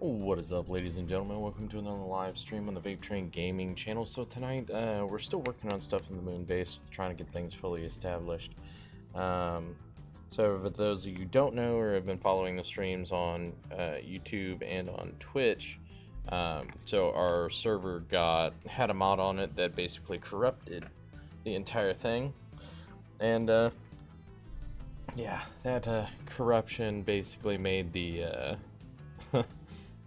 What is up, ladies and gentlemen? Welcome to another live stream on the Vape Train Gaming channel. So tonight, we're still working on stuff in the moon base, trying to get things fully established. So for those of you who don't know or have been following the streams on YouTube and on Twitch, so our server had a mod on it that basically corrupted the entire thing. And yeah, that corruption basically made the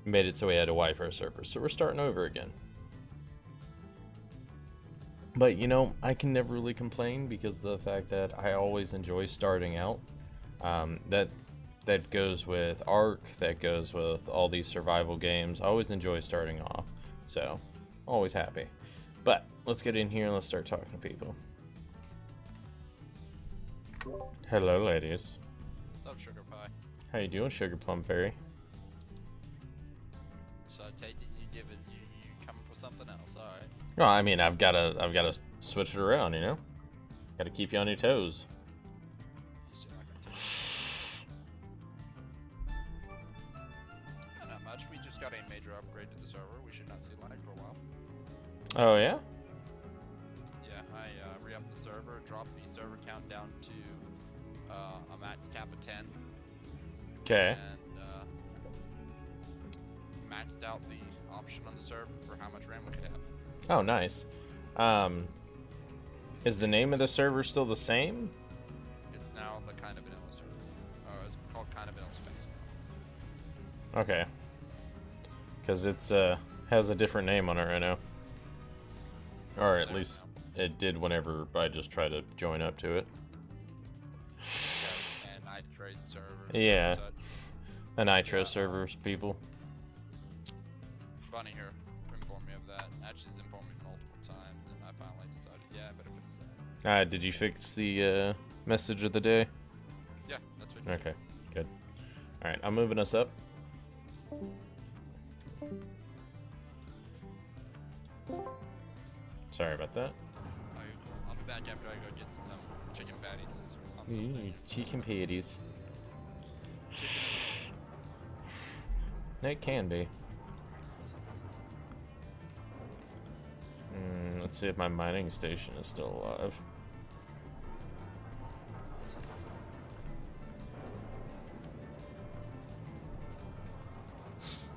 made it so we had to wipe our server, so we're starting over again. But you know, I can never really complain because of the fact that I always enjoy starting out. That goes with Ark, that goes with all these survival games. I always enjoy starting off, so always happy. But let's get in here and let's start talking to people. Hello, ladies. What's up, Sugar Pie? How you doing, Sugar Plum Fairy? So I take it you coming for something else, alright. Well, I mean, I've gotta switch it around, you know? Gotta keep you on your toes. Not much, we just got a major upgrade to the server. We should not see lag for a while. Oh, yeah? Yeah, I re-upped the server, dropped the server count down to a max cap of 10. Okay. And maxed out the option on the server for how much RAM we could have. Oh, nice. Is the name of the server still the same? It's now the KindaVanilla server. It's called KindaVanillaSpace now. Okay. Because it's has a different name on it right now. Or at least it did whenever I just tried to join up to it. And I trade servers. Yeah. And such. The Nitro servers, people. Bunny here informed me of that. Ashes informed me multiple times, and I finally decided, yeah, I better fix that. Did you fix the message of the day? Yeah, that's what. Okay, good. All right, I'm moving us up. Sorry about that. I'll be back after I go get some chicken patties. Ooh, chicken patties. It can be. Let's see if my mining station is still alive.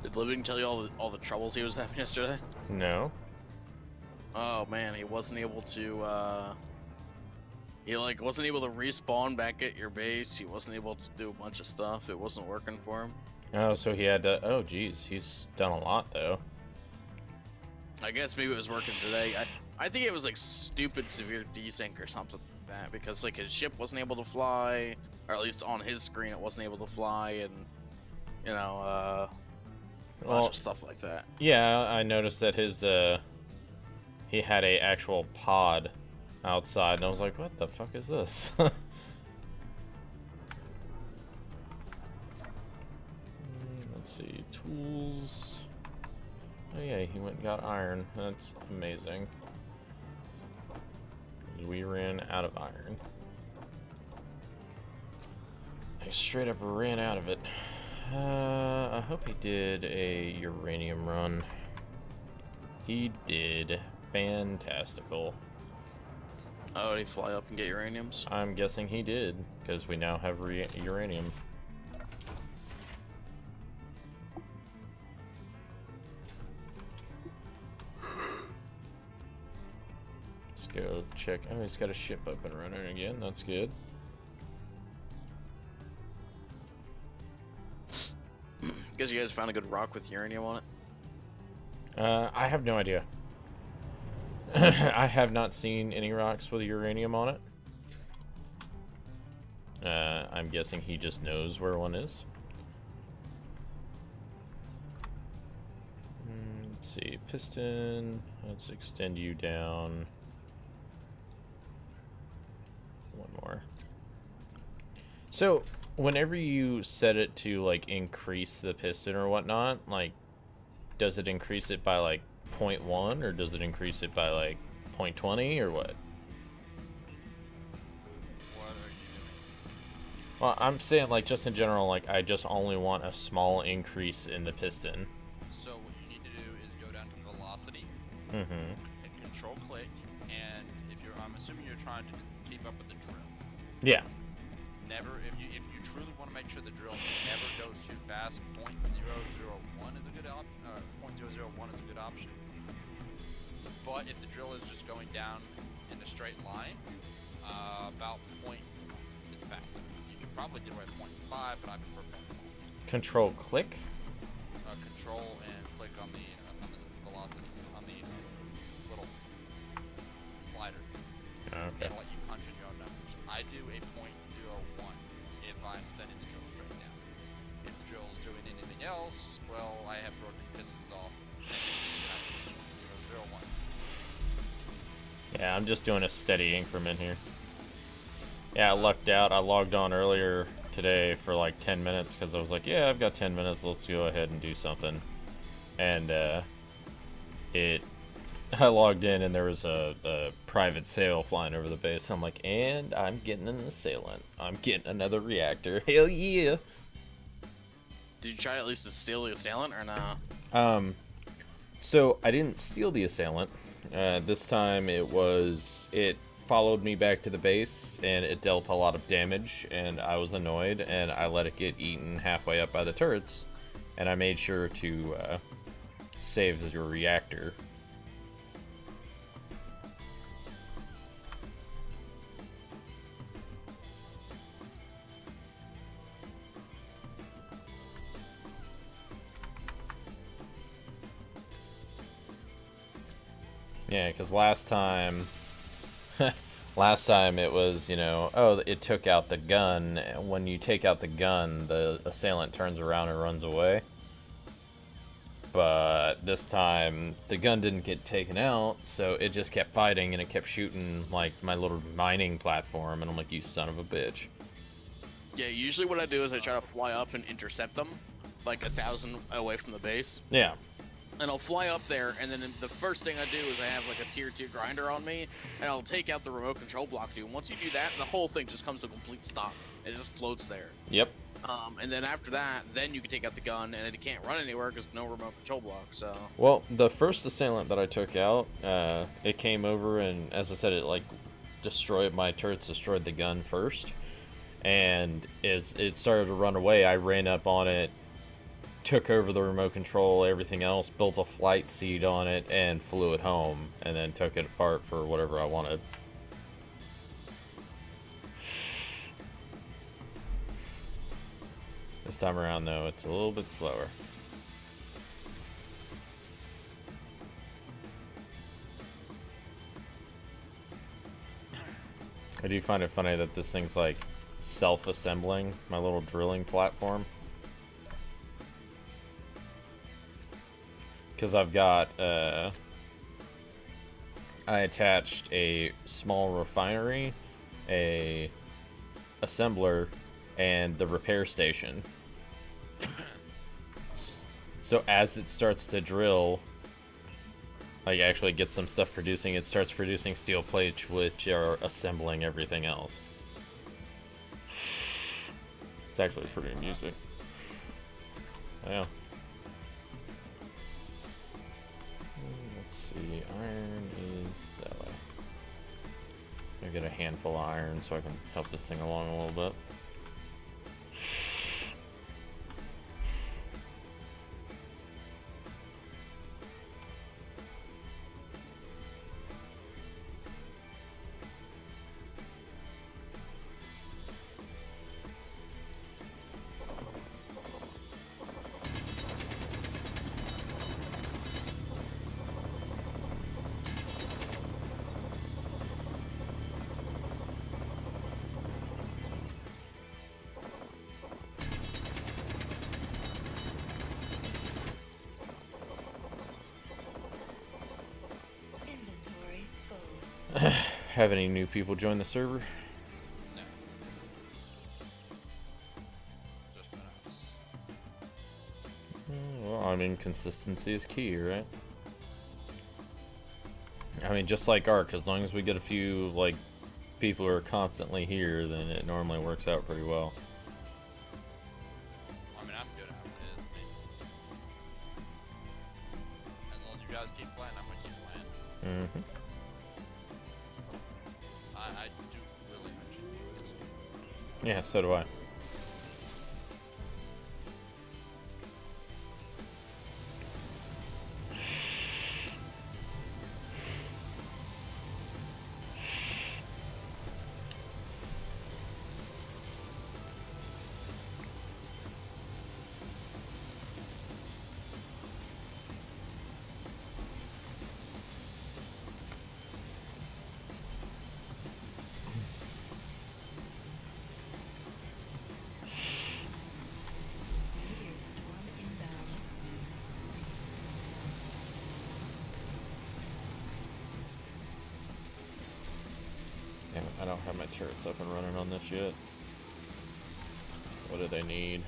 Did Living tell you all the troubles he was having yesterday? No. Oh man, he wasn't able to he wasn't able to respawn back at your base. He wasn't able to do a bunch of stuff. It wasn't working for him. Oh, so he had to. Oh, geez, he's done a lot though. I guess maybe it was working today. I think it was like stupid severe desync or something like that, because like his ship wasn't able to fly, or at least on his screen it wasn't able to fly, and you know, a bunch of stuff like that. Yeah, I noticed that his he had a actual pod outside, and I was like, what the fuck is this? Let's see, tools. Oh yeah, he went and got iron. That's amazing. We ran out of iron. I straight up ran out of it. I hope he did a uranium run. He did. Fantastical. Oh, did he fly up and get uraniums? I'm guessing he did, because we now have uranium. Let's go check. Oh, he's got a ship up and running again. That's good. Guess you guys found a good rock with uranium on it? I have no idea. I have not seen any rocks with uranium on it. I'm guessing he just knows where one is. Let's see, piston. Let's extend you down. One more. So, whenever you set it to like increase the piston or whatnot, like, does it increase it by like 0.1 or does it increase it by like 0.20 or what? What are you Well, I'm saying, like, just in general, like, I just only want a small increase in the piston. So what you need to do is go down to velocity, Mm-hmm. hit control click, and I'm assuming you're trying to keep up with the drill. Yeah. Never, if you truly want to make sure the drill never goes too fast, 0.001 is a good option. 0.001 is a good option. But if the drill is just going down in a straight line, about point is fast enough. You could probably get away with 0.5, but I prefer 0.1. Control click. Control and click on the velocity on the little slider. Okay. It'll let you punch in your own numbers. I do a 0.01 if I'm sending the drill straight down. If the drill is doing anything else, well, I have broken pistons off. And 0.01. Yeah, I'm just doing a steady increment here. Yeah, I lucked out. I logged on earlier today for like 10 minutes because I was like, yeah, I've got 10 minutes. Let's go ahead and do something. And I logged in and there was a private sail flying over the base. I'm like, and I'm getting an assailant. I'm getting another reactor. Hell yeah. Did you try at least to steal the assailant or not? So I didn't steal the assailant. This time it followed me back to the base and it dealt a lot of damage and I was annoyed and I let it get eaten halfway up by the turrets and I made sure to save the reactor. Yeah, because last time it was, you know, oh, it took out the gun. When you take out the gun, the assailant turns around and runs away. But this time, the gun didn't get taken out, so it just kept fighting and it kept shooting, like, my little mining platform, and I'm like, you son of a bitch. Yeah, usually what I do is I try to fly up and intercept them, like 1,000 away from the base. Yeah. And I'll fly up there, and then the first thing I do is I have like a tier 2 grinder on me, and I'll take out the remote control block too. And once you do that, the whole thing just comes to a complete stop. It just floats there. Yep. And then after that, then you can take out the gun, and it can't run anywhere because no remote control block. So. Well, the first assailant that I took out, it came over, and as I said, it like destroyed my turrets, destroyed the gun first, and as it started to run away, I ran up on it. Took over the remote control, everything else, built a flight seat on it, and flew it home, and then took it apart for whatever I wanted. This time around, though, it's a little bit slower. I do find it funny that this thing's like self-assembling my little drilling platform. Because I've got, I attached a small refinery, a assembler, and the repair station. So as it starts to drill, like actually get some stuff producing, it starts producing steel plates, which are assembling everything else. It's actually pretty amusing. Yeah. The iron is that way. I get a handful of iron so I can help this thing along a little bit. Have any new people join the server? No. Just been us. Well, I mean, consistency is key, right? I mean, just like Ark, as long as we get a few, like, people who are constantly here, then it normally works out pretty well. Mm-hmm. I do really enjoy this game. Yeah, so do I. Damn it, I don't have my turrets up and running on this yet. What do they need?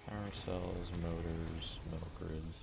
Power cells, motors, metal grids.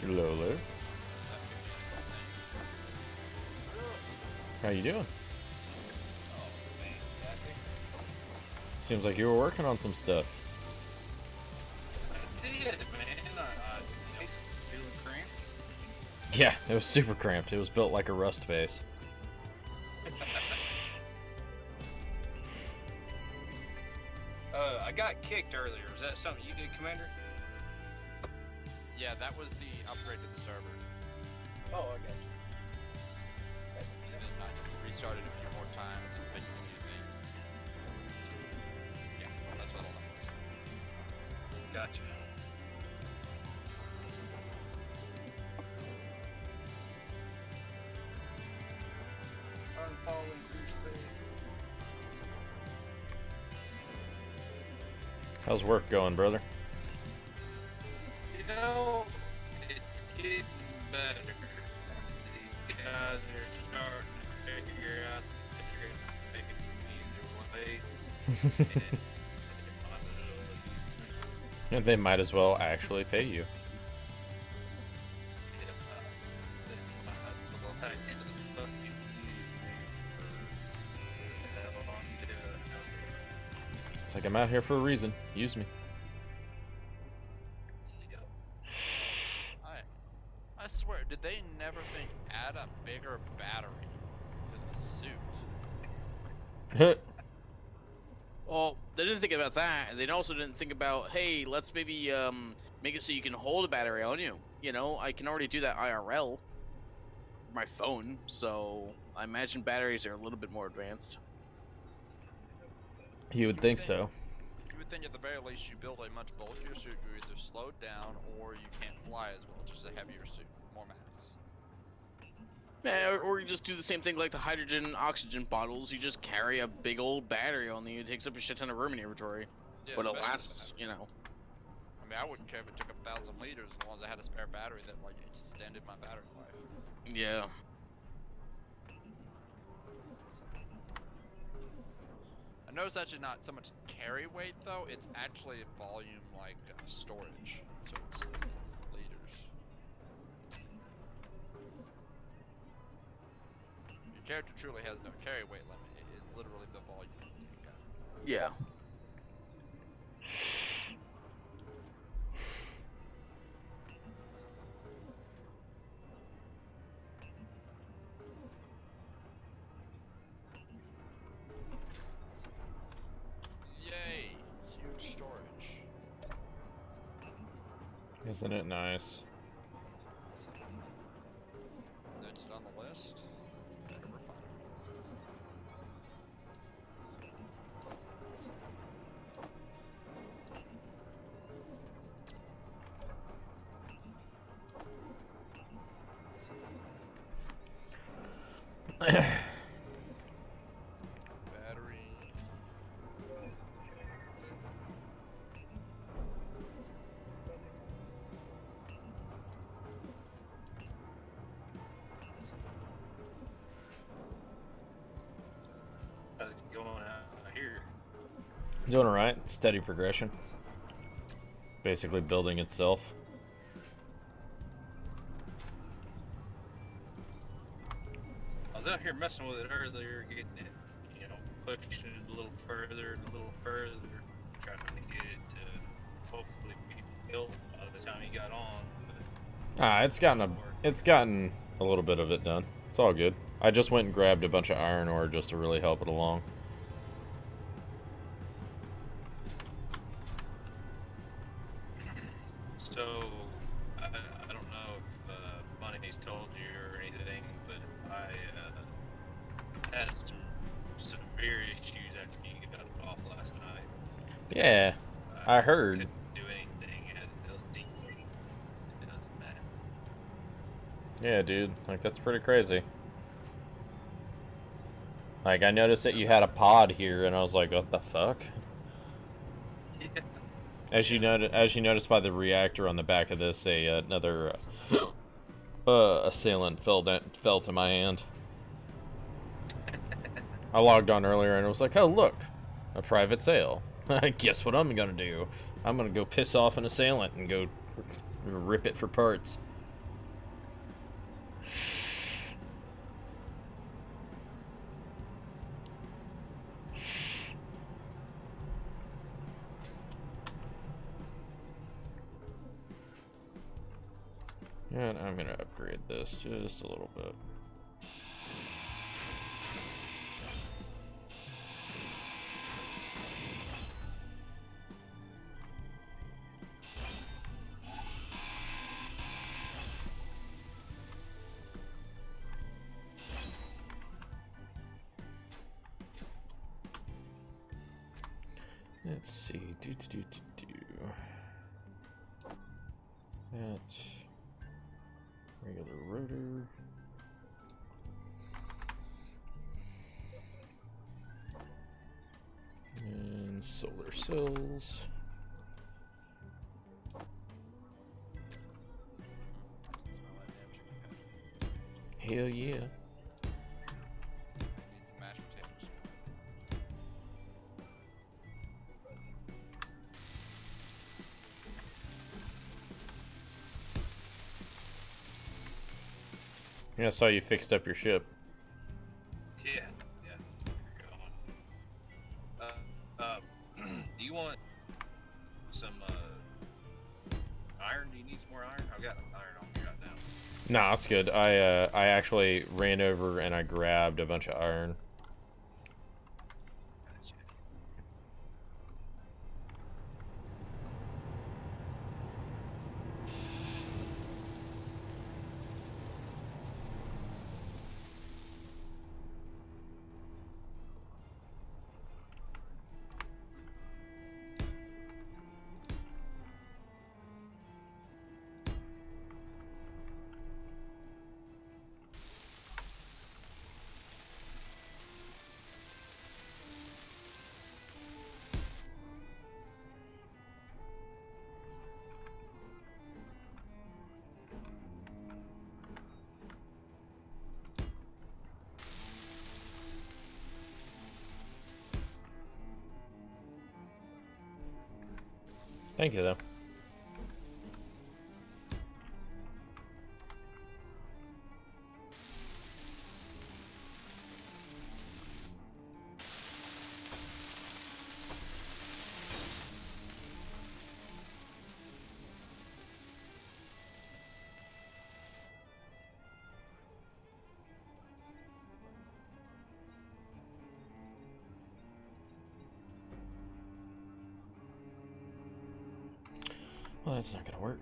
Hello there. How you doing? Seems like you were working on some stuff. I did, man. Nice feeling cramped. Yeah, it was super cramped. It was built like a rust base. I got kicked earlier. Was that something you did, Commander? Yeah, that was the upgrade to the server. Oh, I got you. And then I restarted a few more times and fixed a few things. Yeah, that's what all that was. Gotcha. Unfalling through space. How's work going, brother? You know, it's getting better. These guys are starting to figure out that they're going to make it easier way. And they might as well actually pay you. It's like I'm out here for a reason. Use me. I swear, did they never think add a bigger battery to the suit? Well, they didn't think about that, and they also didn't think about, hey, let's maybe make it so you can hold a battery on you. You know, I can already do that IRL for my phone, so I imagine batteries are a little bit more advanced. You would think so. You would think at the very least you build a much bulkier suit, you're either slowed down or you can't fly as well, just a heavier suit, more mass. Yeah, or you just do the same thing like the hydrogen oxygen bottles. You just carry a big old battery on you. It takes up a shit ton of room in your inventory. Yeah, But it especially lasts, you know. I mean, I wouldn't care if it took 1,000 liters as long as I had a spare battery that like extended my battery life. Yeah. I know it's actually not so much carry weight though, it's actually volume like storage. So it's liters. Your character truly has no carry weight limit, it is literally the volume you take out. Yeah. Isn't it nice? Next on the list, number 5. Battery. How's it going out here? Doing alright. Steady progression. Basically building itself. I was out here messing with it earlier, getting it, you know, pushed it a little further and a little further, trying to get it to hopefully be built by the time he got on. But It's gotten a little bit of it done. It's all good. I just went and grabbed a bunch of iron ore just to really help it along. so, I don't know if Money's told you or anything, but I had some severe issues after you got off last night. Yeah, I heard. Couldn't do anything. It was DC. It doesn't matter. Yeah, dude. Like, that's pretty crazy. Like, I noticed that you had a pod here, and I was like, what the fuck? Yeah. As you noticed by the reactor on the back of this, another assailant fell to my hand. I logged on earlier and it was like, oh look, a private sale. Guess what I'm gonna do? I'm gonna go piss off an assailant and go rip it for parts. And I'm gonna upgrade this just a little bit. Let's see. That regular rotor. And solar cells. Hell yeah. Need some mashed potatoes. Yeah, I saw you fixed up your ship. Yeah. Do you want some iron? Do you need some more iron? I've got iron on me right now. Nah, that's good. I actually ran over and I grabbed a bunch of iron. Gotcha. Thank you, though. Well, that's not gonna work.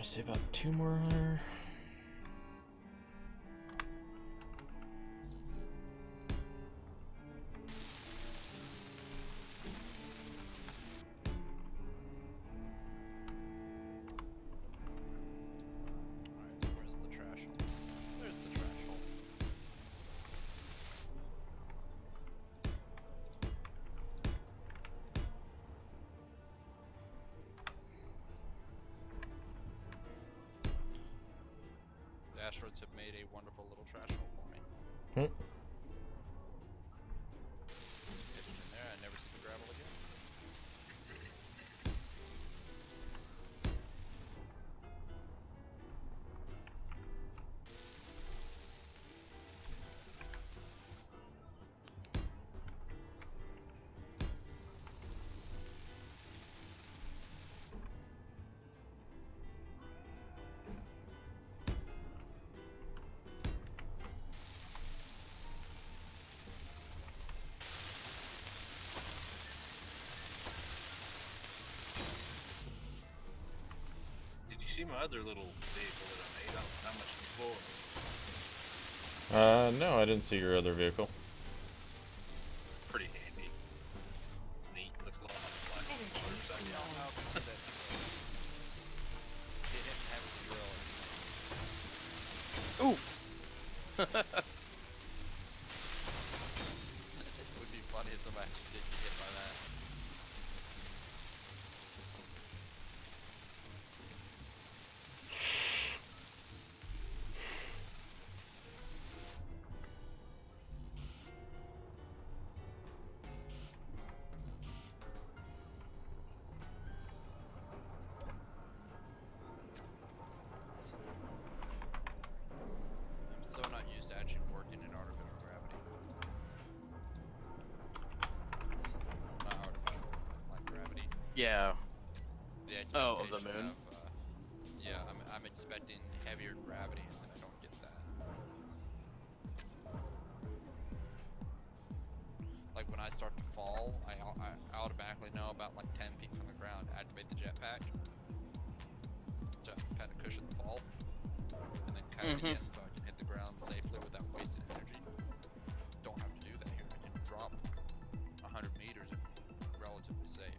gonna say about 2 more on her. Alright, where's the trash hole? There's the trash hole. The asteroids have made a wonderful little trash hole for me. Hmm. Pitched in there, I never see the gravel again. Did you see my other little vehicle that I made? I don't know how much before. No, I didn't see your other vehicle. Pretty handy. It's neat. Looks a lot like a motorcycle. Yeah, I'll put that. It didn't have a drill. Ooh. It would be funny if somebody actually did get hit by that. I'm so not used to actually working in artificial gravity. Not artificial, like gravity. Yeah. The Oh, of the expectation moon? of, yeah, I'm expecting heavier gravity, and then I don't get that. Like when I start to fall, I automatically know about like 10 feet from the ground, activate the jetpack to kind of cushion the fall, and then cut it again so I can hit the ground safely without wasting energy. Don't have to do that here. I can drop 100 meters and relatively safe.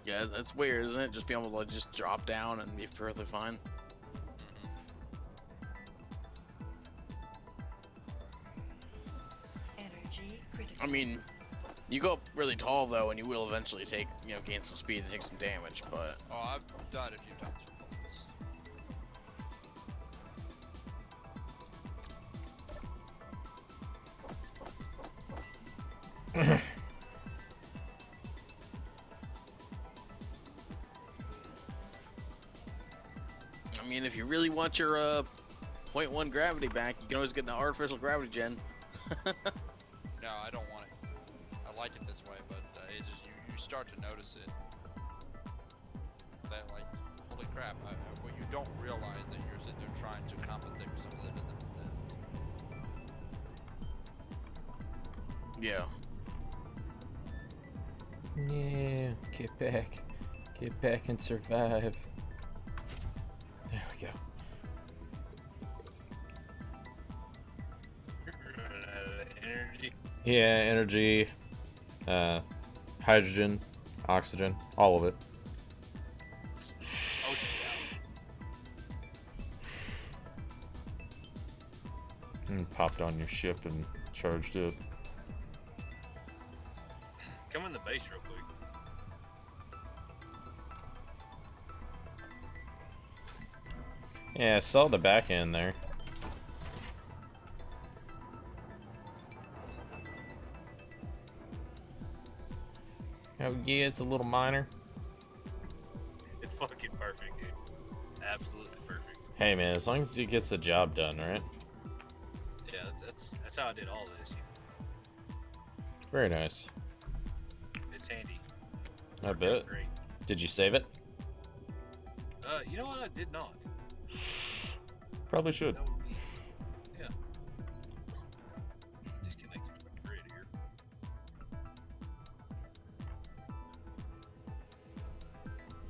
Yeah, that's weird, isn't it? Just being able to just drop down and be perfectly fine. Energy critical. I mean, you go up really tall though, and you will eventually take, gain some speed and take some damage. But Oh, I've died a few times from bullets. I mean, if you really want your 0.1 gravity back, you can always get an artificial gravity gen. No, I don't want it. I like it this way, but it just you start to notice it. That like, holy crap! What you don't realize that you're sitting there trying to compensate for something that doesn't exist. Yeah. Yeah, get back and survive. There we go. Running out of energy. Yeah, energy, hydrogen, oxygen, all of it. Oh, And popped on your ship and charged up. come in the base real quick. Yeah, I saw the back end there. Oh yeah, it's a little minor. absolutely perfect. Hey man, as long as he gets the job done, right? Yeah, that's how I did all this. Very nice. It's handy. I bet. Great. Did you save it? You know what? I did not. Probably should. That would be, yeah. Disconnected from the grid here.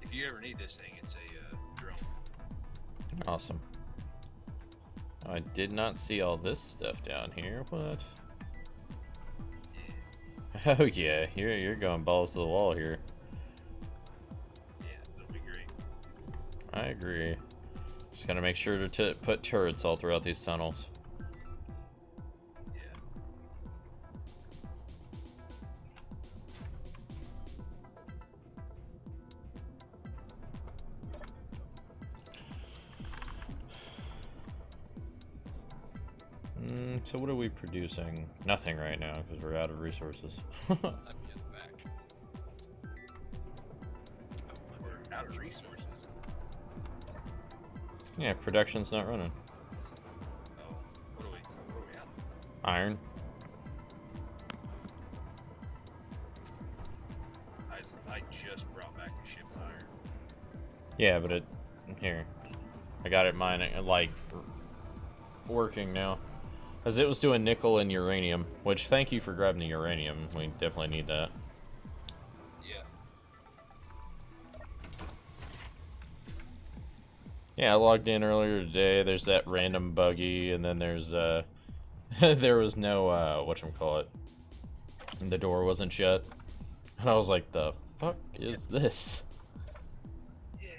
If you ever need this thing, it's a drone. Awesome. I did not see all this stuff down here. What? Yeah, Oh yeah, you're going balls to the wall here. yeah, that'll be great. I agree. Just gotta make sure to put turrets all throughout these tunnels. Yeah. So what are we producing? Nothing right now because we're out of resources. I'd be in the back. We're out of resources. Yeah, production's not running. Oh, what are we out of? Iron. I just brought back a ship of iron. Yeah, but it here. I got it mining like working now. As it was doing nickel and uranium, which thank you for grabbing the uranium. We definitely need that. Yeah. Yeah, I logged in earlier today. There's that random buggy, and then there's there was no whatchamacallit. The door wasn't shut. And I was like, the fuck is this? Yeah.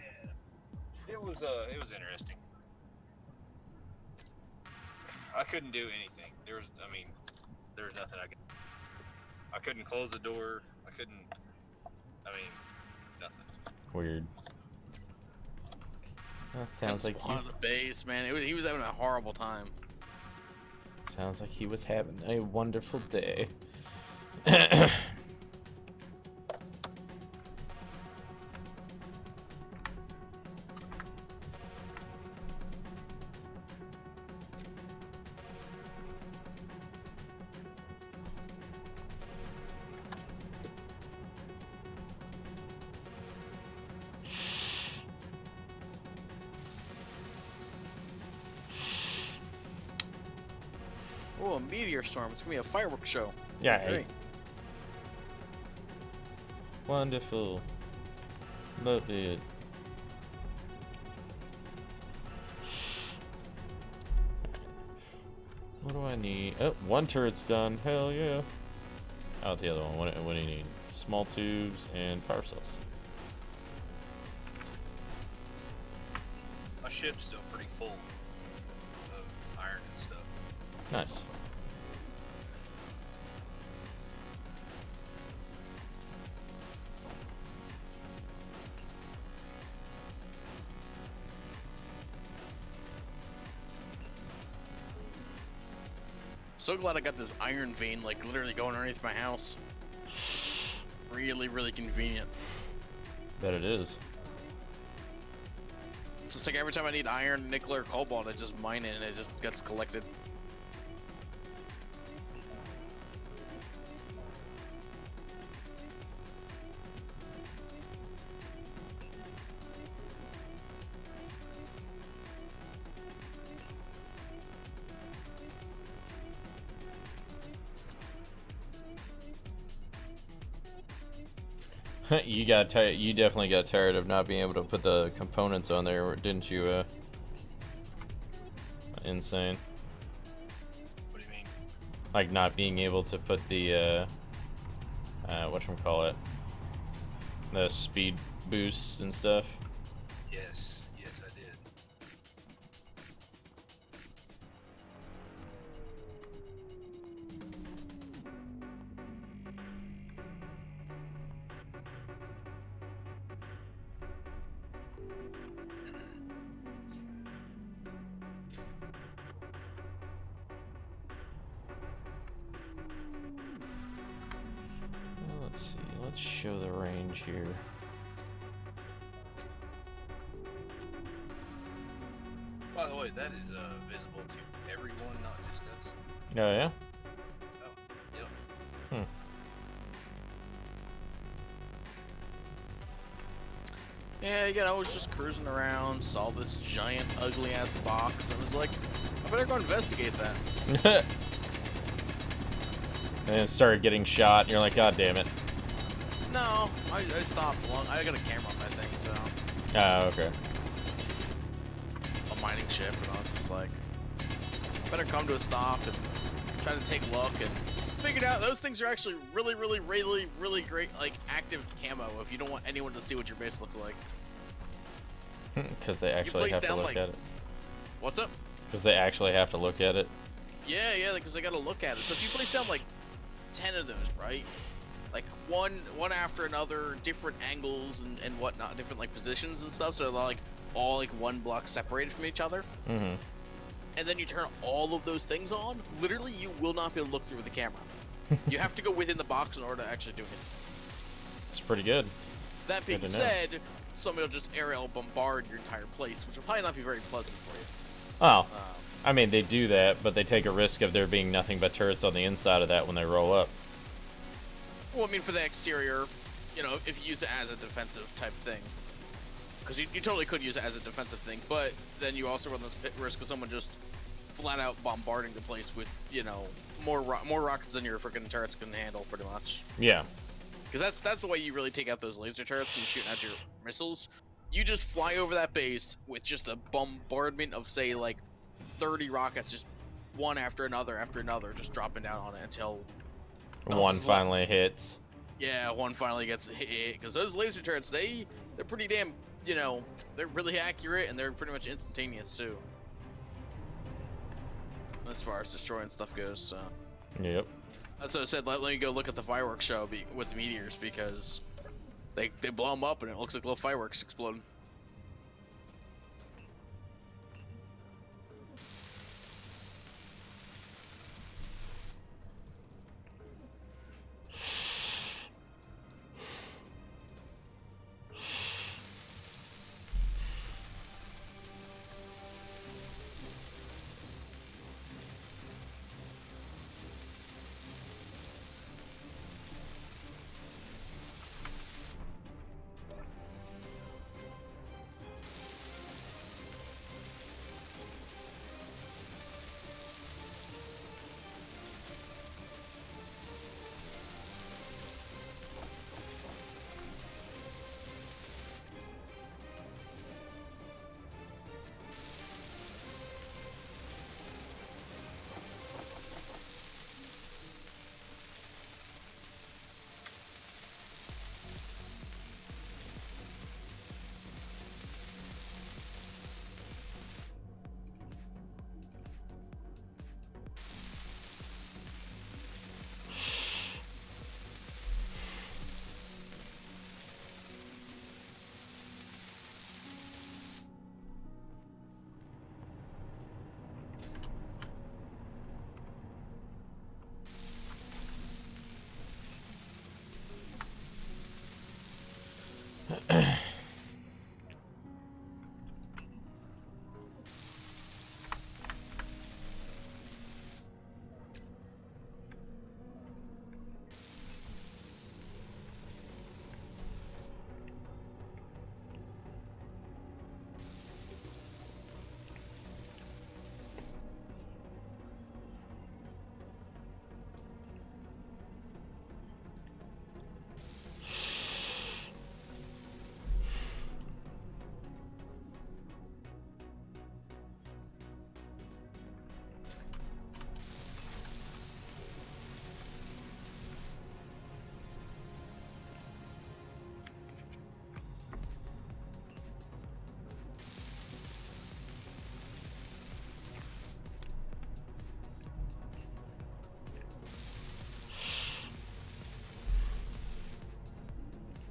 It was interesting. I couldn't do anything. There was nothing I could. I couldn't close the door. Nothing. Weird. That sounds like on the base, man. He was having a horrible time. sounds like he was having a wonderful day. Oh, a meteor storm. It's gonna be a fireworks show. Yeah. Great. Wonderful. Love it. What do I need? Oh, one turret's done. Hell yeah. Oh, the other one. What do you need? Small tubes and power cells. My ship's still pretty full of iron and stuff. Nice. So glad I got this iron vein, like literally going underneath my house. Really, really convenient. Bet it is. It's just like every time I need iron, nickel, or cobalt, I just mine it and it just gets collected. You got tired. You definitely got tired of not being able to put the components on there, didn't you? Insane. What do you mean? Like not being able to put the whatchamacallit, the speed boosts and stuff. Yes, I did. Let's see. Let's show the range here. By the way, that is visible to everyone, not just us. Oh yeah. Oh, yep. Hmm. Yeah, again, I was just cruising around, saw this giant, ugly-ass box, and was like, I better go investigate that. And it started getting shot, and you're like, God damn it. No, I stopped long. I got a camera on that thing, so. Oh, okay. A mining ship, and I was just like, better come to a stop and try to take a look, and figured out those things are actually really, really, really, really great, like, active camo if you don't want anyone to see what your base looks like. Because they actually have to look at it. What's up? Because they actually have to look at it. Yeah, because they gotta look at it. So if you place down, like, 10 of those, right? Like, one after another, different angles and whatnot, different, like, positions and stuff, so they're, like, all, like, one block separated from each other. Mm-hmm. And then you turn all of those things on, literally you will not be able to look through with the camera. You have to go within the box in order to actually do it. It's pretty good. That being said, somebody will just aerial bombard your entire place, which will probably not be very pleasant for you. Oh. I mean, they do that, but they take a risk of there being nothing but turrets on the inside of that when they roll up. Well, I mean, for the exterior, you know, if you use it as a defensive type thing. Because you totally could use it as a defensive thing, but then you also run the risk of someone just flat out bombarding the place with, you know, more rockets than your freaking turrets can handle, pretty much. Yeah. Because that's the way you really take out those laser turrets and shooting at your missiles. You just fly over that base with just a bombardment of, say, like, 30 rockets, just one after another, just dropping down on it until one finally hits. Yeah, one finally gets hit. Because those laser turrets, they're pretty damn, you know, they're really accurate and they're pretty much instantaneous too. As far as destroying stuff goes, so. Yep. That's what I said. Let me go look at the fireworks show with the meteors, because they blow them up and it looks like little fireworks exploding.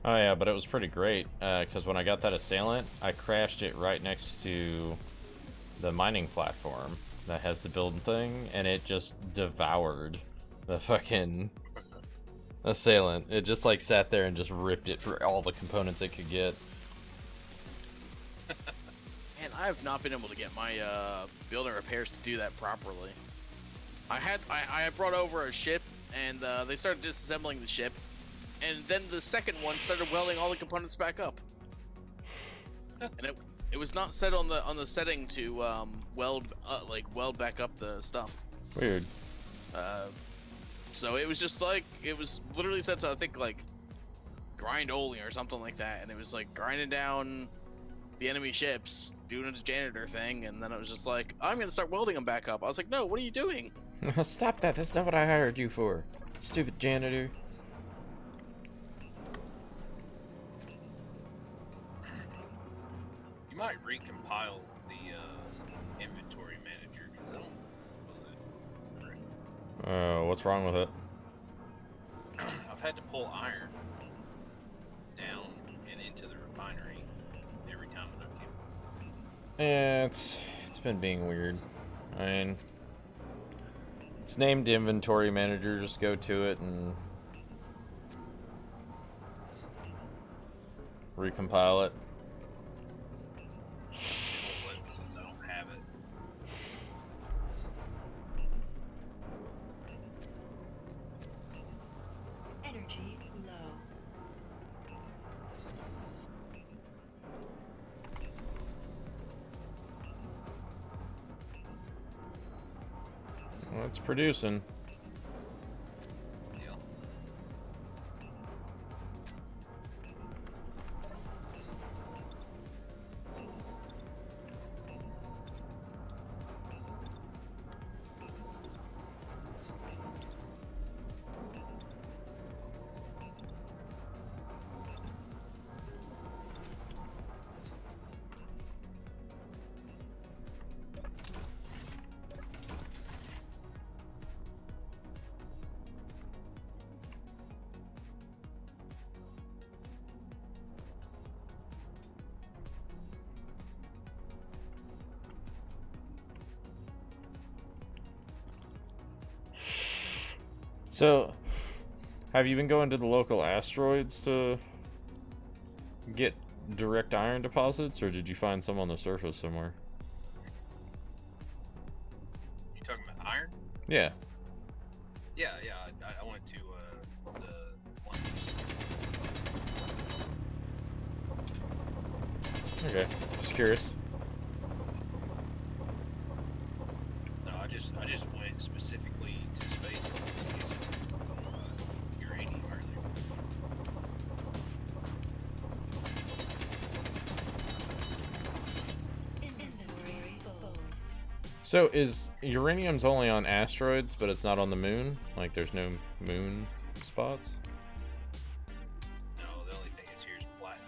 Oh yeah, but it was pretty great, because when I got that assailant, I crashed it right next to the mining platform that has the build thing, and it just devoured the fucking assailant. It just like sat there and just ripped it for all the components it could get. Man, I have not been able to get my building repairs to do that properly. I brought over a ship, and they started disassembling the ship, and then the second one started welding all the components back up. And it was not set on the setting to weld back up the stuff. Weird. So it was just like, it was literally set to, I think, like grind only or something like that, and it was like grinding down the enemy ships, doing its janitor thing, and then it was just like, I'm gonna start welding them back up. I was like, no, what are you doing? Stop that, that's not what I hired you for. Stupid janitor. You might recompile the inventory manager because I don't know it. What's wrong with it? I've had to pull iron down and into the refinery every time that I've came. Yeah, it's been being weird. I mean, it's named inventory manager. Just go to it and recompile it. Since I don't have it. Energy low. Well, it's producing. Yeah. So, have you been going to the local asteroids to get direct iron deposits, or did you find some on the surface somewhere? You talking about iron? Yeah. Yeah, yeah. I went to the one. Okay. Just curious. No, I just went specifically to space to get some uranium earlier. Inventory full. So is uranium's only on asteroids, but it's not on the moon? Like there's no moon spots? No, the only thing that's here is platinum.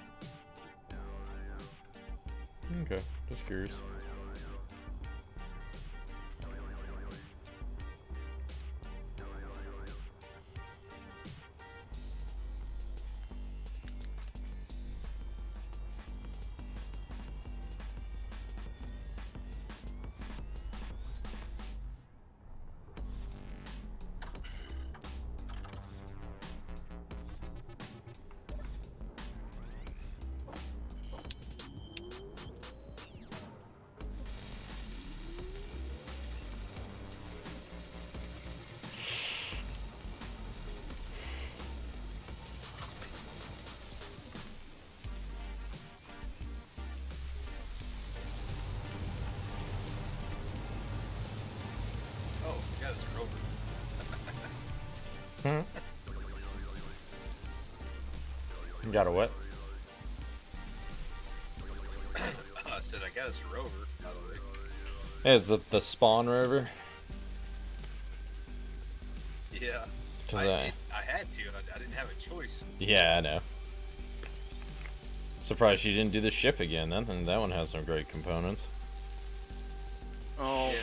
Okay, just curious. Oh, you got us a rover. Hmm? You got a what? I said I got us a rover, by the way. Yeah, is it the spawn rover? Yeah. 'Cause I had to. I didn't have a choice. Yeah, I know. Surprised you didn't do the ship again then, and that one has some great components. Oh, Yeah.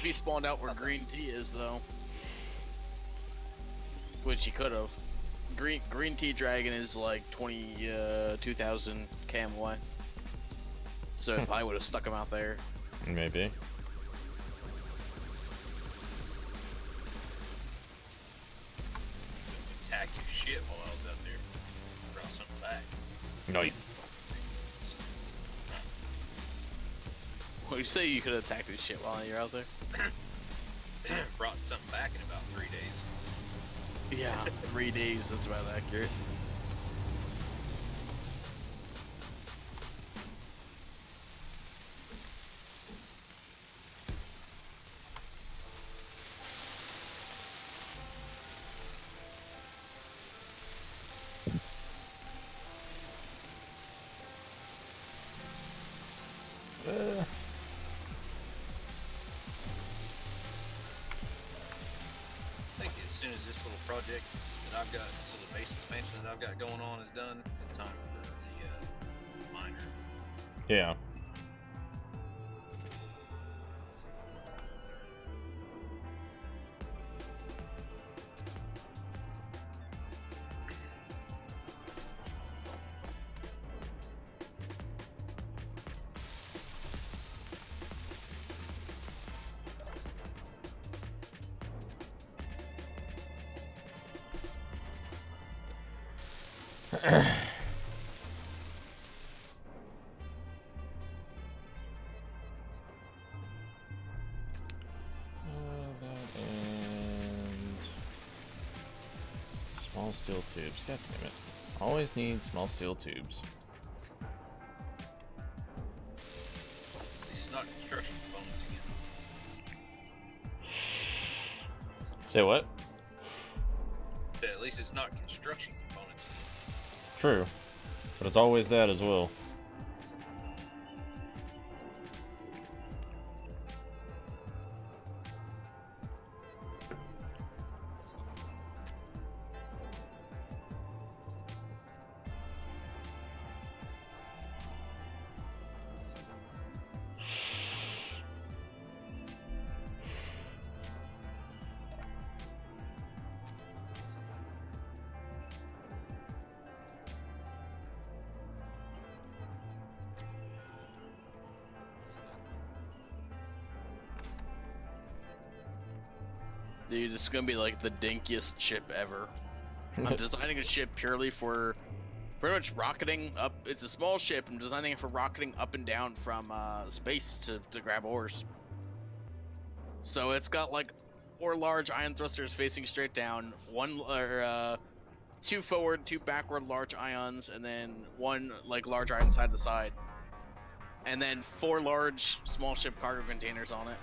he spawned out where green tea is though, which he could have. Green tea dragon is like 22,000 km away. So if I would have stuck him out there, Maybe. Attacked his shit while I was out there. Brought something back. Nice. you say you could attack this shit while you're out there? Brought something back in about 3 days. Yeah, 3 days, that's about accurate. I think as soon as this little project that I've got, this little base expansion that I've got going on is done, it's time for the miner. Yeah. Small steel tubes. God damn it. Always need small steel tubes. It's not construction components again. Say what? So at least it's not construction components again. True. But it's always that as well. Dude, it's gonna be like the dinkiest ship ever. I'm designing a ship purely for pretty much rocketing up. It's a small ship. I'm designing it for rocketing up and down from space to grab ores. So it's got like 4 large ion thrusters facing straight down, two forward, 2 backward large ions, and then 1 like large ion side to side, and then 4 large small ship cargo containers on it.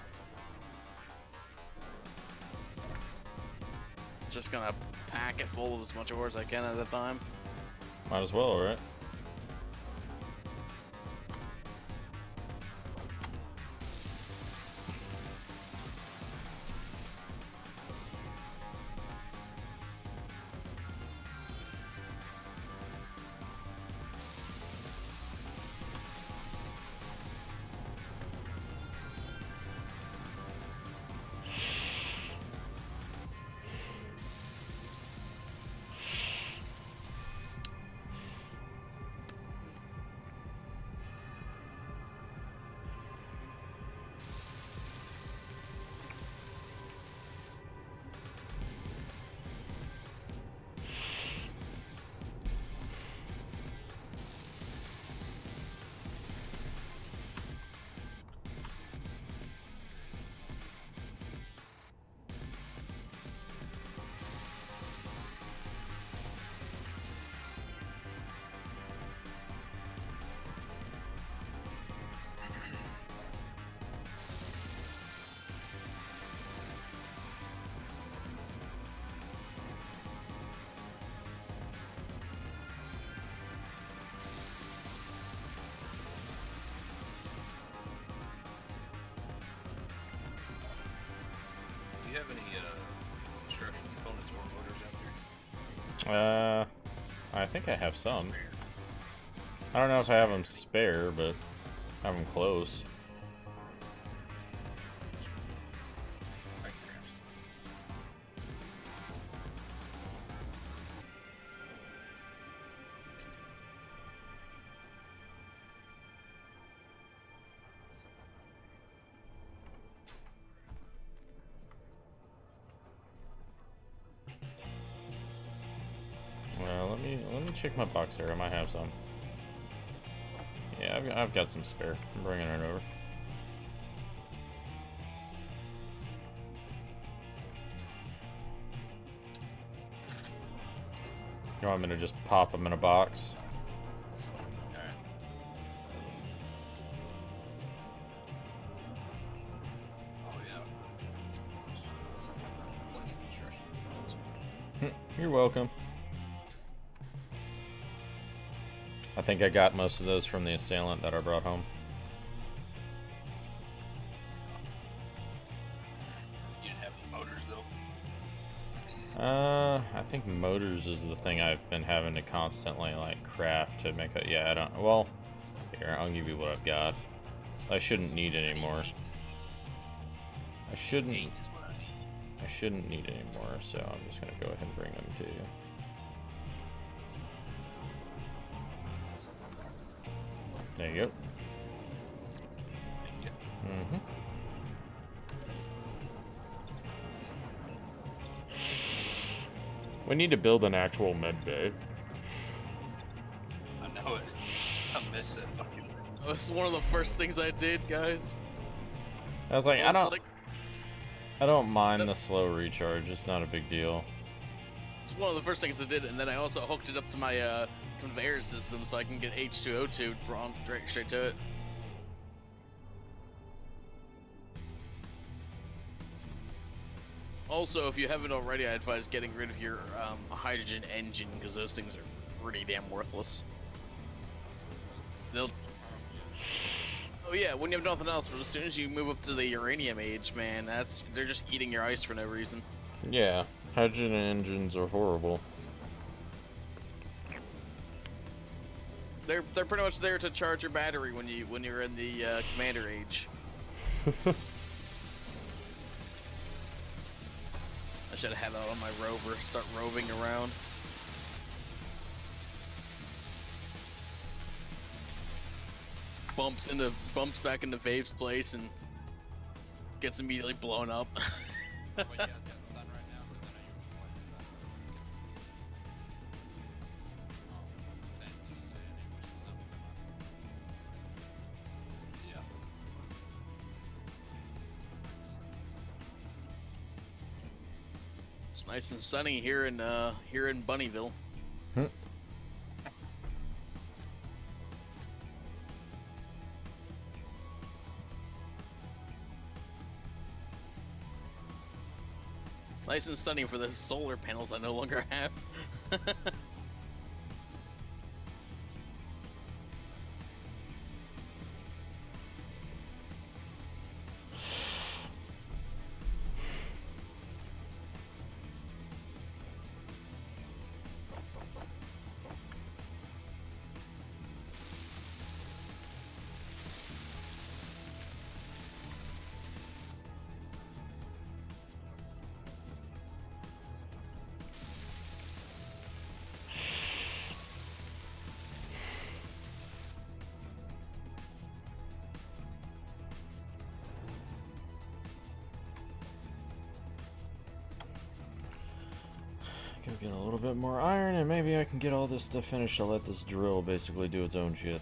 Just gonna pack it full of as much ore as I can at a time. Might as well, right? Do you have any construction components or motors out there? I think I have some. I don't know if I have them spare, but I have them close. I can grab some. Well, let me check my box here. I might have some. Yeah, I've got some spare. I'm bringing it over. You want me to just pop them in a box? Alright. Oh yeah. What an instruction. You're welcome. I think I got most of those from the assailant that I brought home. You didn't have any motors though. I think motors is the thing I've been having to constantly like craft to make it. Yeah, I don't. Well, here I'll give you what I've got. I shouldn't need any more. I shouldn't. Eight is what I need. I shouldn't need any more, so I'm just gonna go ahead and bring them to you. There you go. Thank you. Mm-hmm. We need to build an actual med bay. I know it. I miss that fucking thing. That was one of the first things I did, guys. I was like, I was I don't mind the slow recharge. It's not a big deal. It's one of the first things I did, and then I also hooked it up to my conveyor system so I can get H2O2 drawn straight to it. Also, if you haven't already, I advise getting rid of your hydrogen engine, because those things are pretty damn worthless. They'll... Oh yeah, when you have nothing else, but as soon as you move up to the uranium age, man, they're just eating your ice for no reason. Yeah, hydrogen engines are horrible. They're pretty much there to charge your battery when you're in the commander age. I should have had that on my rover. Start roving around. Bumps back into Vave's place and gets immediately blown up. Wait, you guys got sun right now? Because I know you're playing that. Oh, same, just saying, you wish the sun would come out. Yeah. It's nice and sunny here in Bunnyville. Nice and sunny for the solar panels I no longer have. Go get a little bit more iron, and maybe I can get all this stuff finished to let this drill basically do its own shit.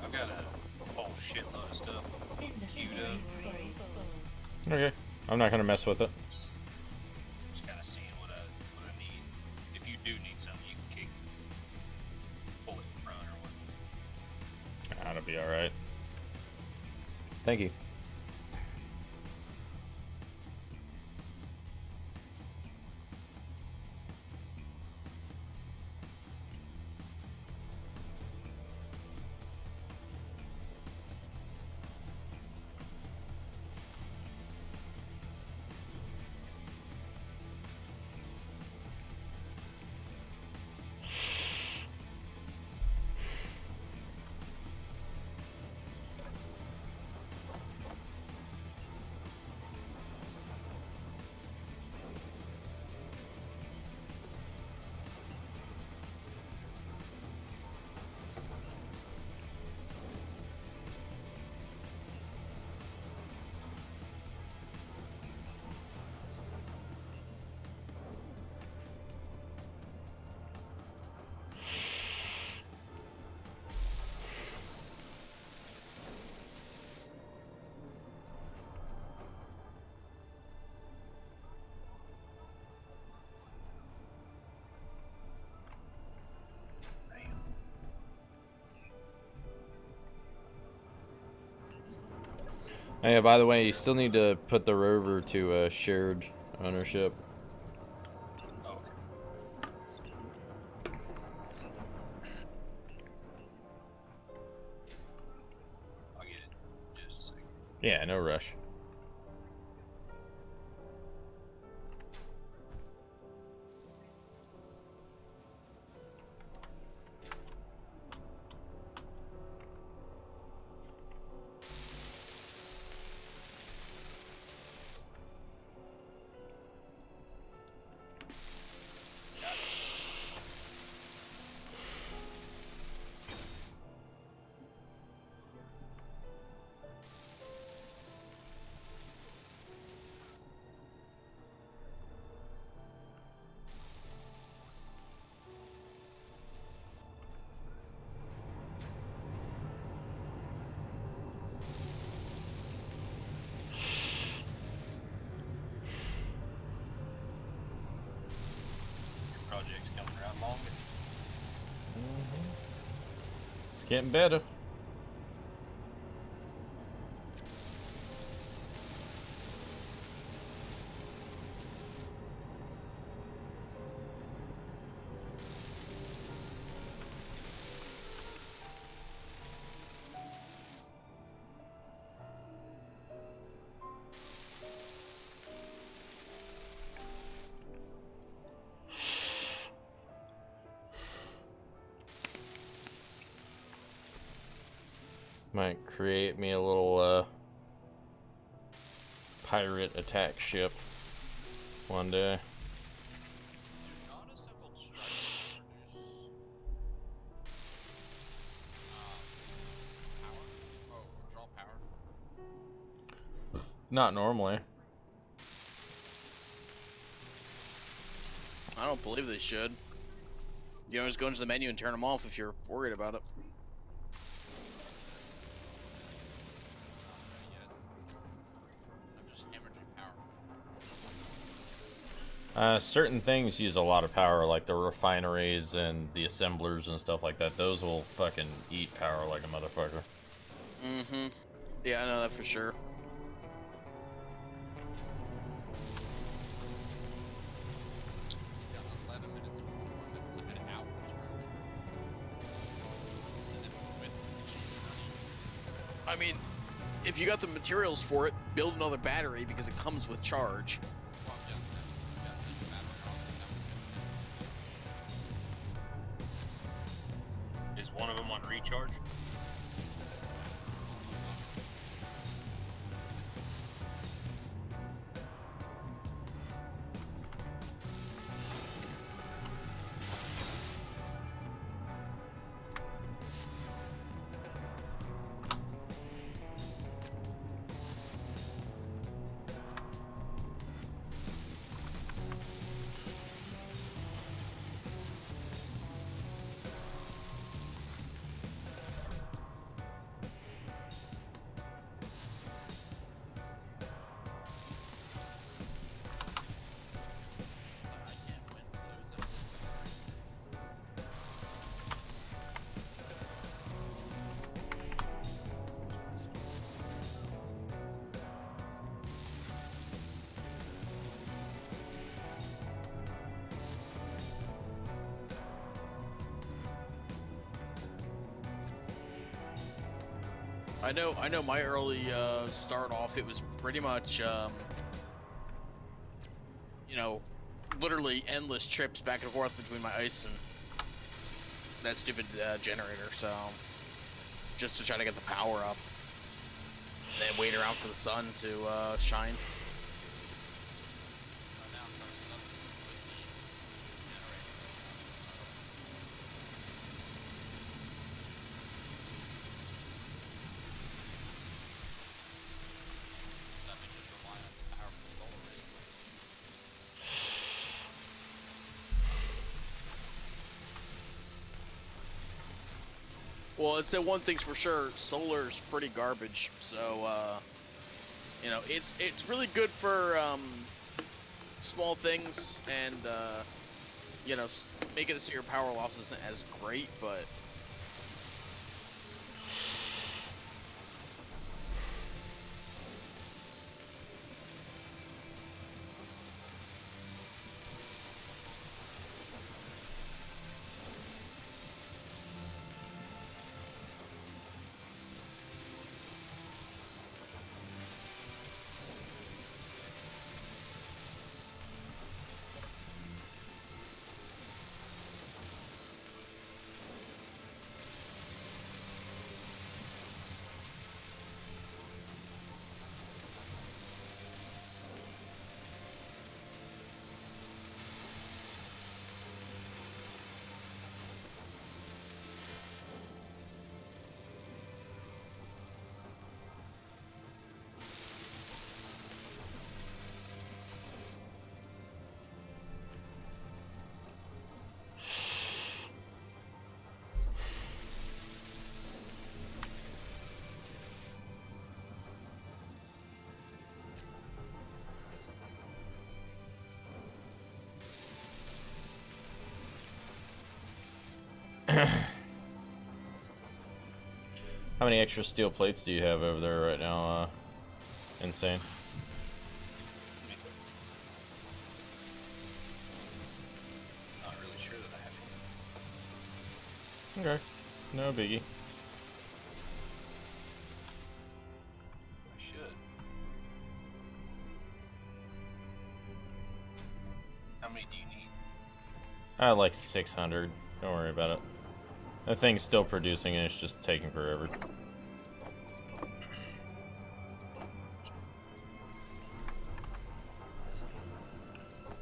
I've got a whole shitload of stuff queued up. Okay, I'm not gonna mess with it. Just kind of seeing what I need. If you do need something, you can pull it in front or what. That'll be alright. Thank you. Oh, yeah, by the way, you still need to put the rover to shared ownership. Oh, okay. I'll get it in just a second. Yeah, no rush. Project's coming around longer. It's getting better. Might create me a little pirate attack ship one day. Do non-assembled structures produce power? Oh, draw power? Not normally. I don't believe they should. You know, just go into the menu and turn them off if you're worried about it. Not yet. I'm just hemorrhaging power. Certain things use a lot of power, like the refineries and the assemblers and stuff like that. Those will fucking eat power like a motherfucker. Mm-hmm. Yeah, I know that for sure. Got 11 minutes and 21 minutes. I had hours early. And then with cheese money. I mean, if you got the materials for it, build another battery because it comes with charge. Well, yeah, leave the battery on there. Is one of them on recharge? I can't win, lose it. I know my early start off, it was pretty much, you know, literally endless trips back and forth between my ice and that stupid generator, so just to try to get the power up. Then wait around for the sun to shine. Right now I'm trying to substitute with the generator. Let me just rely on the power from the solar rays. Well, it's that one thing's for sure, solar's pretty garbage, so, you know, it's really good for, small things and, you know, making it so your power loss isn't as great, but How many extra steel plates do you have over there right now, Insane? Not really sure that I have any. Okay, no biggie. I should. How many do you need? I had like 600. Don't worry about it. That thing's still producing and it's just taking forever.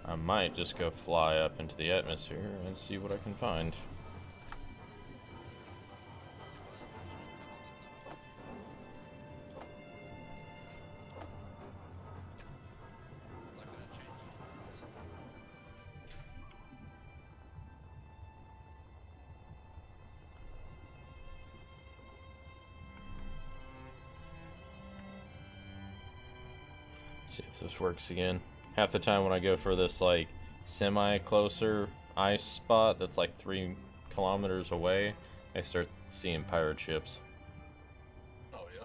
I might just go fly up into the atmosphere and see what I can find. See if this works again. Half the time when I go for this like semi-closer ice spot that's like 3 kilometers away, I start seeing pirate ships. Oh yeah.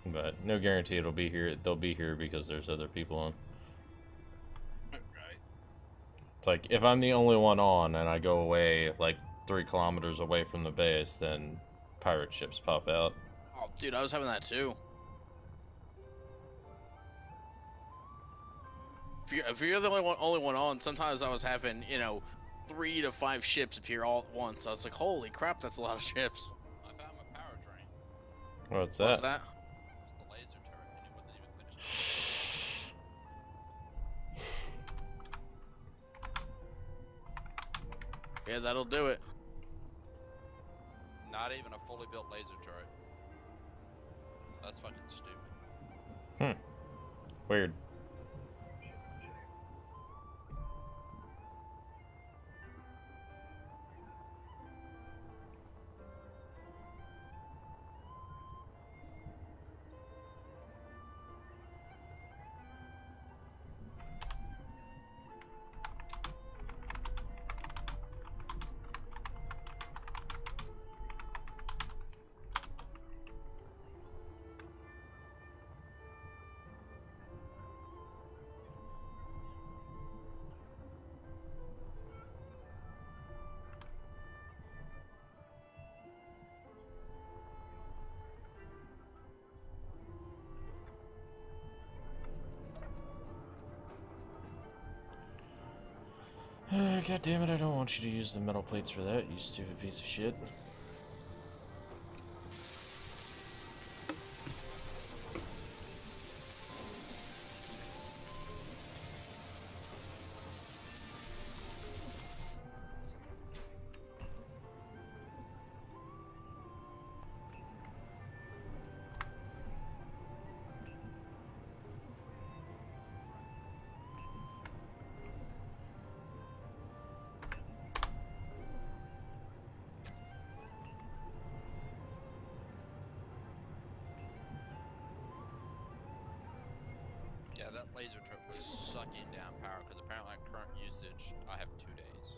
But no guarantee it'll be here. They'll be here because there's other people on. Right. It's like if I'm the only one on and I go away like 3 kilometers away from the base, then pirate ships pop out. Oh, dude, I was having that too. If you're the only one on, sometimes I was having, you know, 3 to 5 ships appear all at once. I was like, holy crap, that's a lot of ships. I found my power drain. What's that? What's that? It's the laser turret, and it wasn't even finished. Yeah, that'll do it. Not even a fully built laser turret. That's fucking stupid. Weird. God damn it, I don't want you to use the metal plates for that, you stupid piece of shit. Yeah, that laser turret was sucking down power because apparently at current usage, I have 2 days.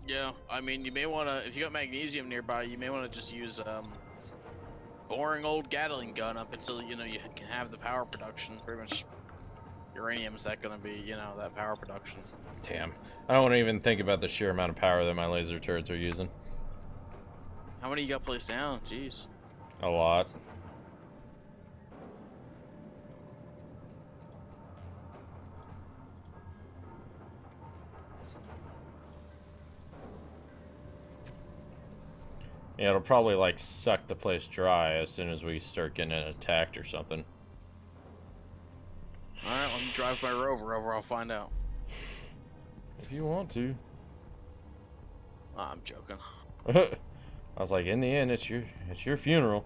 Yeah, I mean, you may want to, if you got magnesium nearby, you may want to just use boring old Gatling gun up until, you know, you can have the power production. Pretty much uranium's that gonna be, you know, that power production. Damn. I don't want to even think about the sheer amount of power that my laser turrets are using. How many you got placed down? Jeez. A lot. Yeah, it'll probably like suck the place dry as soon as we start getting attacked or something. Alright, let me drive my rover over, I'll find out. If you want to. I'm joking. I was like, in the end, it's your funeral.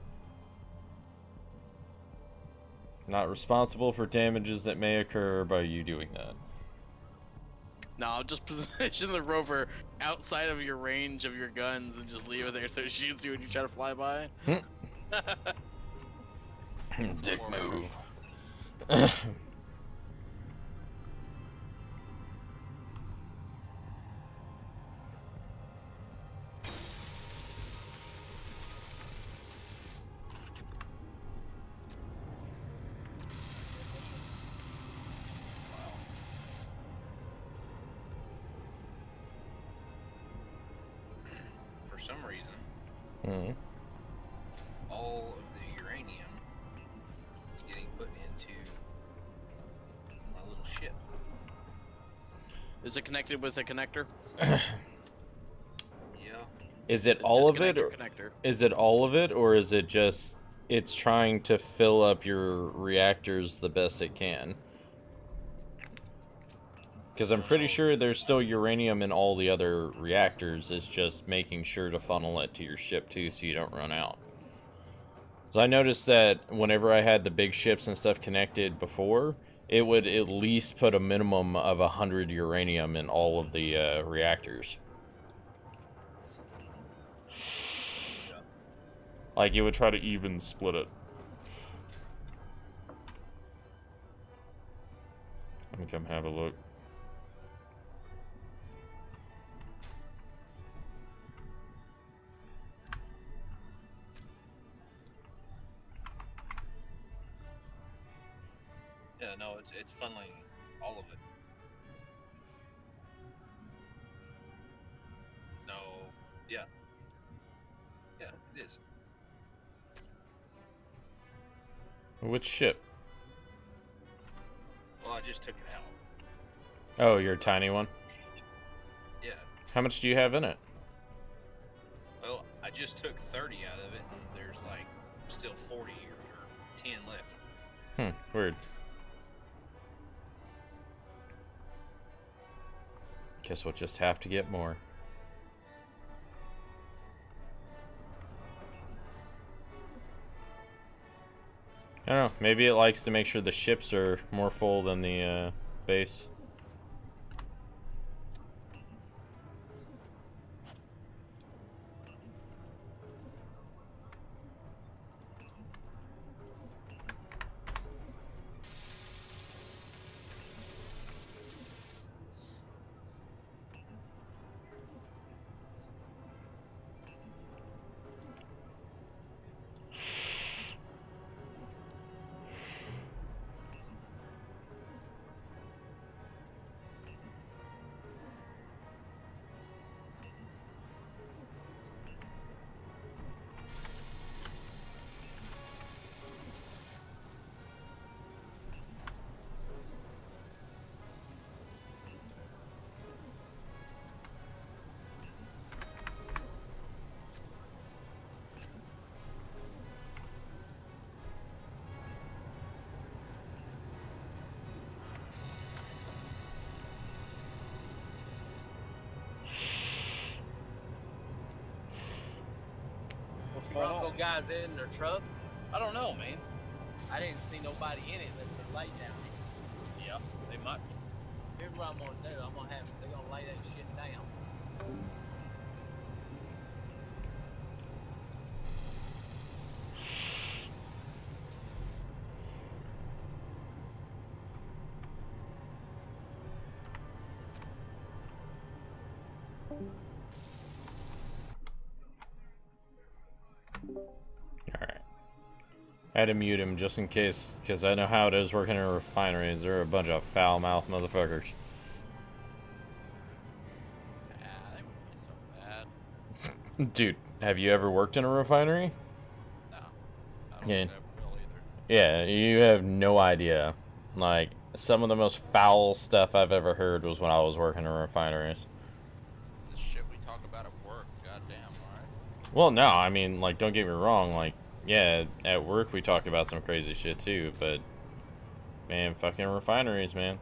Not responsible for damages that may occur by you doing that. No, I'll just position the rover outside of your range of your guns and just leave it there so it shoots you when you try to fly by. Dick move. some reason, Hmm. all of the uranium is getting put into my little ship. Is it connected with a connector? Yeah. Is it all of it, Disconnect your or connector. is it all of it, or is it just it's trying to fill up your reactors the best it can? Because I'm pretty sure there's still uranium in all the other reactors. It's just making sure to funnel it to your ship too, so you don't run out. So I noticed that whenever I had the big ships and stuff connected before, it would at least put a minimum of 100 uranium in all of the reactors. Like, it would try to even split it. Let me come have a look. Yeah, no, it's funneling all of it. No, yeah. Yeah, it is. Which ship? Well, I just took it out. Oh, your tiny one? Yeah. How much do you have in it? Well, I just took 30 out of it, and there's like still 40 or 10 left. Weird. Guess we'll just have to get more. I don't know, maybe it likes to make sure the ships are more full than the base. Bronco guys in their truck. I don't know, man. I didn't see nobody in it unless they laid down. Yeah, they might be. Here's what I'm gonna do. I'm gonna have they're gonna lay that shit down. Alright. I had to mute him just in case, because I know how it is working in refineries. They're a bunch of foul-mouthed motherfuckers. They wouldn't be so bad. Dude, have you ever worked in a refinery? No. I don't Yeah. think I will either. Yeah, you have no idea. Like, some of the most foul stuff I've ever heard was when I was working in refineries. The shit we talk about at work, goddamn, alright? Well, no, I mean, like, don't get me wrong, like, yeah, at work we talk about some crazy shit too, but, man, fucking refineries, man.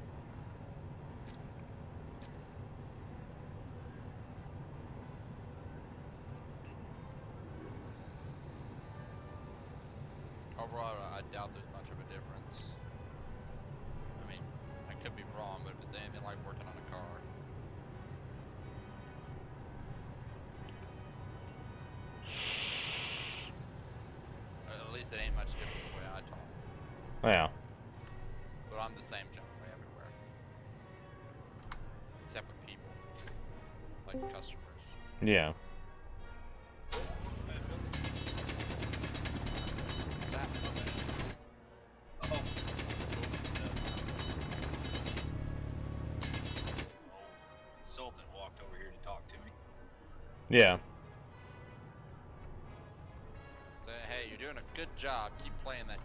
Overall, I doubt there's much of a difference. I mean, I could be wrong, but if it's anything like working on a car. At least it ain't much different the way I talk. Yeah. But I'm the same general way everywhere. Except with people. Like customers. Yeah. What's happening? Oh. Sultan walked over here to talk to me. Yeah. Hey, you're doing a good job. Keep playing that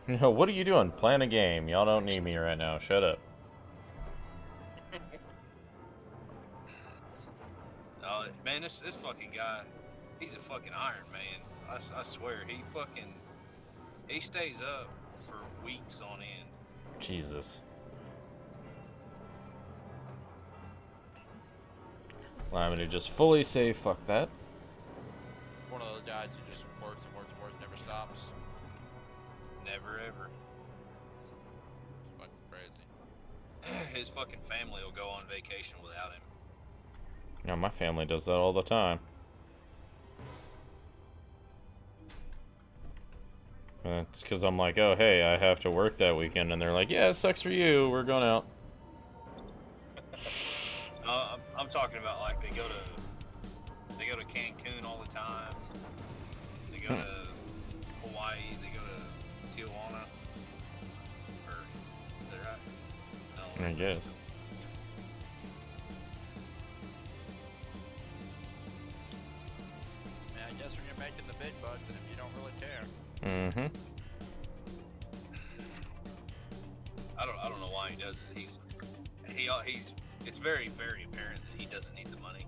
game. What are you doing? Playing a game. Y'all don't need me right now. Shut up. Oh man, this fucking guy, he's a fucking Iron Man. I swear, he stays up for weeks on end. Jesus. Allow me to just fully say fuck that. One of those guys who just works and works and works, never stops. Never ever. It's fucking crazy. His fucking family will go on vacation without him. No, my family does that all the time. It's because I'm like, oh hey, I have to work that weekend, and they're like, yeah, it sucks for you. We're going out. I'm talking about like they go to Cancun all the time. They go to Hawaii. They go to Tijuana. Or is that right? No. I guess. Yeah, I guess when you're making the big bucks and if you don't really care. Mm-hmm. I don't know why he does it. He's it's very, very apparent that he doesn't need the money.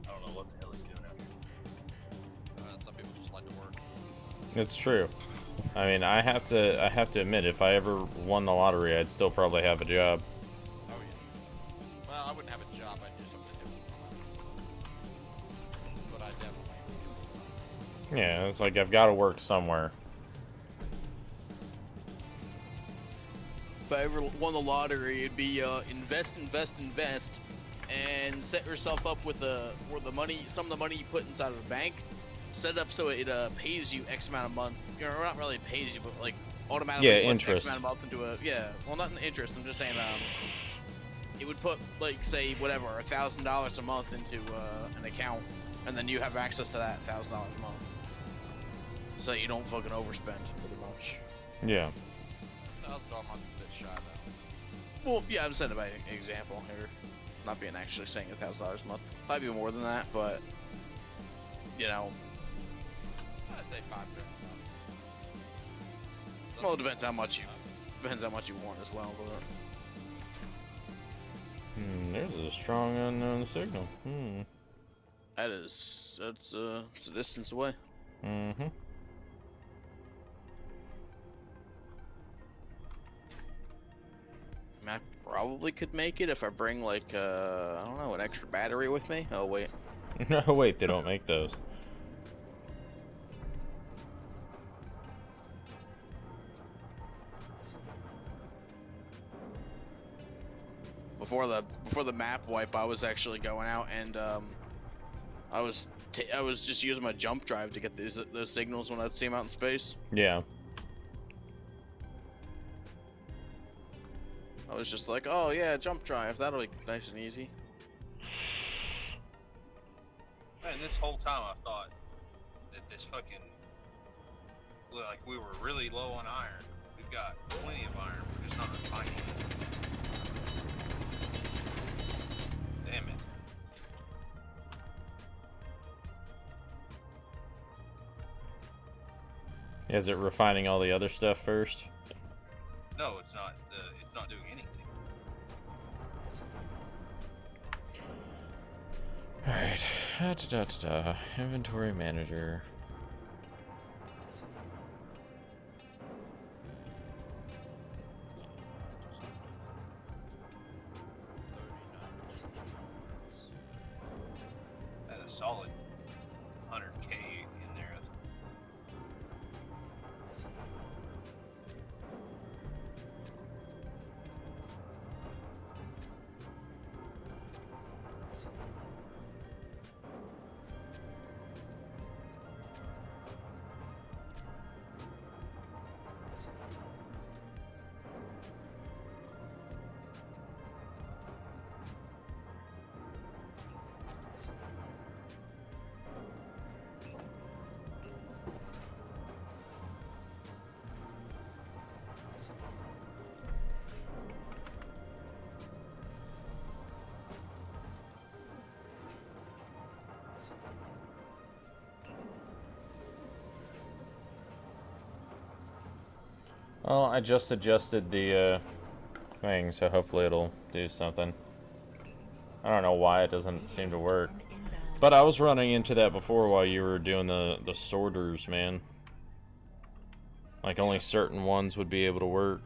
I don't know what the hell he's doing out here. Some people just like to work. It's true. I mean, I have to admit, if I ever won the lottery, I'd still probably have a job. Oh yeah. Well, I wouldn't have a job. I'd do something different. But I definitely would do something. Yeah, it's like I've got to work somewhere. If I ever won the lottery, it'd be invest, and set yourself up with where the money, some of the money you put inside of a bank, set it up so it pays you X amount a month. You know, not really pays you, but like automatically puts interest. X amount a month into a well, not an interest. I'm just saying it would put like say whatever $1,000 a month into an account, and then you have access to that $1,000 a month, so you don't fucking overspend pretty much. Yeah. $1,000 a month is a bit shy though. Well, yeah, I'm setting by an example here. Not being actually saying $1,000 a month. Might be more than that, but you know. I'd say $5,000. Well, it depends how much you want as well. But There's a strong unknown signal. that's it's a distance away. Mm-hmm. I probably could make it if I bring like I don't know, an extra battery with me. Oh wait. No, wait, they don't make those. Before the map wipe, I was actually going out and I was just using my jump drive to get those signals when I'd see them out in space. Yeah. I was just like, oh yeah, jump drive, that'll be nice and easy. Man, this whole time I thought that this fucking, like we were really low on iron. We've got plenty of iron, we're just not refining it. Damn it. Is it refining all the other stuff first? No, it's not. It's not doing anything. Alright. Inventory manager. At a solid 100K in there. Well, I just adjusted the thing, so hopefully it'll do something. I don't know why it doesn't seem to work. But I was running into that before while you were doing the sorters, man. Like only certain ones would be able to work.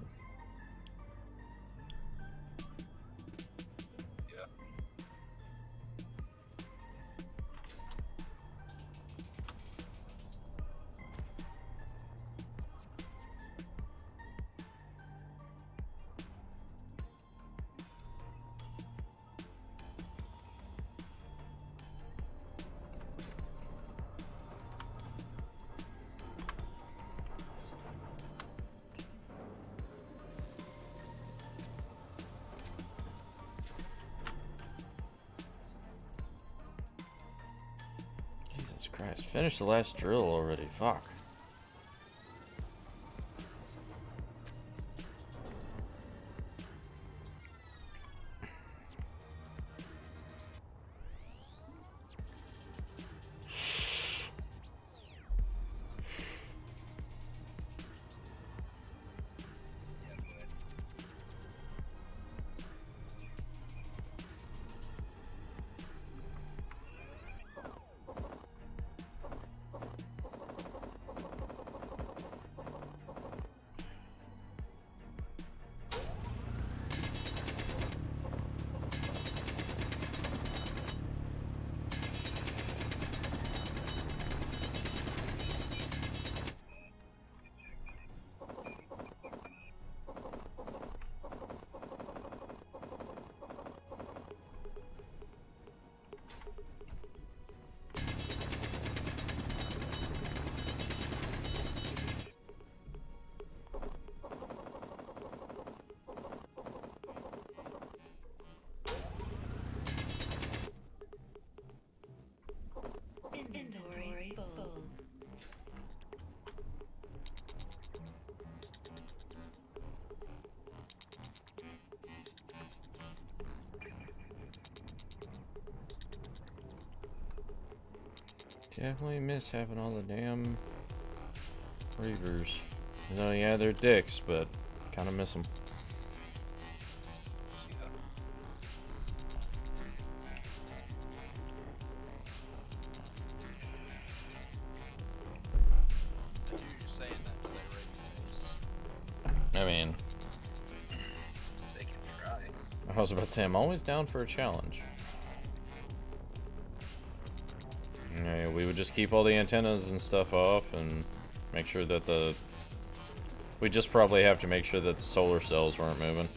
Jesus Christ, finish the last drill already, fuck. Inventory full. Definitely miss having all the damn readers. No, yeah, they're dicks, but kind of miss them. You saying that today, right? I mean, They can try. I was about to say, I'm always down for a challenge. Yeah, we would just keep all the antennas and stuff off and make sure that the... We just probably have to make sure that the solar cells weren't moving.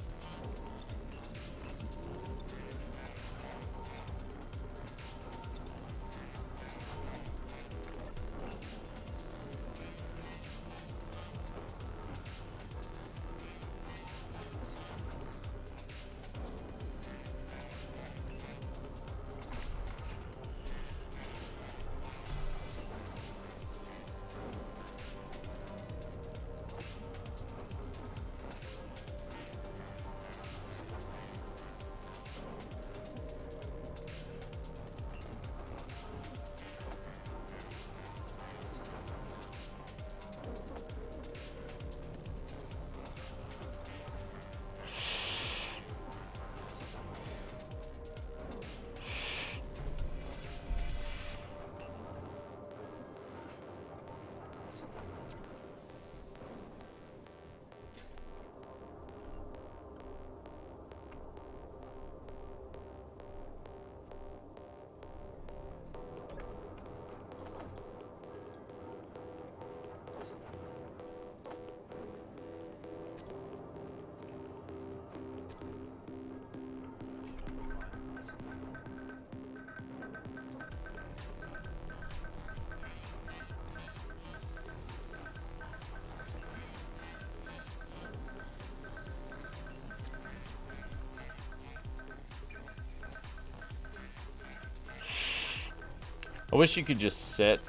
I wish you could just set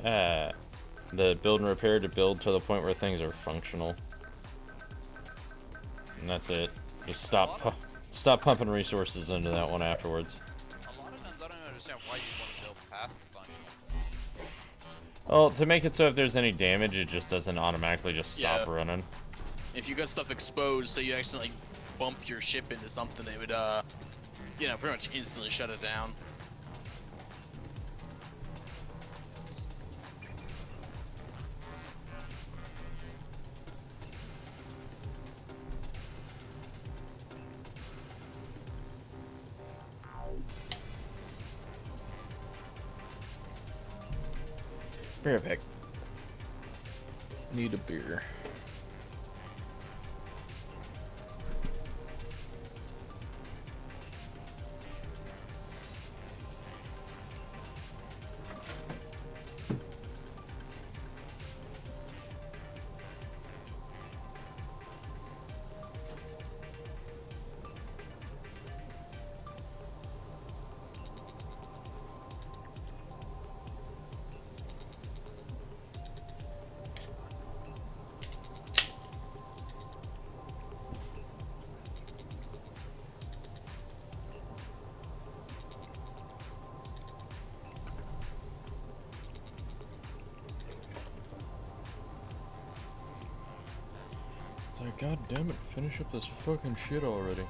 the build and repair to build to the point where things are functional. And that's it. Just stop pumping resources into that one afterwards. A lot of times I don't understand why you want to build past the functional. Well, to make it so if there's any damage, it just doesn't automatically just stop running. If you got stuff exposed, so you accidentally bump your ship into something, it would, you know, pretty much instantly shut it down. Beer pick. Need a beer. It's like, god damn it, finish up this fucking shit already.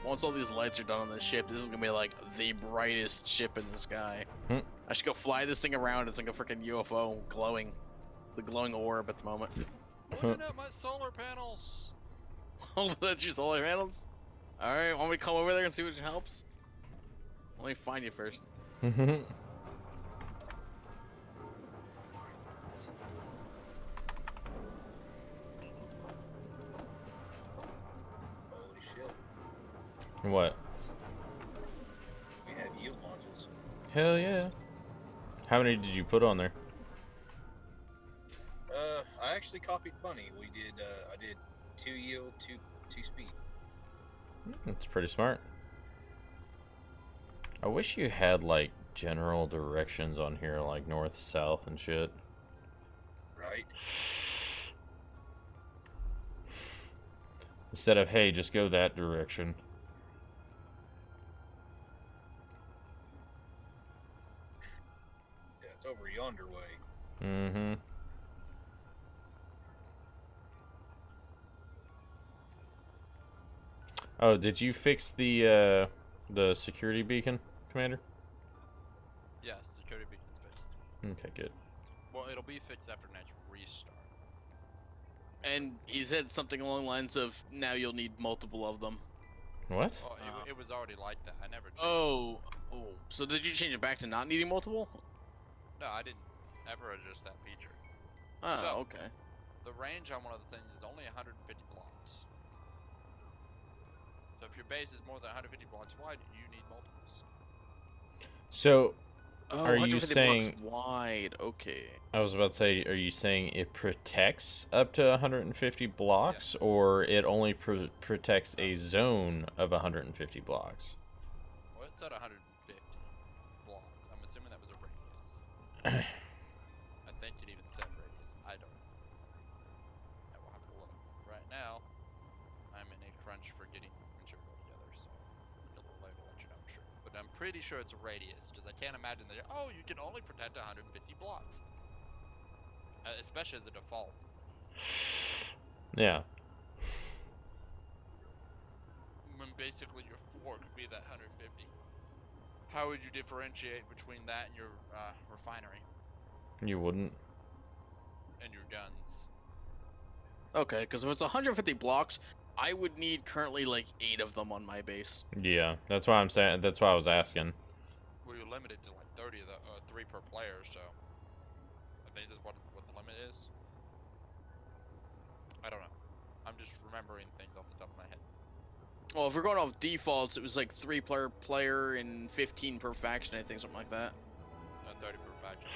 Once all these lights are done on this ship, this is gonna be like the brightest ship in the sky. I should go fly this thing around. It's like a freaking UFO glowing, the glowing orb at the moment. Loading up my solar panels. Oh, that's your solar panels. All right, want me to come over there and see what helps? Let me find you first. What? We have yield launches. Hell yeah. How many did you put on there? I actually copied Bunny. We did. I did 2 yield, 2 speed. That's pretty smart. I wish you had like general directions on here, like north, south, and shit. Right. Instead of, hey, just go that direction. Yeah, it's over yonder way. Mm-hmm. Oh, did you fix the security beacon, Commander? Yes, security beacon's fixed. Okay, good. Well, it'll be fixed after next restart. And he said something along the lines of, now you'll need multiple of them. What? Oh, it was already like that. I never changed Oh, so did you change it back to not needing multiple? No, I didn't ever adjust that feature. Oh, So, okay. The range on one of the things is only 150 blocks. So if your base is more than 150 blocks wide, you need multiples. So, Oh, are you 150 saying... blocks wide, okay. I was about to say, are you saying it protects up to 150 blocks, Yes. or it only protects a zone of 150 blocks? Well, it said 150 blocks. I'm assuming that was a radius. I think it even said radius. I don't know. I will have to look. Right now, I'm in a crunch for getting material together, so a little later to let you know for sure. But I'm pretty sure it's a radius, because I can't imagine that, oh, you can only protect 150 blocks. Especially as a default. Yeah. When basically your floor could be that 150. How would you differentiate between that and your refinery? You wouldn't. And your guns? Okay, because if it's 150 blocks, I would need currently like 8 of them on my base. Yeah, that's why I'm saying. That's why I was asking. Well, you're limited to like 30 of the 3 per player, so I think that's what the limit is. I don't know. I'm just remembering things off the top of my head. Well, if we're going off defaults, it was like 3 per player and 15 per faction, I think, something like that. 30 per faction.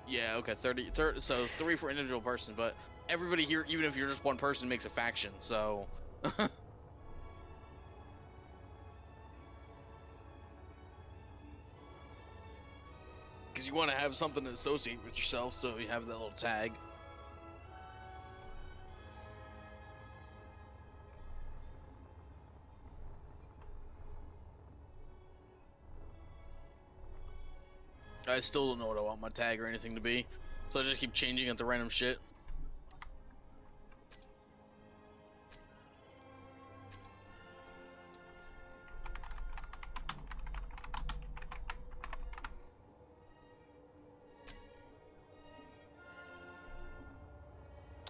Yeah, okay, 30, so 3 for individual person, but everybody here, even if you're just one person, makes a faction, so... Because you want to have something to associate with yourself, so you have that little tag. I still don't know what I want my tag or anything to be, so I just keep changing it to random shit.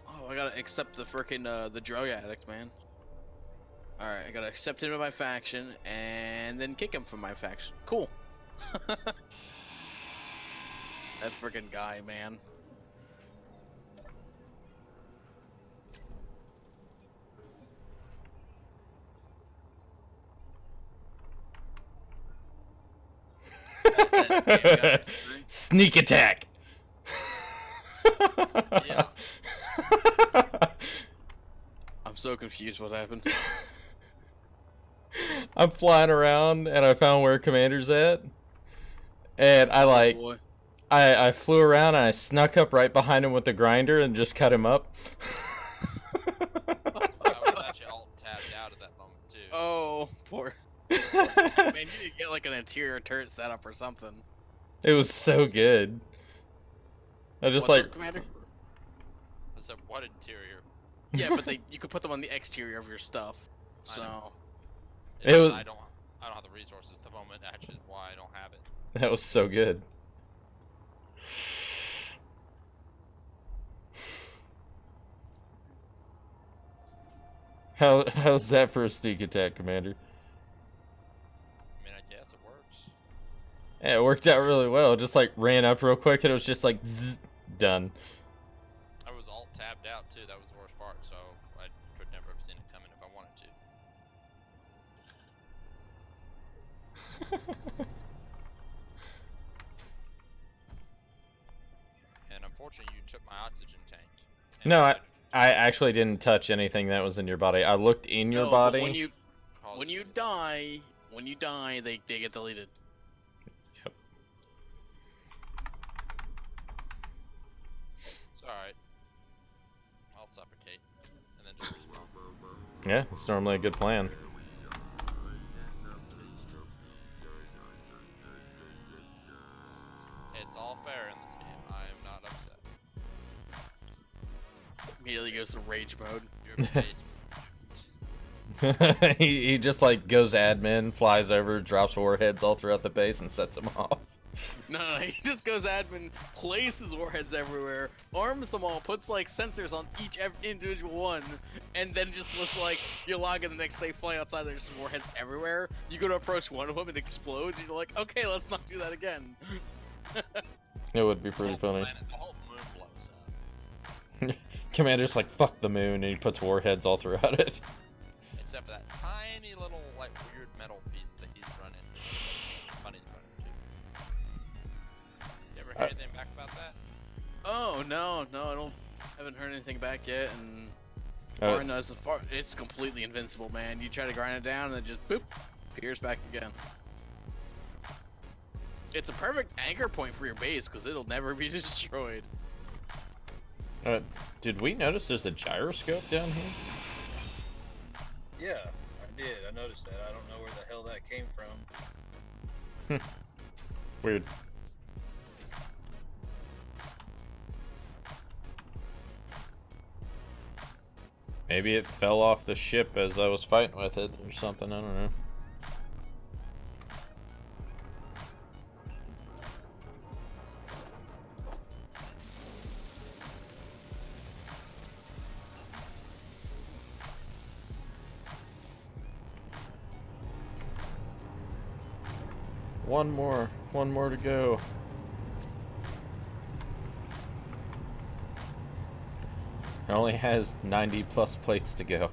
Oh, I gotta accept the frickin' the drug addict, man. Alright, I gotta accept him in my faction, and then kick him from my faction. Cool. That frickin' guy, man. That damn guy. Sneak attack. Yeah. I'm so confused what happened. I'm flying around and I found where Commander's at. And I like, Boy. I flew around and I snuck up right behind him with the grinder and just cut him up. I was actually alt tabbed out at that moment too. Oh, poor. Man, you need to get like an interior turret setup or something. It was so good. I just What's like, up, Commander? I said, what interior? Yeah, but you could put them on the exterior of your stuff. I So know. It was- I don't have the resources at the moment. That's just why I don't have it. that was so good. How's that for a sneak attack, Commander? I mean, I guess it works. Yeah, it worked out really well. Just like ran up real quick and it was just like zzz, done. I was alt tabbed out too. That was the worst part. So I could never have seen it coming if I wanted to. And unfortunately, you took my oxygen tank. And No, I actually didn't touch anything that was in your body. I looked in your No, but body. when you die, they get deleted. Yep. It's alright. I'll suffocate. And then just respawn. Yeah, it's normally a good plan. It's all fair in this game. I am not upset. Immediately goes to rage mode. You're basement. he just like goes admin, flies over, drops warheads all throughout the base, and sets them off. No, he just goes admin, places warheads everywhere, arms them all, puts like sensors on each individual one, and then just looks like you're logging the next day flying outside, there's just warheads everywhere. You go to approach one of them, it explodes, and you're like, okay, let's not do that again. It would be pretty funny. The whole moon blows up. Commander's like, fuck the moon, and he puts warheads all throughout it. Except for that tiny little, like, weird metal piece that he's running. Funny's running too. You ever hear anything back about that? Oh, no, I haven't heard anything back yet, and it's completely invincible, man. You try to grind it down, and it just, boop, appears back again. It's a perfect anchor point for your base, because it'll never be destroyed. Did we notice there's a gyroscope down here? Yeah, I did. I noticed that. I don't know where the hell that came from. Weird. Maybe it fell off the ship as I was fighting with it or something, I don't know. One more to go. It only has 90 plus plates to go.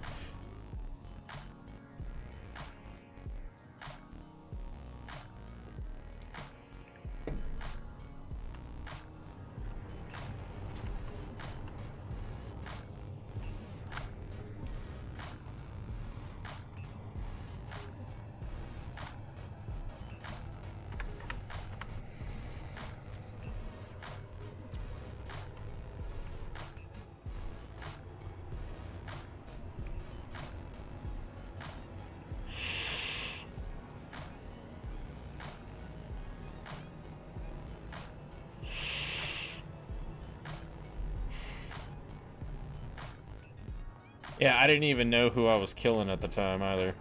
Yeah, I didn't even know who I was killing at the time either.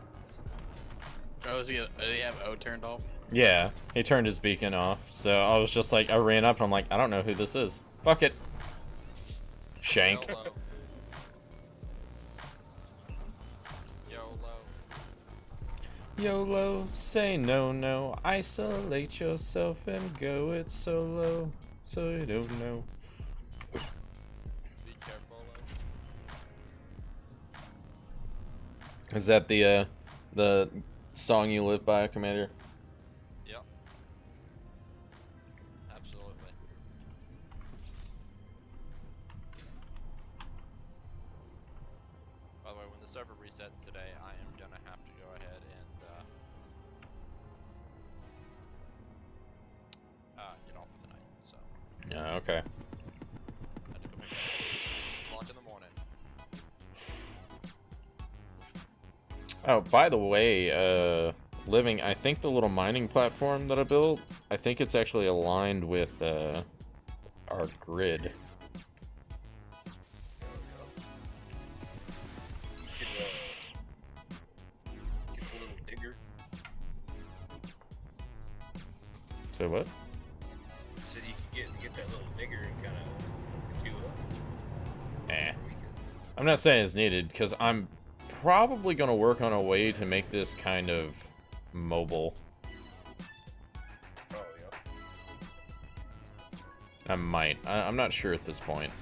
Oh, did he have O turned off? Yeah, he turned his beacon off, so I was just like, I ran up and I'm like, I don't know who this is. Fuck it. Shank. YOLO. YOLO, say no, no, isolate yourself and go it solo, so you don't know. Be careful. Is that the song you live by, Commander? Yep. Absolutely. By the way, when the server resets today, I am gonna have to go ahead and get off for the night. So. Yeah, okay. Had to go pick up o'clock in the morning. Oh, by the way, Living, I think the little mining platform that I built, I think it's actually aligned with, our grid. Get a little digger. So what? So you can get that little digger and kind of do up. Eh. I'm not saying it's needed, because I'm probably going to work on a way to make this kind of mobile. Oh, yeah. I might. I'm not sure at this point.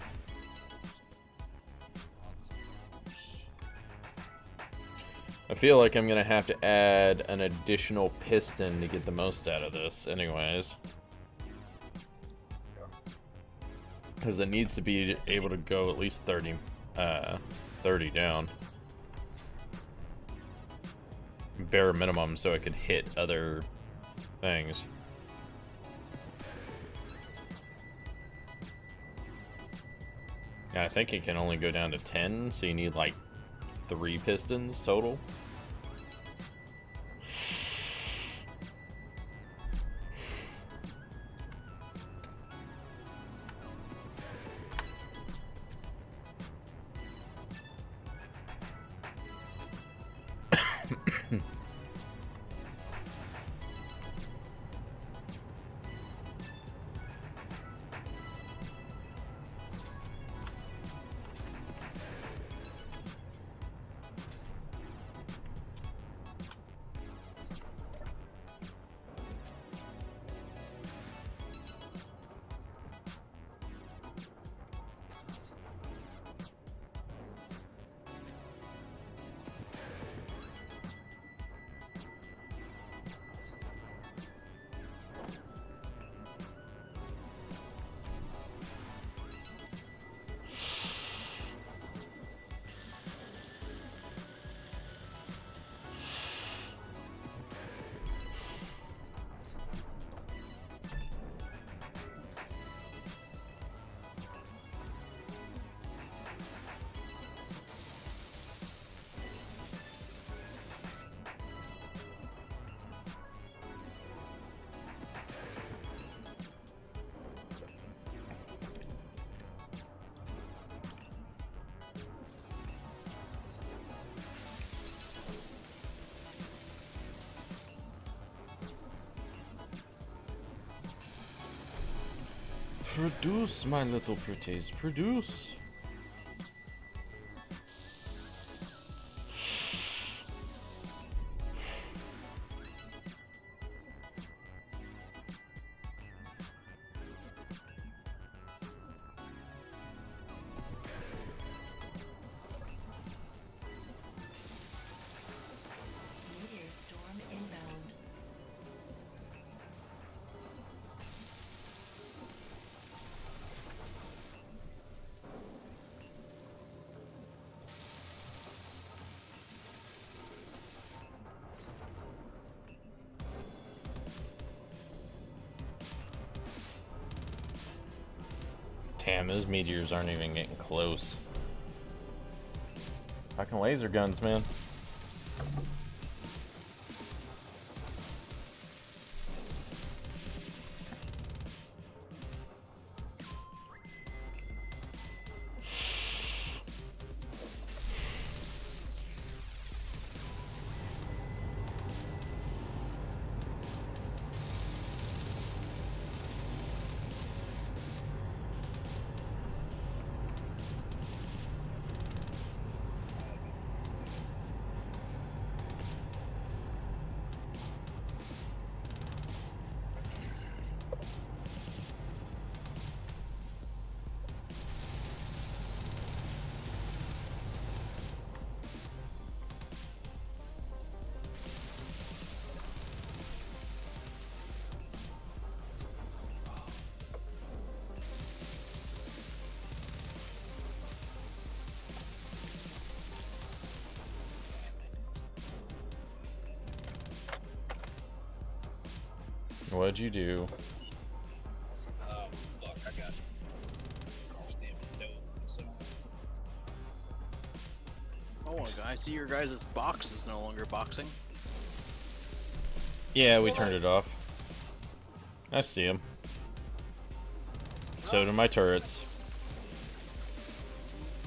I feel like I'm going to have to add an additional piston to get the most out of this anyways. Because it needs to be able to go at least 30 down. Bare minimum so it could hit other things. Yeah, I think it can only go down to 10, so you need like 3 pistons total. Produce, my little pretties, produce. Meteor storm inbound. Damn, those meteors aren't even getting close. Fucking laser guns, man. What'd you do? Oh, fuck, I got. Gosh damn it, no. So, Oh, I see your guys' box is no longer boxing. Yeah, we turned it off. I see him. So do my turrets.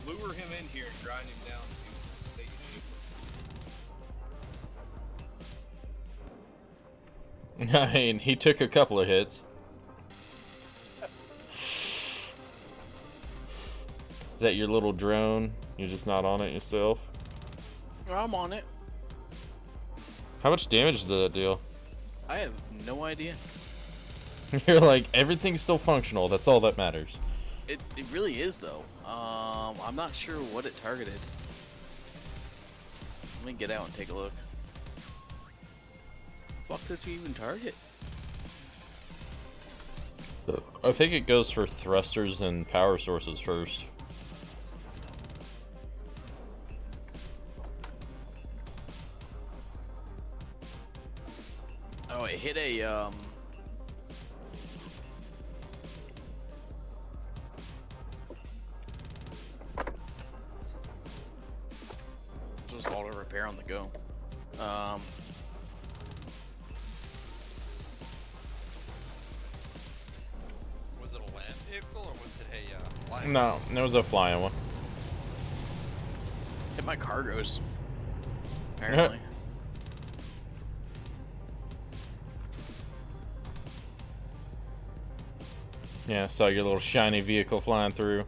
lure him in here and grind him down to state I mean, he took a couple of hits. Is that your little drone? You're just not on it yourself? I'm on it. How much damage does that deal? I have no idea. You're like, everything's still functional. That's all that matters. It really is though. I'm not sure what it targeted. Let me get out and take a look. Fuck did you even target? I think it goes for thrusters and power sources first. Oh, it hit a just auto repair on the go. Was it a land vehicle or was it a flying? No, it was a flying one. Hit my cargoes. Apparently. Yeah, saw your little shiny vehicle flying through.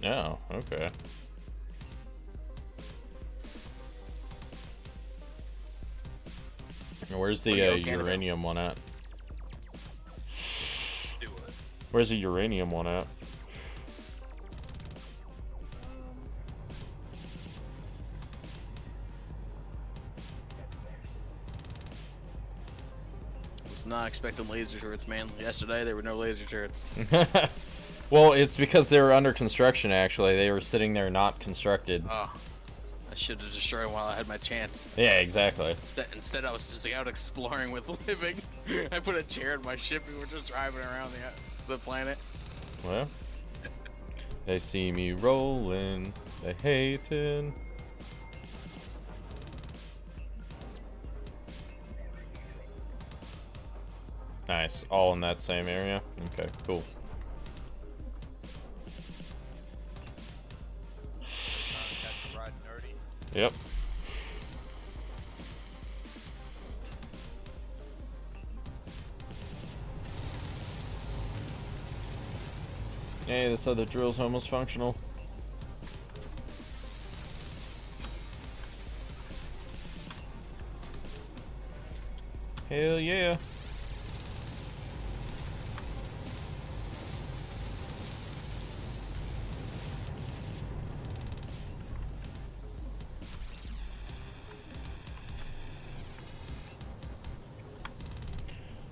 Oh, okay. Where's the uranium one at? Do it. Where's the uranium one at? Was not expecting laser turrets, man. Yesterday there were no laser turrets. Well, it's because they were under construction, actually. They were sitting there not constructed. Oh, I should have destroyed them while I had my chance. Yeah, exactly. Instead I was just out exploring with living. I put a chair in my ship and we're just driving around the planet. Well, they see me rolling, they hating. Nice, all in that same area. Okay, cool. Yep. Hey, this other drill's almost functional. Hell yeah.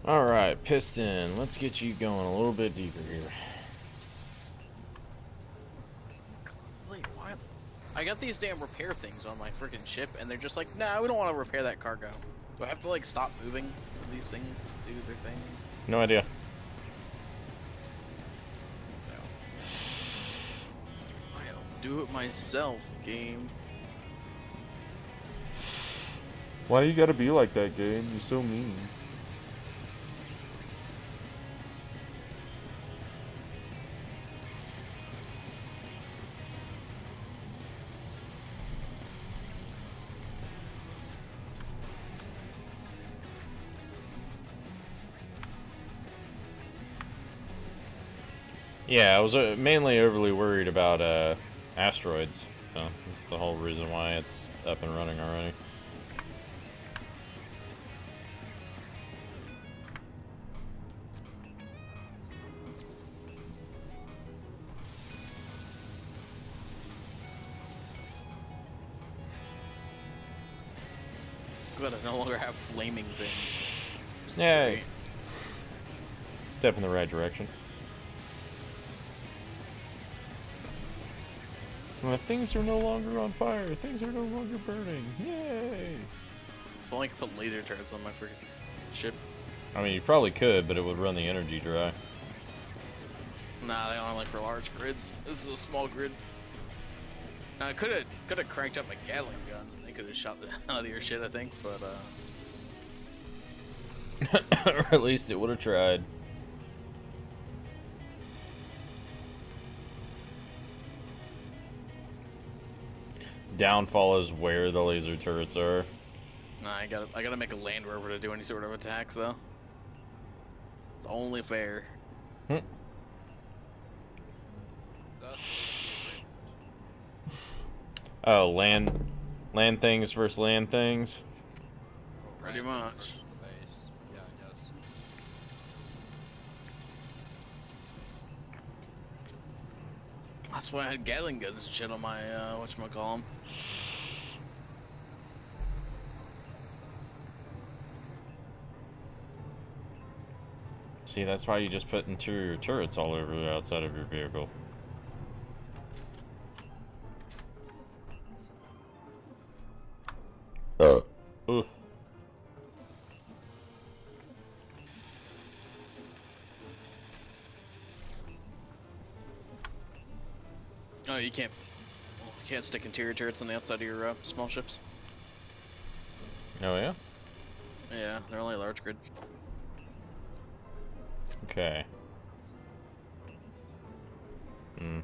Alright, Piston, let's get you going a little bit deeper here. Wait, why? I got these damn repair things on my freaking ship and they're just like, nah, we don't want to repair that cargo. Do I have to like stop moving for these things to do their thing? No idea. No. I'll do it myself, game. Why do you gotta be like that, game? You're so mean. Yeah, I was mainly overly worried about asteroids. So that's the whole reason why it's up and running already. Glad I no longer have flaming things. Yay. Step in the right direction. Things are no longer on fire. Things are no longer burning. Yay! If only I could put laser turrets on my freaking ship. I mean, you probably could, but it would run the energy dry. Nah, they only like for large grids. This is a small grid. Now I could have cranked up my Gatling gun. They could have shot the hell out of your shit, I think, but Or at least it would have tried. Downfall is where the laser turrets are. nah, I gotta make a Land Rover to do any sort of attacks though. It's only fair. Oh, land things versus land things. Pretty much. Base. Yeah, I guess. That's why I had Gatling guns and shit on my whatchamacallem. See, that's why you just put interior turrets all over the outside of your vehicle. Ugh. Oh, you can't stick interior turrets on the outside of your small ships. Oh yeah? Yeah, they're only large grid. Okay. Hmm.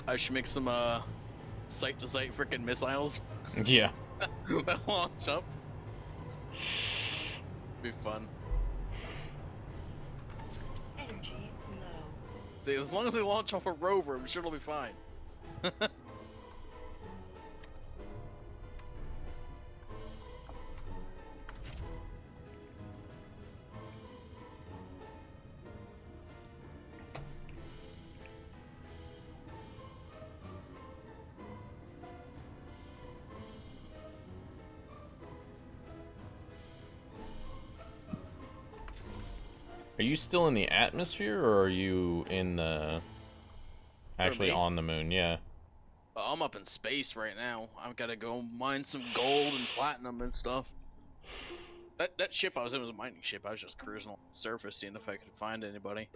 I should make some site-to-site frickin' missiles. Yeah. That launch up. Be fun. Energy low. See, as long as they launch off a rover, I'm sure it'll be fine. Are you still in the atmosphere, or are you in the... actually me? on the moon? Yeah. I'm up in space right now. I've got to go mine some gold and platinum and stuff. That ship I was in was a mining ship. I was just cruising on the surface, seeing if I could find anybody.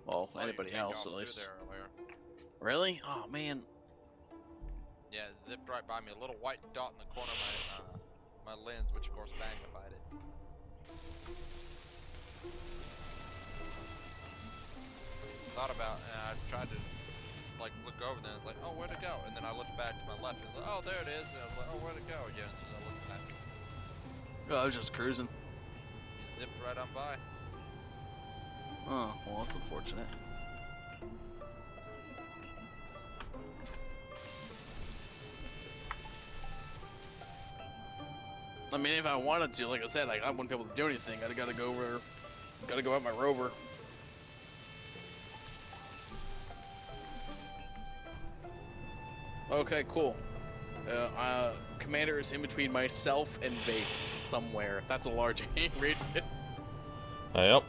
Well, Saw you anybody take else off at through least. there earlier. Really? Oh man. Yeah, it zipped right by me. A little white dot in the corner of my lens, which of course magnified it. Thought about, and I tried to like look over, and then it's like, oh, where'd it go? And then I looked back to my left, and it's like, oh, there it is. And I was like, oh, where'd it go? Again, as soon as I looked back, Oh, I was just cruising. you zipped right on by. Oh, well, that's unfortunate. I mean, if I wanted to, like I said, I wouldn't be able to do anything. I gotta go over, gotta go out my rover. Okay, cool. Commander is in between myself and base somewhere. That's a large game radius. Yep.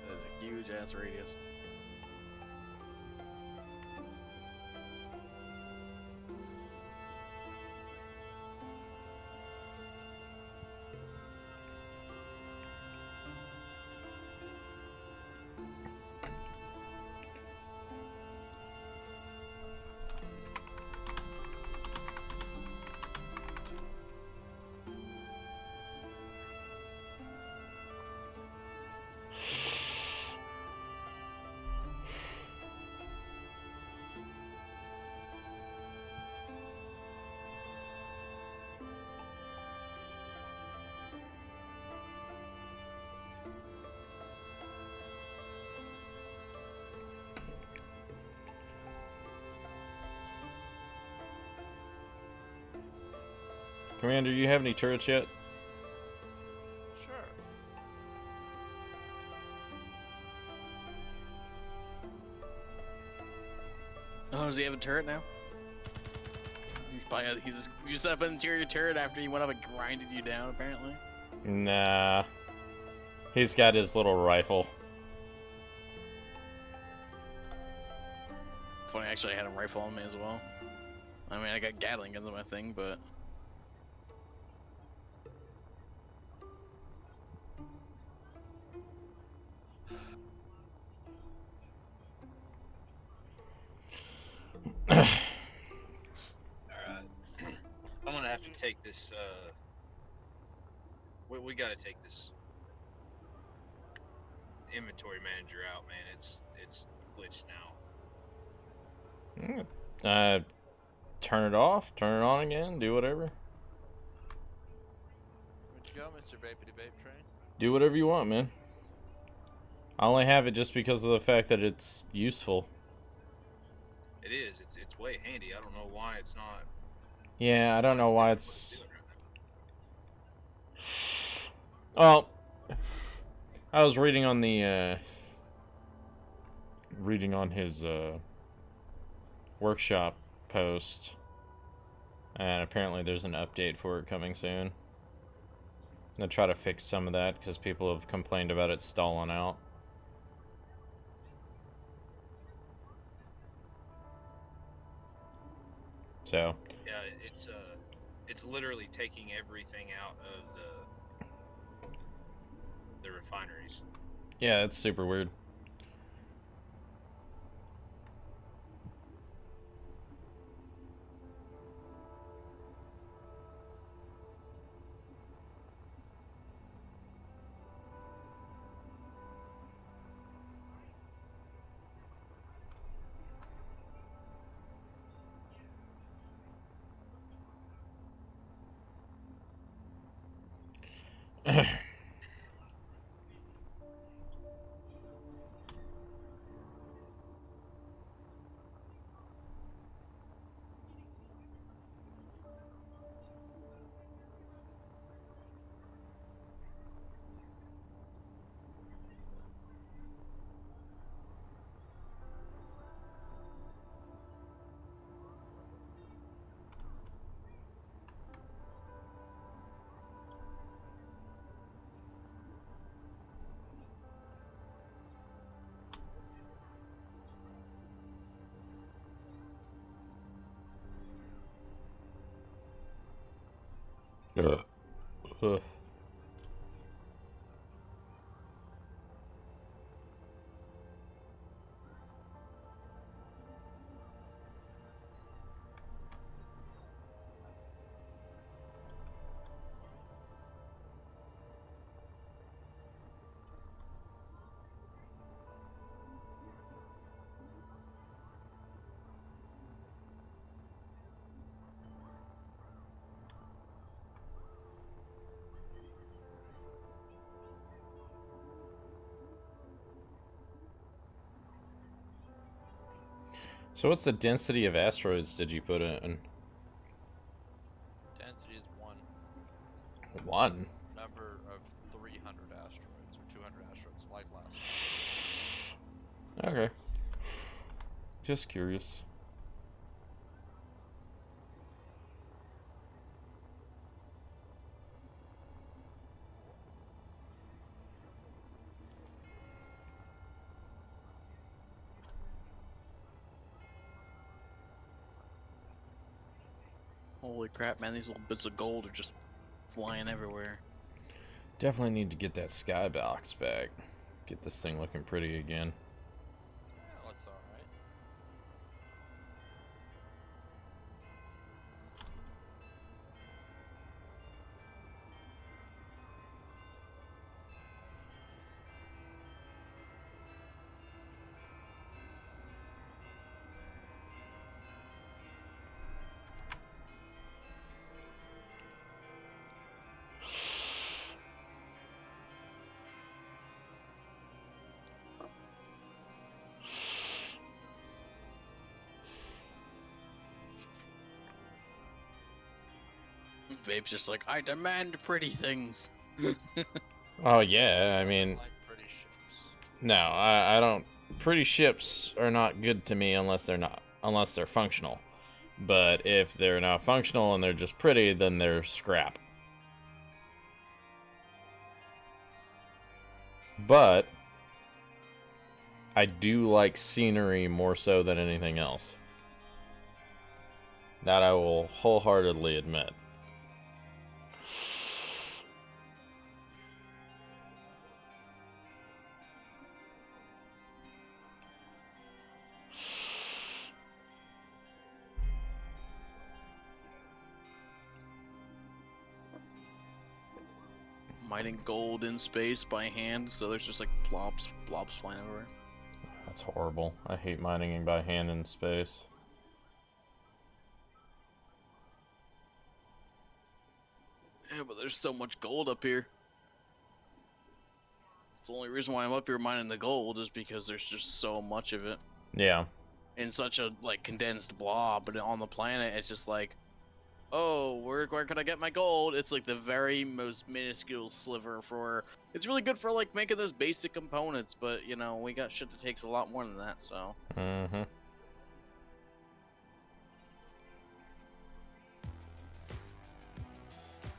That is a huge ass radius. Commander, you have any turrets yet? Sure. Oh, does he have a turret now? You set up an interior turret after he went up and grinded you down, apparently. Nah. He's got his little rifle. It's funny, actually, I had a rifle on me as well. I mean, I got Gatling guns on my thing, but... Alright. I'm gonna have to take this, we gotta take this inventory manager out, man. It's glitched now. Turn it off, turn it on again, do whatever. Where'd you go, Mr. Vapity Vape Train? Do whatever you want, man. I only have it just because of the fact that it's useful. It is. It's way handy. I don't know why it's not. Yeah, I don't know why doing it's... what it's doing right now. Well, I was reading on the, reading on his, workshop post, and apparently there's an update for it coming soon. They'll try to fix some of that, because people have complained about it stalling out. So... Yeah, it's literally taking everything out of the refineries. yeah, it's super weird. Ugh. So what's the density of asteroids did you put in? Density is 1. 1? Number of 300 asteroids, or 200 asteroids, like last. Okay. Just curious. Holy crap, man, these little bits of gold are just flying everywhere. Definitely need to get that skybox back. Get this thing looking pretty again. Yeah, looks alright. Vape's just like, I demand pretty things. Oh yeah, I mean, Like pretty ships. no, I don't. Pretty ships are not good to me unless they're functional. But if they're not functional and they're just pretty, then they're scrap. But I do like scenery more so than anything else. That I will wholeheartedly admit. Mining gold in space by hand, so there's just like blobs flying everywhere. That's horrible. I hate mining by hand in space. Yeah, but there's so much gold up here. It's the only reason why I'm up here mining the gold is because there's just so much of it. Yeah. In such a like condensed blob, but on the planet it's just like, oh, where could I get my gold? It's like the very most minuscule sliver for. It's really good for like making those basic components, but you know we got shit that takes a lot more than that. So. Mm-hmm.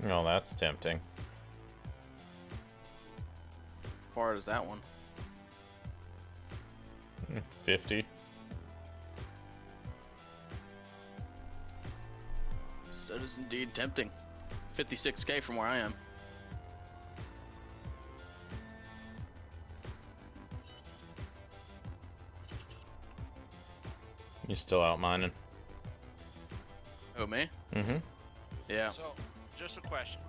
Oh, that's tempting. How far is that one? 50. That is indeed tempting. 56k from where I am. You still out mining? Oh, me? Mm-hmm. Yeah. So, just a question.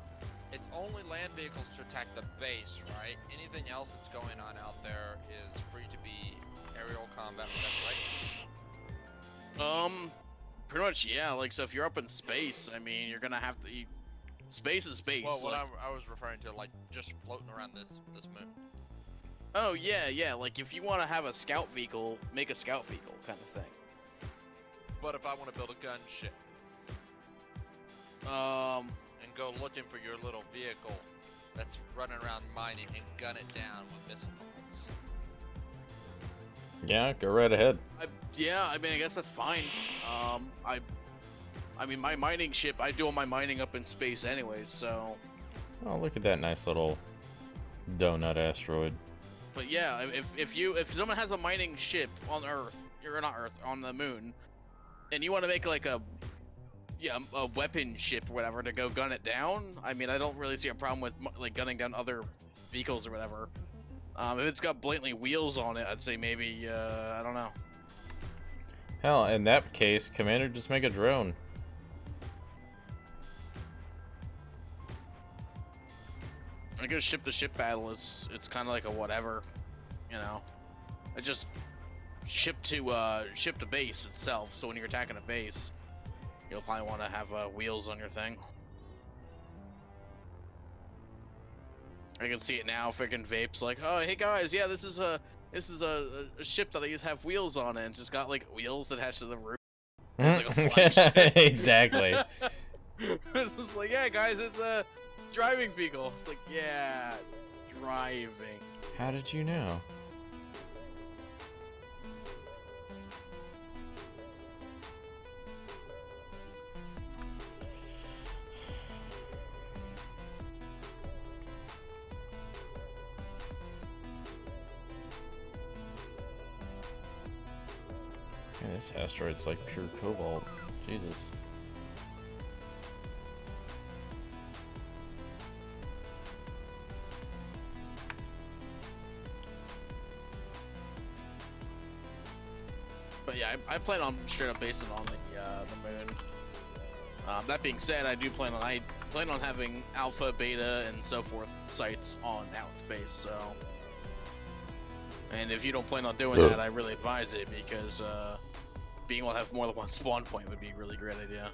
It's only land vehicles to attack the base, right? Anything else that's going on out there is free to be aerial combat, is that right? Pretty much, yeah. Like, so if you're up in space, I mean, you're gonna have to. Space is space. Well, what like... I was referring to, like, just floating around this moon. Oh yeah, yeah. Like if you want to have a scout vehicle, make a scout vehicle kind of thing. But if I want to build a gunship and go looking for your little vehicle that's running around mining and gun it down with missile bullets. Yeah, go right ahead. Yeah, I mean, I guess that's fine. I mean, my mining ship, I do all my mining up in space anyways, so. Oh, look at that nice little donut asteroid. But yeah, if someone has a mining ship on Earth, or not Earth, on the moon, and you want to make like a weapon ship or whatever to go gun it down, I mean, I don't really see a problem with like gunning down other vehicles or whatever. If it's got blatantly wheels on it, I'd say maybe, I don't know. Hell, in that case, Commander, just make a drone. I guess ship-to-ship battle is, it's kind of like a whatever, you know. It just ship to base itself, so when you're attacking a base, you'll probably want to have wheels on your thing. I can see it now. Freaking Vape's like, oh hey guys, yeah, this is a ship that I used to have wheels on it, and just got like wheels attached to the roof. It's like a flagship. Exactly. It's just like, yeah guys, it's a driving vehicle. It's like, yeah, driving. How did you know? Yeah, this asteroid's like pure cobalt. Jesus. But yeah, I plan on straight up basing on the moon. That being said, I plan on having alpha, beta, and so forth sites on out space. So, and if you don't plan on doing that, I really advise it, because being able to have more than one spawn point would be a really great idea.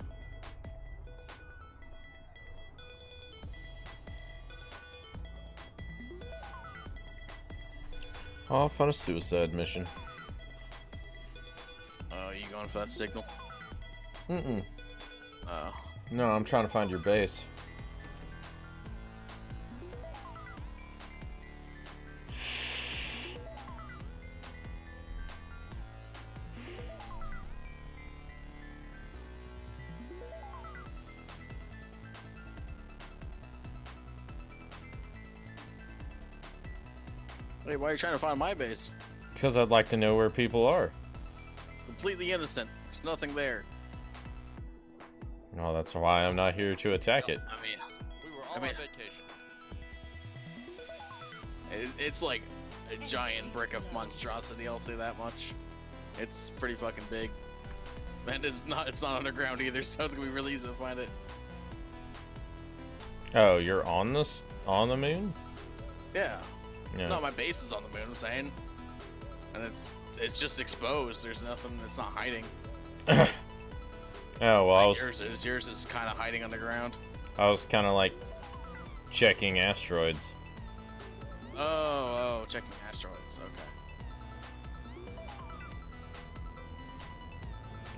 Off on a suicide mission. Oh, you going for that signal? Mm-mm. Oh. No, I'm trying to find your base. Wait, why are you trying to find my base? Because I'd like to know where people are. It's completely innocent. There's nothing there. No, that's why I'm not here to attack it. I mean, We were all on vacation. it's like a giant brick of monstrosity, I'll say that much. It's pretty fucking big. And it's not underground either, so it's gonna be really easy to find it. Oh, you're on this on the moon? Yeah. Yeah. No, my base is on the moon, I'm saying. And it's just exposed. There's nothing, it's not hiding. Oh well, Like yours is kind of hiding underground. I was kind of like checking asteroids. Oh, checking asteroids. Okay.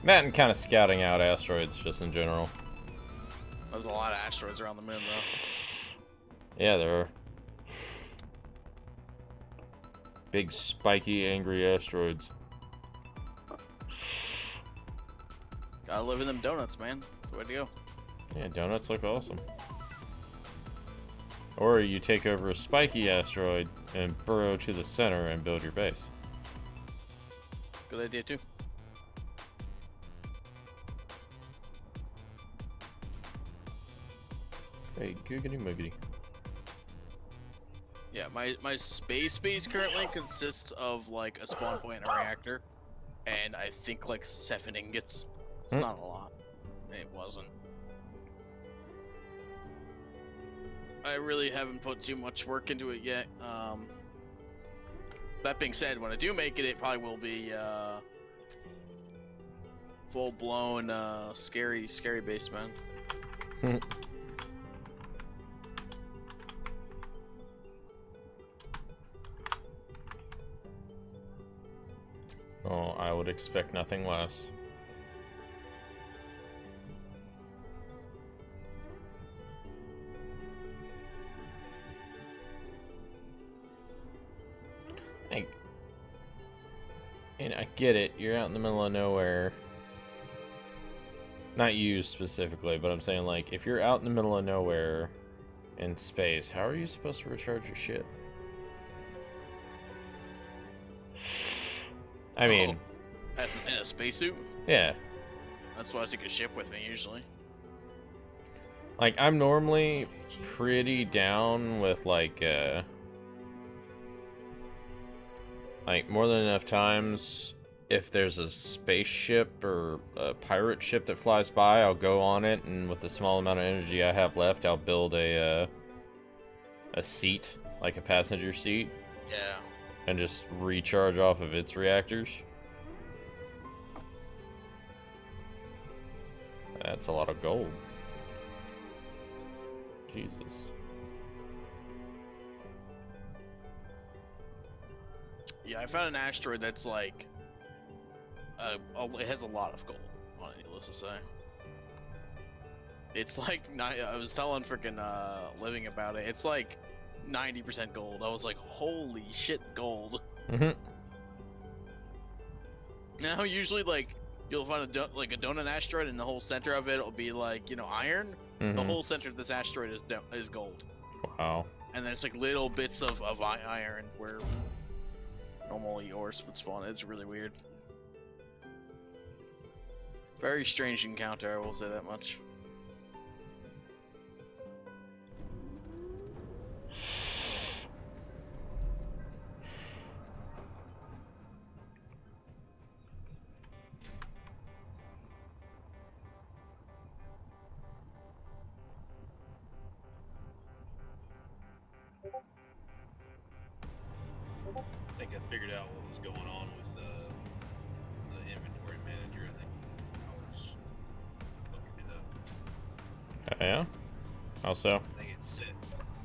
That and kind of scouting out asteroids just in general. There's a lot of asteroids around the moon, though. Yeah, there are. Big, spiky, angry asteroids. Gotta live in them donuts, man. That's the way to go. Yeah, donuts look awesome. Or you take over a spiky asteroid and burrow to the center and build your base. Good idea, too. Hey, googity moogity. Yeah, my space base currently consists of like a spawn point and a reactor, and I think like 7 ingots. It's not a lot. It wasn't. I really haven't put too much work into it yet. That being said, when I do make it, it probably will be full-blown scary base, man. Oh, I would expect nothing less. And I get it, you're out in the middle of nowhere. Not you specifically, but I'm saying, like, if you're out in the middle of nowhere in space, how are you supposed to recharge your ship? I mean... In a spacesuit? Yeah. That's why I take a ship with me, usually. Like, I'm normally pretty down with, like more than enough times, if there's a spaceship or a pirate ship that flies by, I'll go on it, and with the small amount of energy I have left, I'll build a seat, like a passenger seat. Yeah. And just recharge off of its reactors. That's a lot of gold. Jesus. Yeah, I found an asteroid that's like, it has a lot of gold on it, needless to say. It's like, I was telling freaking Living about it, it's like 90% gold. I was like, holy shit, gold. Mm-hmm. Now, usually, like, you'll find a donut asteroid, and the whole center of it will be like, you know, iron. Mm-hmm. The whole center of this asteroid is gold. Wow. And then it's like little bits of iron where normally ores would spawn. It's really weird. Very strange encounter, I will say that much. I think I figured out what was going on with the inventory manager. I think I was looking it up. Yeah? How so? I think it's set.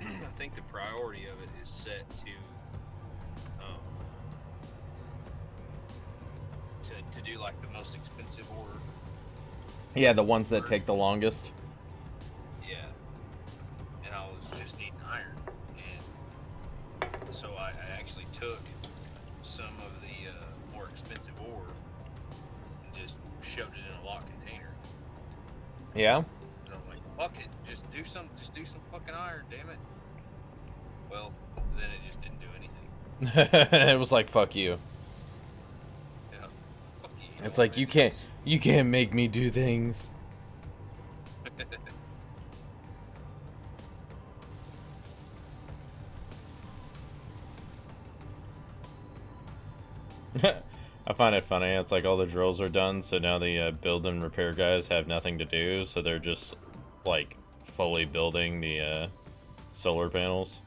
I think the priority of it is set to do like the most expensive order. Yeah, the ones that take the longest. Yeah? And I'm like, fuck it, just do some fucking iron, damn it. Well, then it just didn't do anything. It was like, fuck you. Yeah. Fuck you. It's like, you can't make me do things. I find it funny. It's like all the drills are done, so now the build and repair guys have nothing to do, so they're just like fully building the solar panels.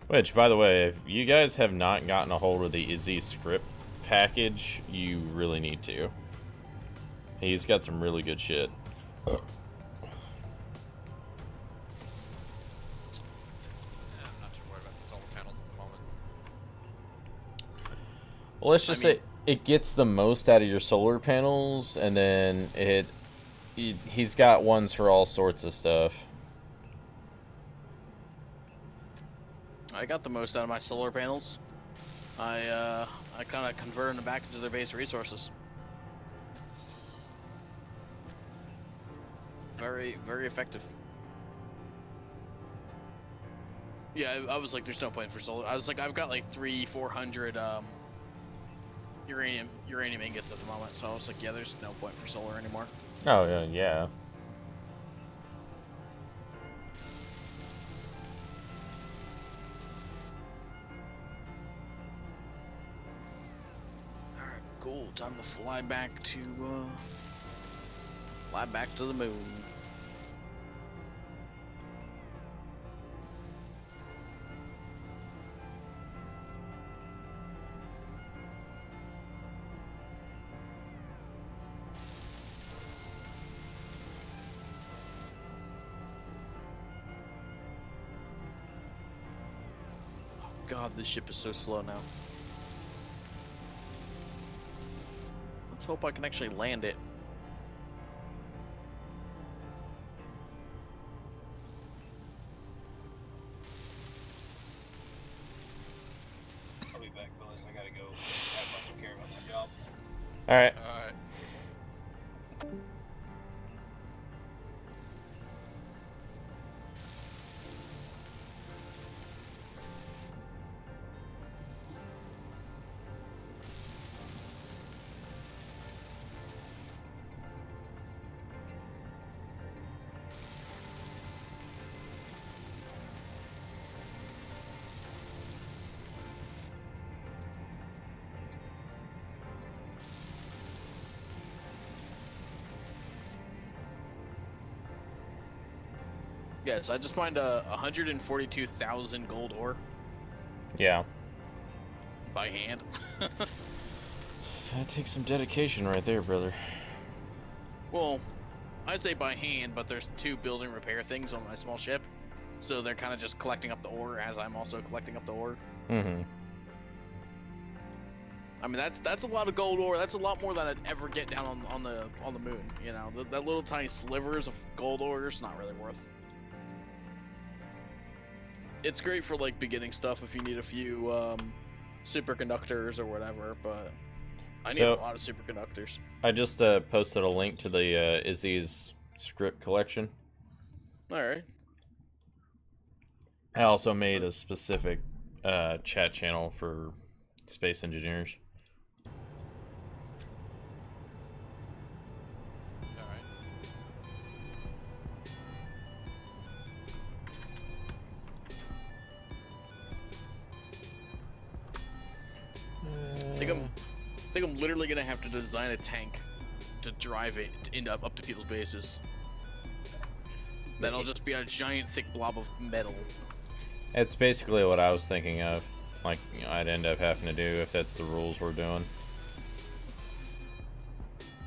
Which, by the way, if you guys have not gotten a hold of the Izzy script package, you really need to. He's got some really good shit. Well, let's just say it gets the most out of your solar panels, and then he's got ones for all sorts of stuff. I got the most out of my solar panels. I kind of converted them back into their base resources. Very, very effective. Yeah, I was like, there's no point for solar. I was like, I've got like 400 uranium ingots at the moment, so I was like, yeah, there's no point for solar anymore. Oh yeah. Alright, cool. Time to fly back to the moon. God, this ship is so slow now. Let's hope I can actually land it. I'll be back, fellas. I gotta go have myself care about my job. Alright. Alright. Yes, I just mined 142,000 gold ore Yeah. by hand. That takes some dedication right there, brother. Well, I say by hand, but there's 2 building repair things on my small ship, so they're kind of just collecting up the ore as I'm also collecting up the ore. Mm-hmm. I mean, that's a lot of gold ore. That's a lot more than I'd ever get down on the moon. You know, that little tiny slivers of gold ore is not really worth. It's great for like beginning stuff if you need a few superconductors or whatever, but I need a lot of superconductors. I just posted a link to the Izzy's script collection. Alright. I also made a specific chat channel for space engineers. I think I'm literally gonna have to design a tank to drive it up to people's bases. That'll just be a giant thick blob of metal. It's basically what I was thinking of. Like, you know, I'd end up having to do if that's the rules we're doing.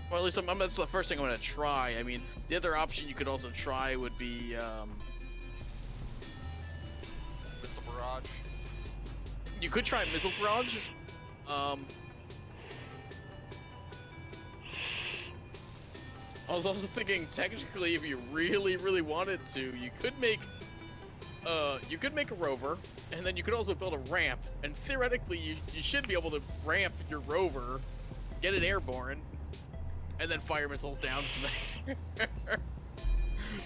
Well, at least that's the first thing I'm gonna try. I mean, the other option you could also try would be Missile barrage. you could try missile barrage. I was also thinking, technically, if you really wanted to, you could make a rover, and then you could also build a ramp. And theoretically, you should be able to ramp your rover get it airborne, and then fire missiles down from there.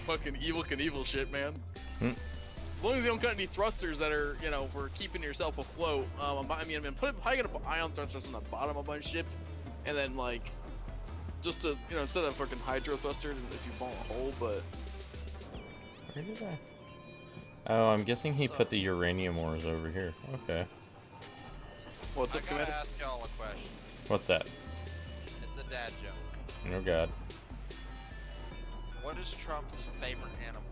Fucking evil Knievel shit, man. As long as you don't got any thrusters that are, you know, for keeping yourself afloat. I mean, probably gonna put ion thrusters on the bottom of my ship, and then like, just to, you know, instead of fucking hydro thrusters if you fall a hole, but. Where did I? Oh, I'm guessing he put the uranium ores over here. Okay. What's up, I Commander? gotta ask y'all a question. What's that? It's a dad joke. Oh god. What is Trump's favorite animal?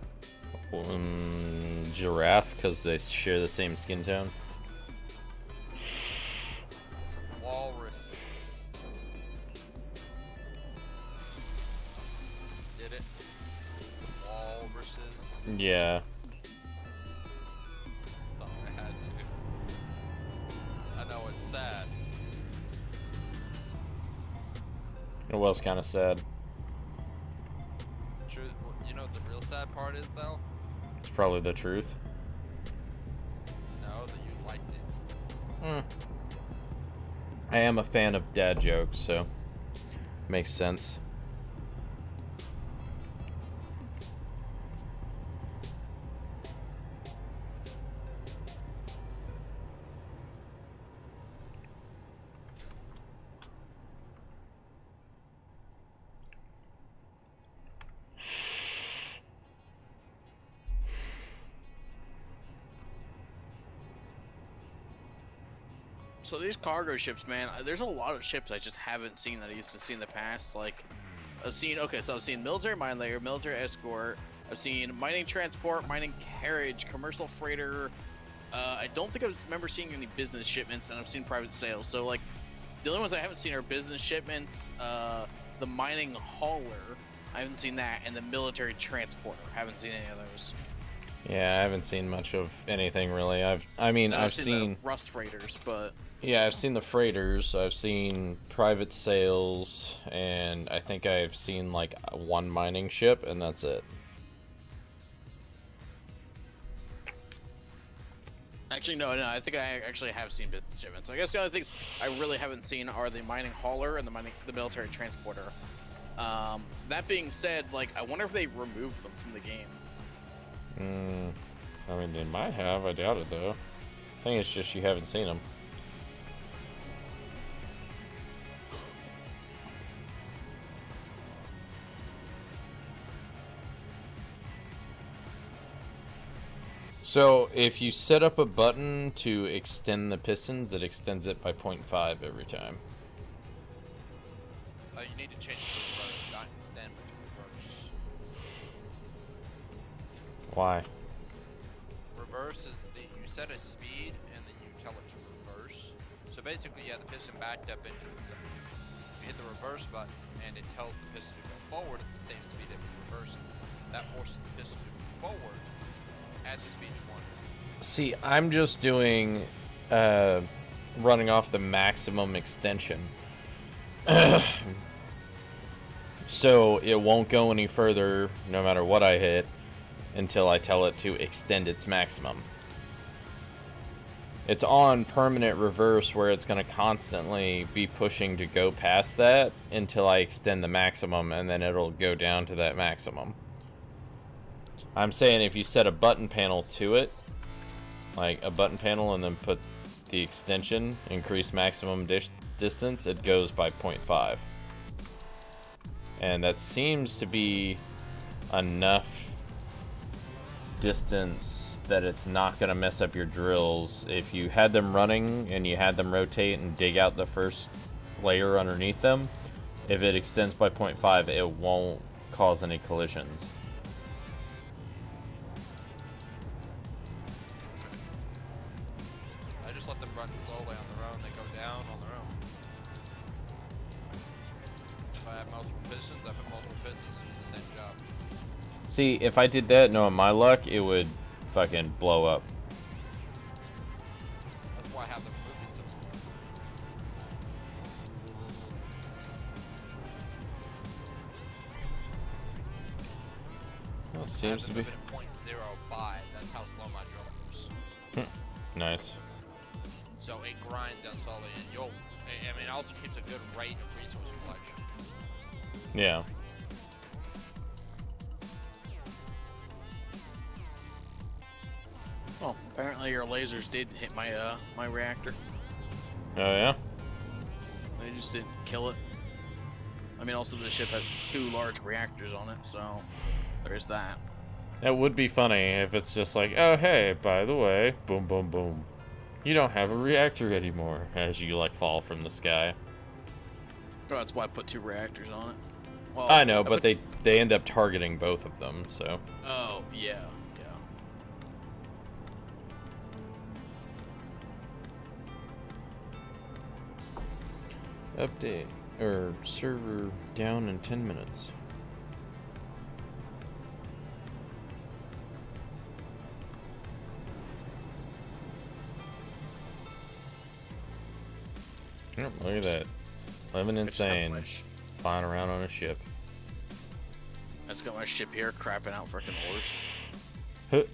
Giraffe, because they share the same skin tone. Walruses. Did it? Walruses. Yeah. Thought I had to. I know it's sad. It was kind of sad. Truth, you know what the real sad part is, though? It's probably the truth. No, that you liked it. I am a fan of dad jokes, so makes sense. So these cargo ships, man, there's a lot of ships I just haven't seen that I used to see in the past. Like, I've seen military mine layer, military escort, I've seen mining transport, mining carriage, commercial freighter. I don't think I remember seeing any business shipments, and I've seen private sales. So like, the only ones I haven't seen are business shipments, the mining hauler, I haven't seen that, and the military transporter. I haven't seen any of those. Yeah, I haven't seen much of anything really. I've seen the rust freighters, but yeah, I've seen the freighters, I've seen private sales, and I think I've seen like one mining ship, and that's it. actually no, I think I actually have seen business shipments. So I guess the only things I really haven't seen are the mining hauler and the military transporter. That being said, like, I wonder if they removed them from the game. I mean, they might have. I doubt it, though. I think it's just you haven't seen them. So, if you set up a button to extend the pistons, it extends it by 0.5 every time. You need to change it to reverse, not extend, but to reverse. Why? Reverse is you set a speed and then you tell it to reverse. So basically, you have the piston backed up into itself. You hit the reverse button and it tells the piston to go forward at the same speed it was reversing. That forces the piston to move forward at speed 1. See, I'm just doing, running off the maximum extension. So it won't go any further, no matter what I hit, until I tell it to extend its maximum. It's on permanent reverse where it's going to constantly be pushing to go past that until I extend the maximum, and then it'll go down to that maximum. I'm saying if you set a button panel to it, like a button panel, and then put the extension, increase maximum distance, it goes by 0.5. And that seems to be enough distance that it's not going to mess up your drills. If you had them running and you had them rotate and dig out the first layer underneath them, if it extends by 0.5, it won't cause any collisions. I just let them run slowly on their own. They go down on their own. If I have multiple pistons, I put multiple pistons to do the same job. See, if I did that, knowing my luck, it would fucking blow up. That's why I have them moving so slow. Well, it seems to be. At 0.05. That's how slow my drill moves. Nice. So it grinds down slowly, and I mean, it also keeps a good rate of resource collection. Yeah. Well, apparently your lasers did hit my my reactor. Oh yeah. They just didn't kill it. I mean, also the ship has 2 large reactors on it, so there's that. That would be funny if it's just like, oh hey, by the way, boom, boom, boom, you don't have a reactor anymore, as you like fall from the sky. Oh, that's why I put 2 reactors on it. Well, I know, but they end up targeting both of them, so. Oh yeah, yeah. Update or server down in 10 minutes. Yep, look at that. Living insane. Flying around on a ship. I just got my ship here crapping out freaking ores. Huh.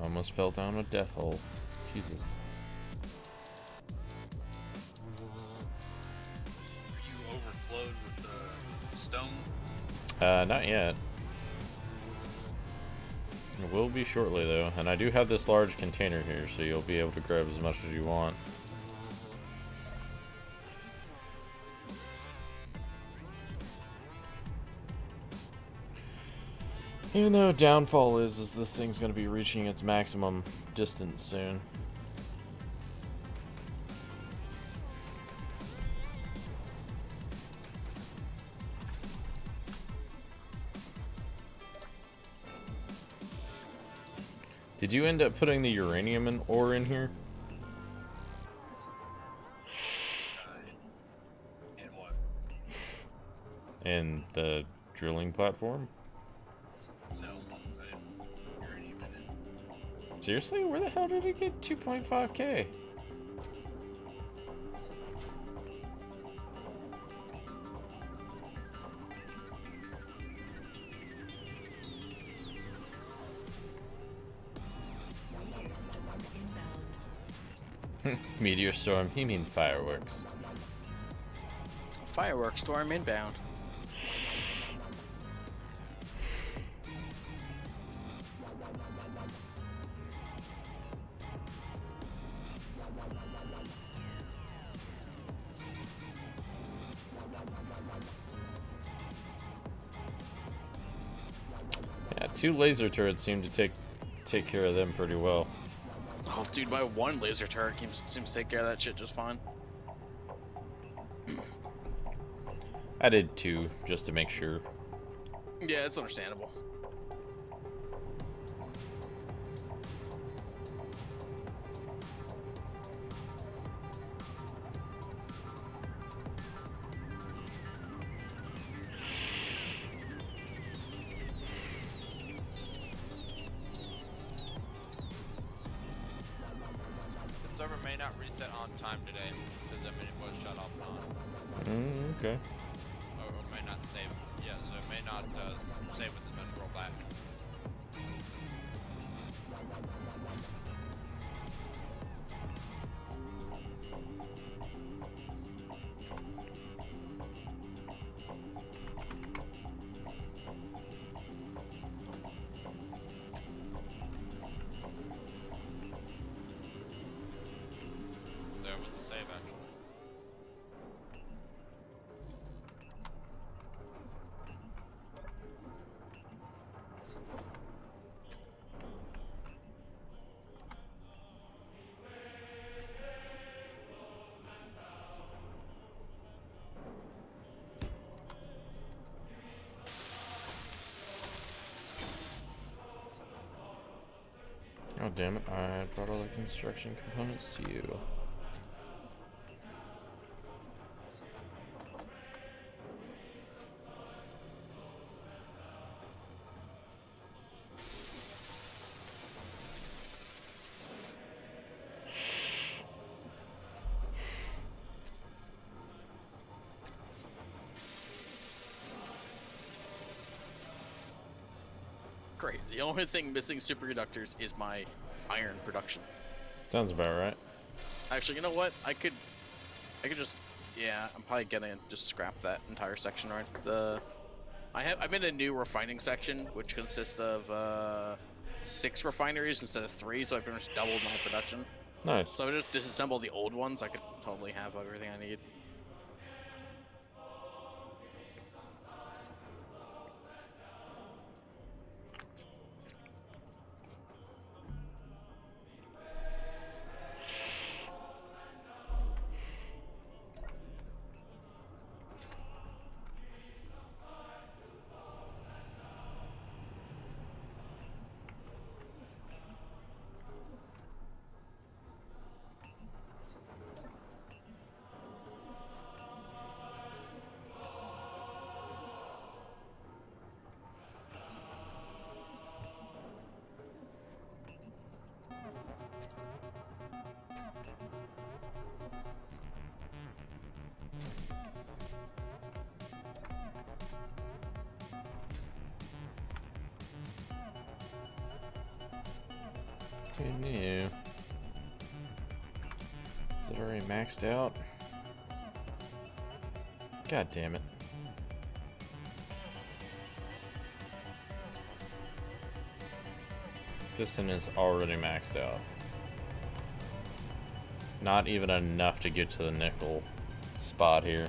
Almost fell down a death hole. Jesus. Are you overflowed with stone? Not yet. It will be shortly though, and I do have this large container here, so you'll be able to grab as much as you want. Even though downfall is this thing's going to be reaching its maximum distance soon. Did you end up putting the uranium ore in here? And what? In the drilling platform? No, I didn't hear any of it. Seriously? Where the hell did it get 2.5k? Meteor storm, you mean fireworks. Fireworks storm inbound. Yeah, 2 laser turrets seem to take care of them pretty well. Oh, dude, my 1 laser turret seems to take care of that shit just fine. I did 2, just to make sure. Yeah, it's understandable. The server may not reset on time today because I mean it was shut off and on. Okay. Or may not save. Yeah, so it may not save with the mental roll back. There was a save actually. Oh damn it, I brought all the construction components to you. great. The only thing missing superconductors is my iron production. Sounds about right. Actually, you know what? I could just, yeah, I'm probably gonna just scrap that entire section, right? I'm in a new refining section, which consists of 6 refineries instead of 3, so I've pretty much doubled my production. Nice. So I would just disassemble the old ones. I could totally have everything I need. New. Is it already maxed out? God damn it. Piston is already maxed out. Not even enough to get to the nickel spot here.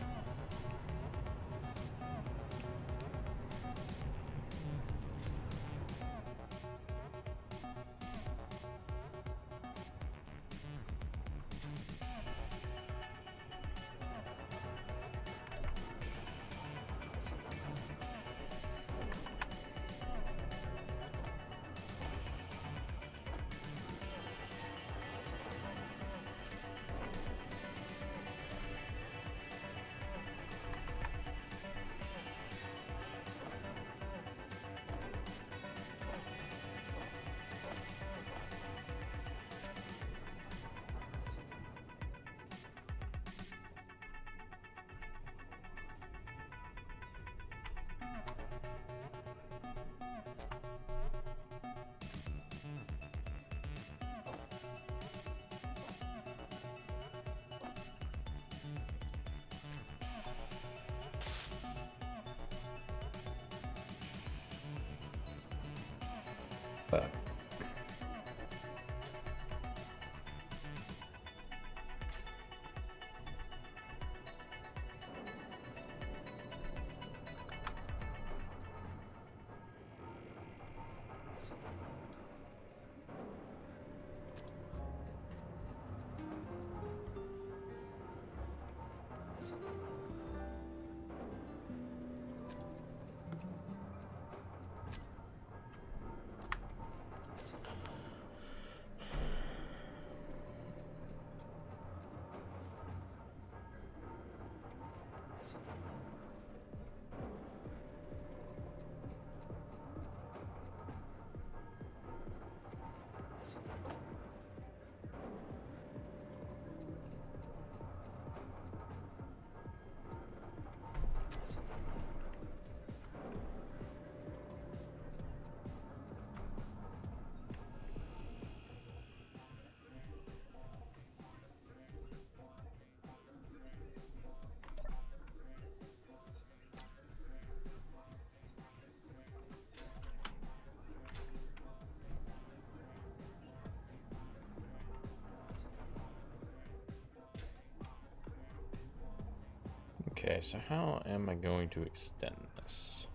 Okay, so how am I going to extend this?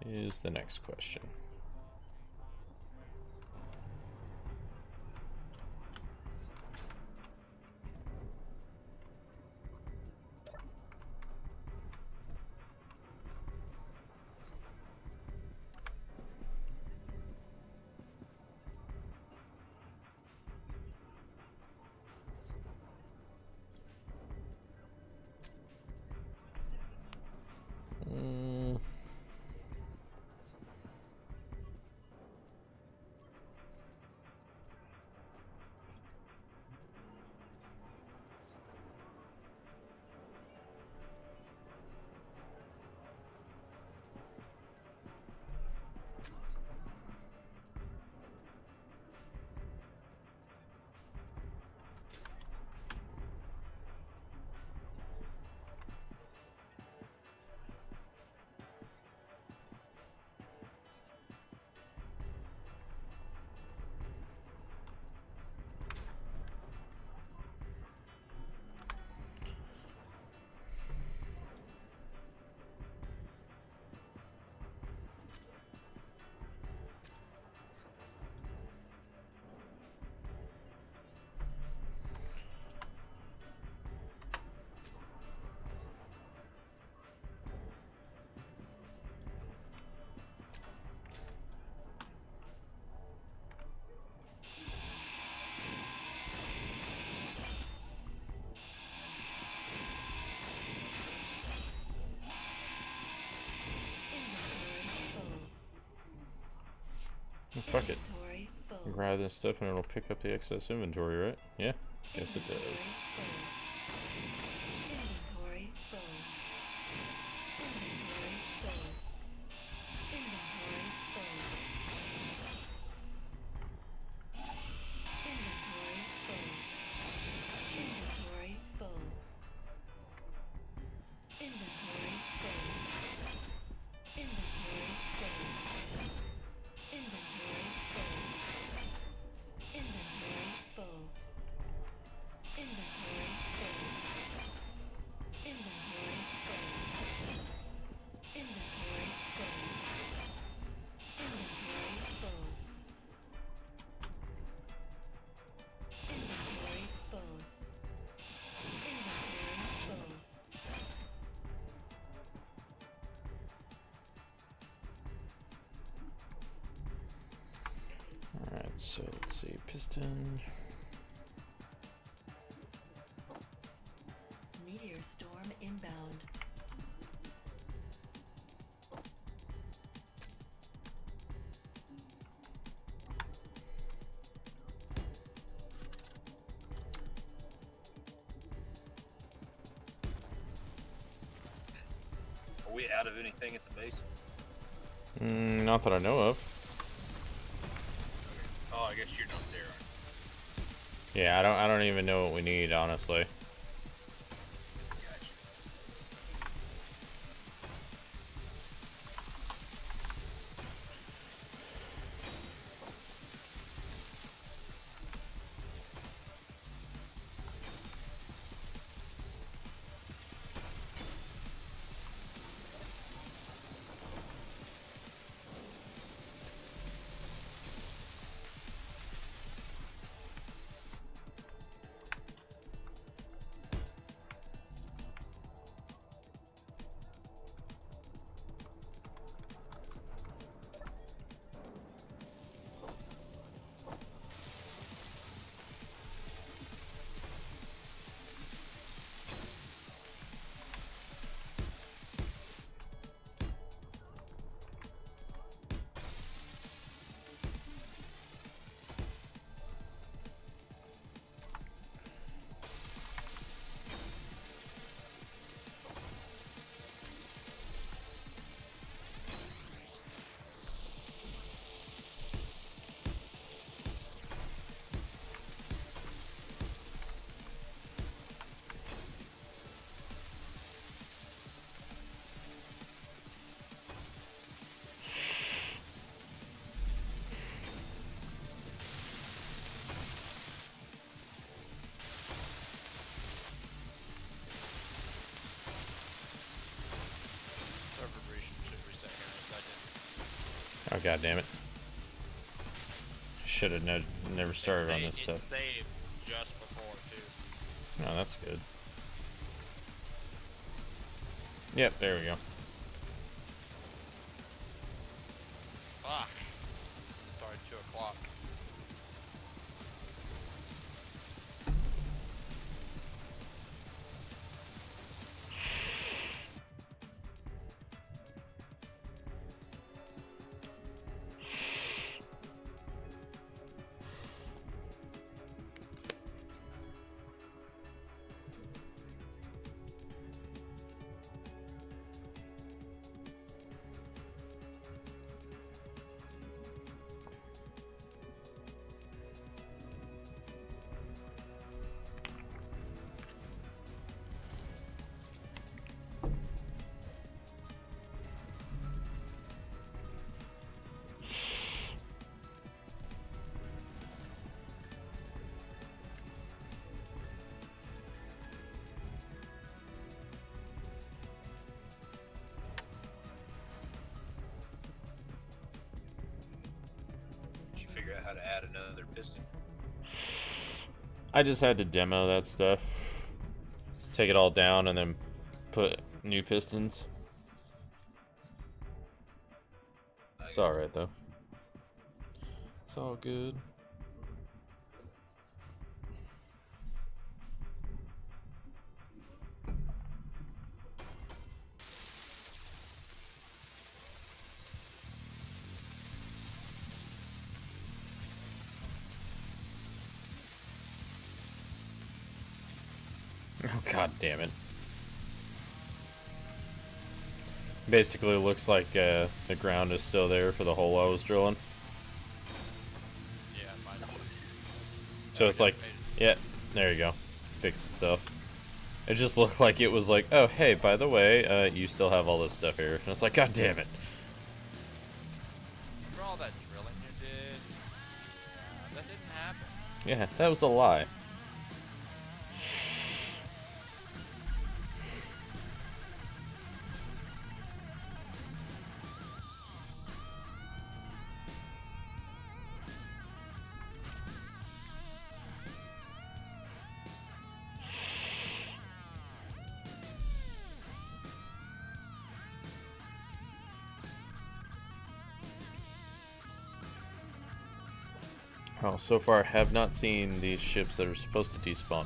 Is the next question. Fuck it. Inventory full. Grab this stuff and it'll pick up the excess inventory, right? Yeah. Yes, it does. Inventory full. Inventory full. Inventory full. Inventory full. Inventory full. Inventory full. Inventory full. Inventory full. Inventory full. Inventory full. Inventory full. Inventory full. Inventory full. Inventory full. Inventory full. Alright, so let's see. Piston. Meteor storm inbound. Are we out of anything at the base? Not that I know of. Oh, I guess you're not there. Yeah, I don't even know what we need, honestly. Gotcha. Oh, god damn it. Should have never started on this stuff. Saved just before, too. Oh, that's good. Yep, there we go. Fuck. Sorry, 2 o'clock. Did you figure out how to add another piston? I just had to demo that stuff. Take it all down and then put new pistons. It's alright though. It's all good. Oh, god damn it. Basically looks like the ground is still there for the hole I was drilling. Yeah, it might have. So it's like, yeah, there you go. Fixed itself. It just looked like it was like, oh, hey, by the way, you still have all this stuff here. And it's like, god damn it. For all that drilling you did, that didn't happen. Yeah, that was a lie. Well, so far I have not seen these ships that are supposed to despawn.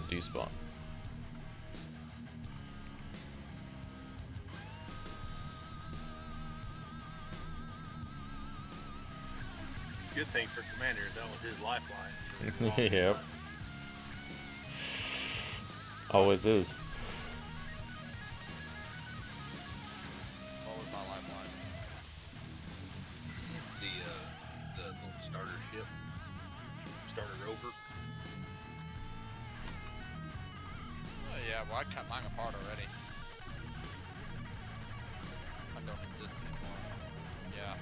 Good thing for Commander, that was his lifeline. For the longest Yep. time. Always is. What was my lifeline? The little starter ship, starter rover. Oh yeah, well I cut mine apart already. I don't exist anymore. Yeah.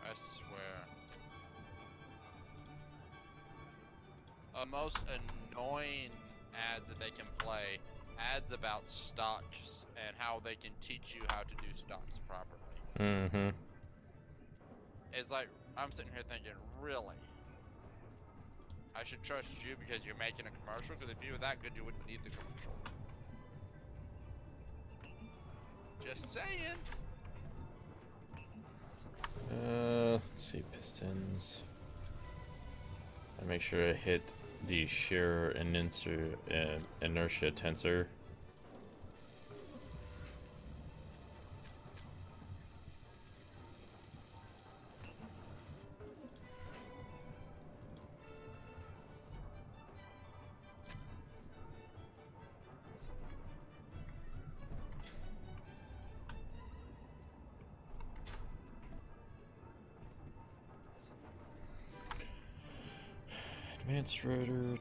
I swear. The most annoying ads that they can play, ads about stocks and how they can teach you how to do stocks properly. Mm-hmm. It's like, I'm sitting here thinking, really? I should trust you because you're making a commercial? Because if you were that good, you wouldn't need the commercial. Just saying. Let's see, pistons. I make sure I hit the shear and inertia tensor. Advanced rotor.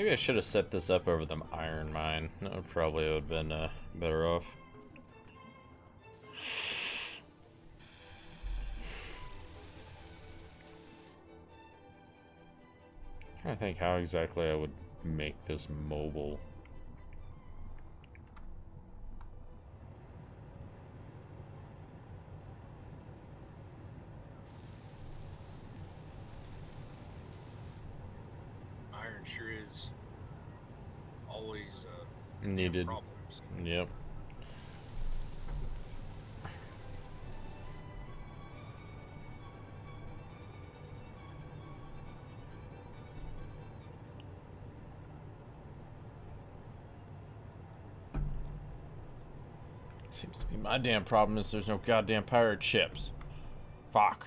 Maybe I should have set this up over the iron mine. That would probably have been better off. I'm trying to think how exactly I would make this mobile. Iron sure is always Needed. problems. Yep. Seems to be my damn problem is there's no goddamn pirate ships. Fuck.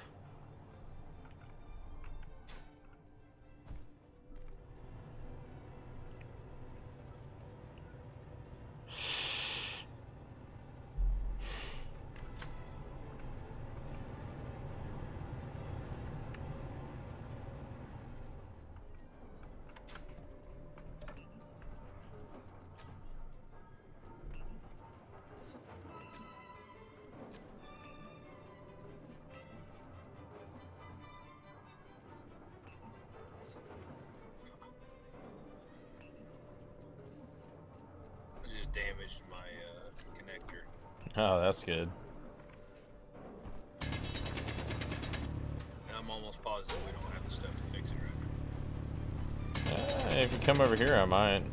I just damaged my connector. Oh, that's good. And I'm almost positive we don't have the stuff to fix it right If you come over here, I might.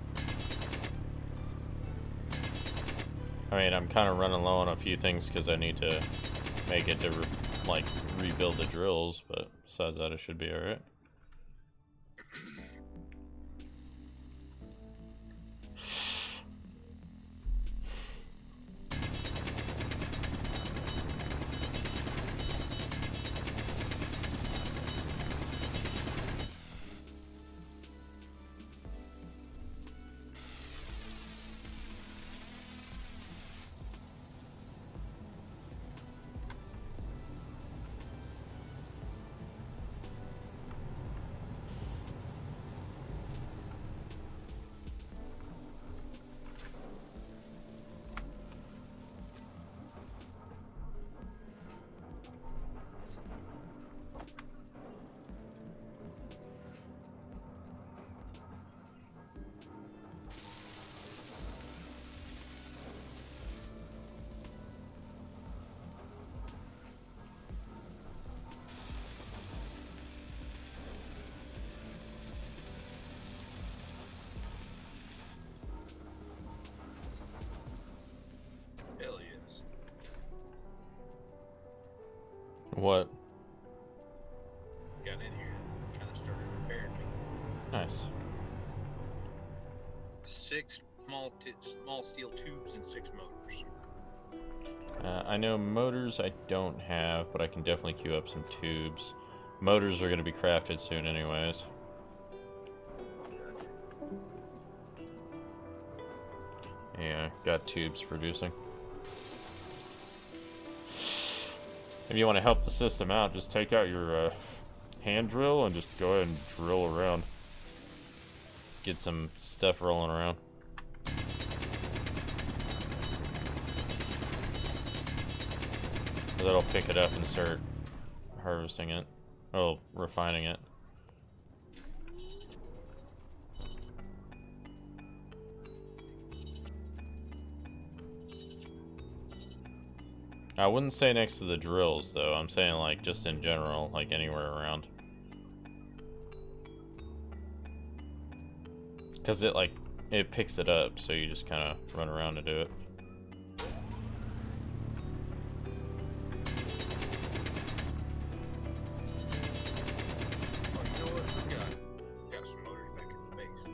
I mean, I'm kind of running low on a few things because I need to make it to, like, rebuild the drills, but besides that, it should be alright. now. Hell yes. What? Got in here and kind of started repairing me. Nice. 6 small steel tubes and 6 motors. I know motors I don't have, but I can definitely queue up some tubes. Motors are going to be crafted soon anyways. Yeah, got tubes producing. If you want to help the system out, just take out your hand drill and just go ahead and drill around. Get some stuff rolling around. That'll pick it up and start harvesting it. Oh, refining it. I wouldn't say next to the drills, though. I'm saying, like, just in general, like, anywhere around. Because it, like, it picks it up, so you just kind of run around to do it. Oh, you know what? Got some motors back in the base.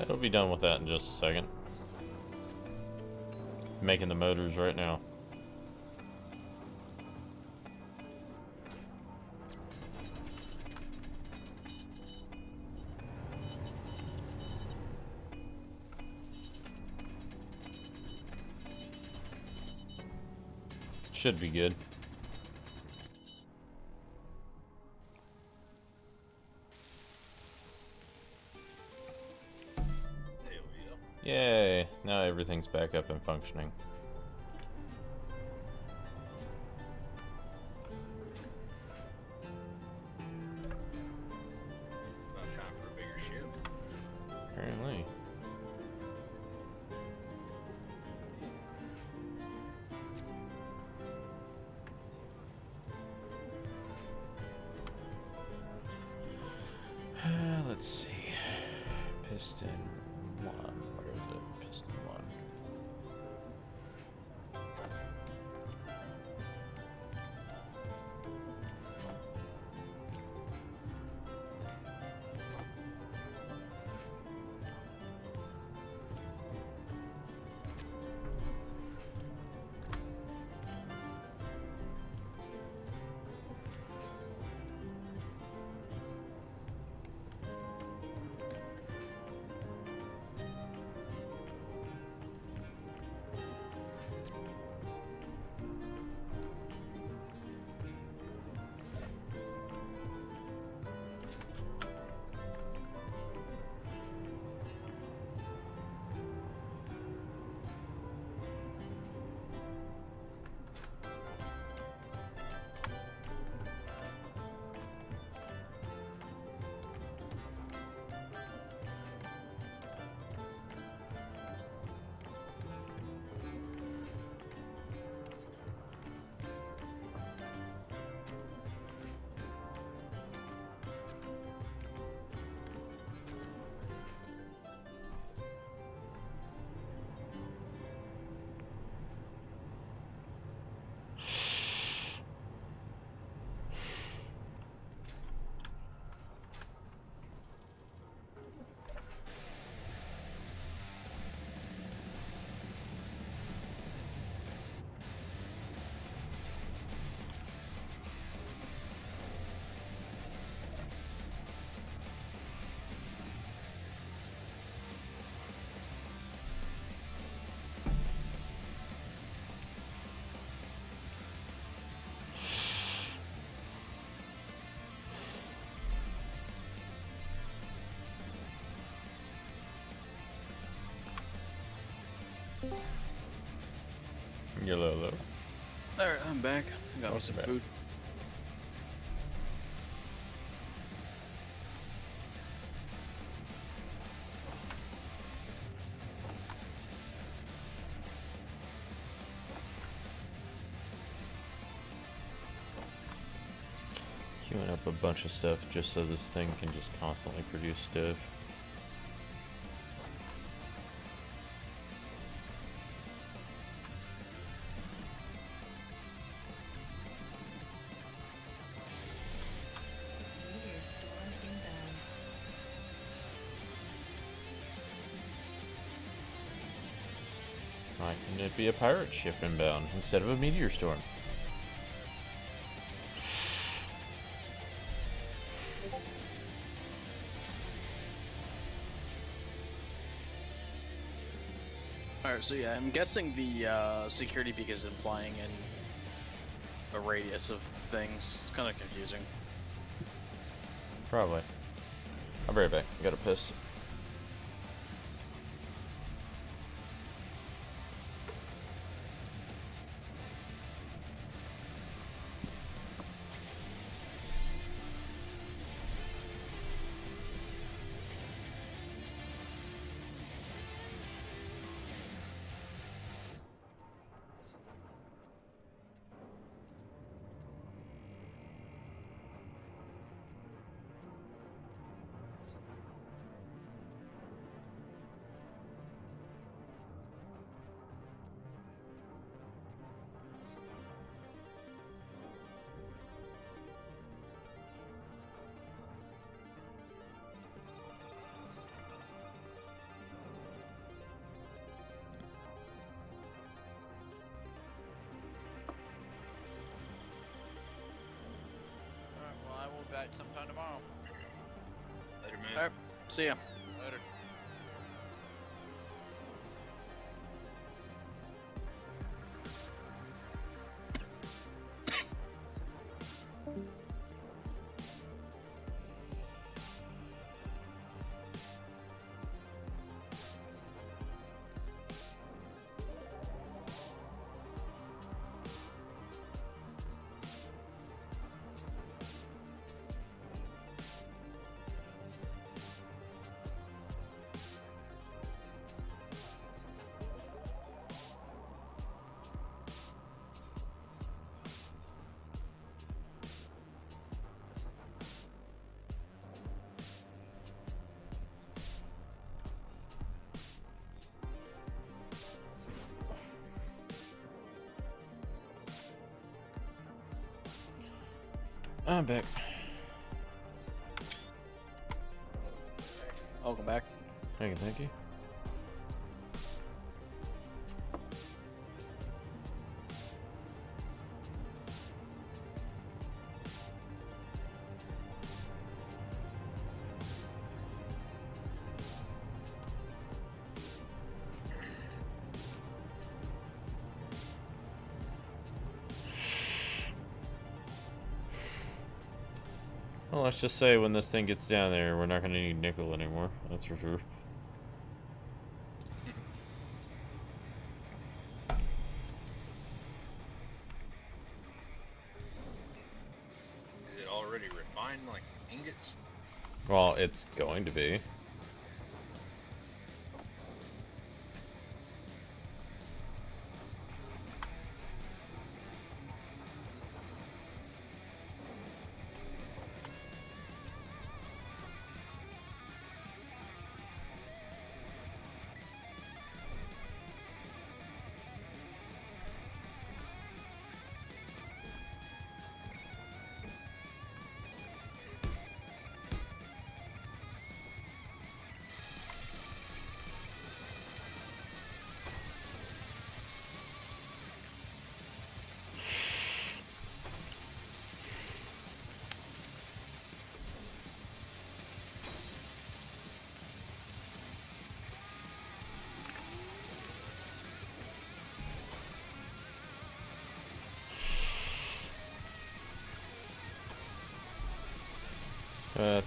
It'll be done with that in just a second. Making the motors right now. Should be good. There we go. Yay! Now everything's back up and functioning. It's about time for a bigger ship. Apparently. Let's see. Piston 1. Where is it? Piston 1. Yellow. Alright, I'm back. Got me some back. food. Queuing up a bunch of stuff just so this thing can just constantly produce stuff. Meteor storm inbound. Why couldn't it be a pirate ship inbound instead of a meteor storm? Alright, so yeah, I'm guessing the security beacon is implying in a radius of things. It's kind of confusing. Probably. I'll be right back. I gotta piss. Alright, well, I will be back sometime tomorrow. Later, man. Alright, see ya. Later. I'm back. Welcome back. Thank you, thank you. Well, let's just say when this thing gets down there, we're not going to need nickel anymore. That's for sure. Is it already refined like ingots? Well, it's going to be.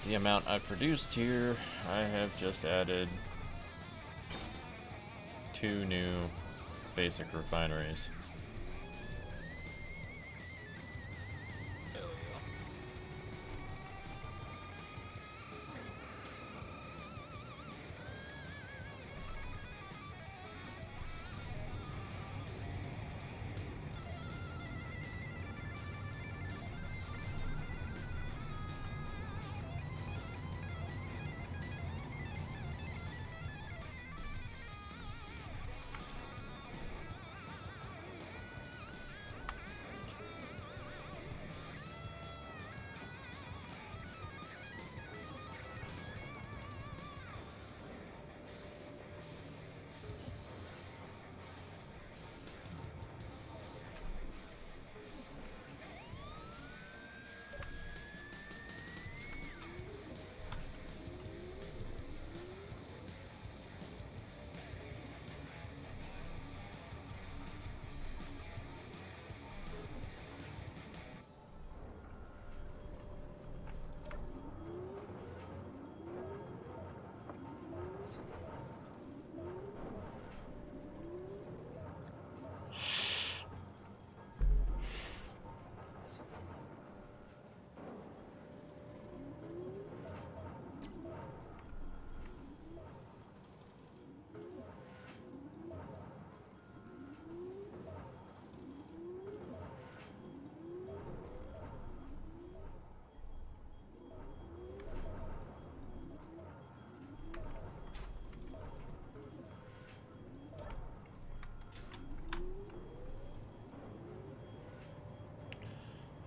The amount I produced here, I have just added 2 new basic refineries. Hell yeah.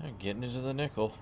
I'm getting into the nickel.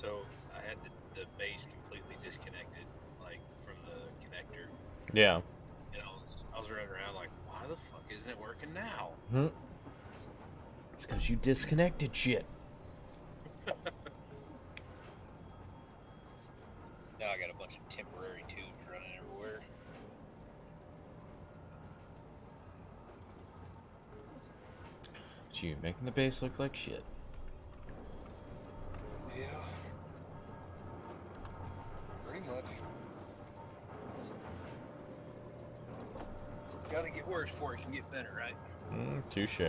So I had the base completely disconnected from the connector. Yeah. And I was running around like, why the fuck isn't it working now? Hmm. It's because you disconnected shit. Now I got a bunch of temporary tubes running everywhere. You making the base look like shit. Yeah. Pretty much. Gotta get worse before it can get better, right? Touche.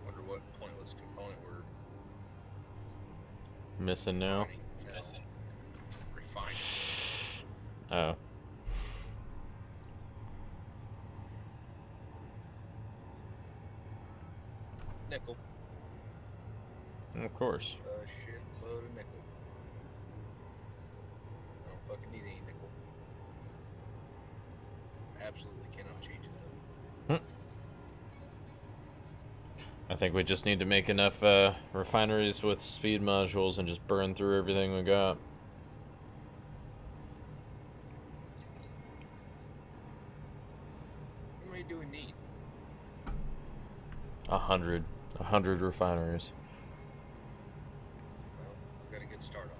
Wonder what pointless component we're Missing now? refining. Oh. Nickel. Of course. A shitload of nickel. I don't fucking need any nickel. Absolutely cannot change it though. I think we just need to make enough refineries with speed modules and just burn through everything we got. How many do we need? 100 refineries. Well, we've got a good start on it.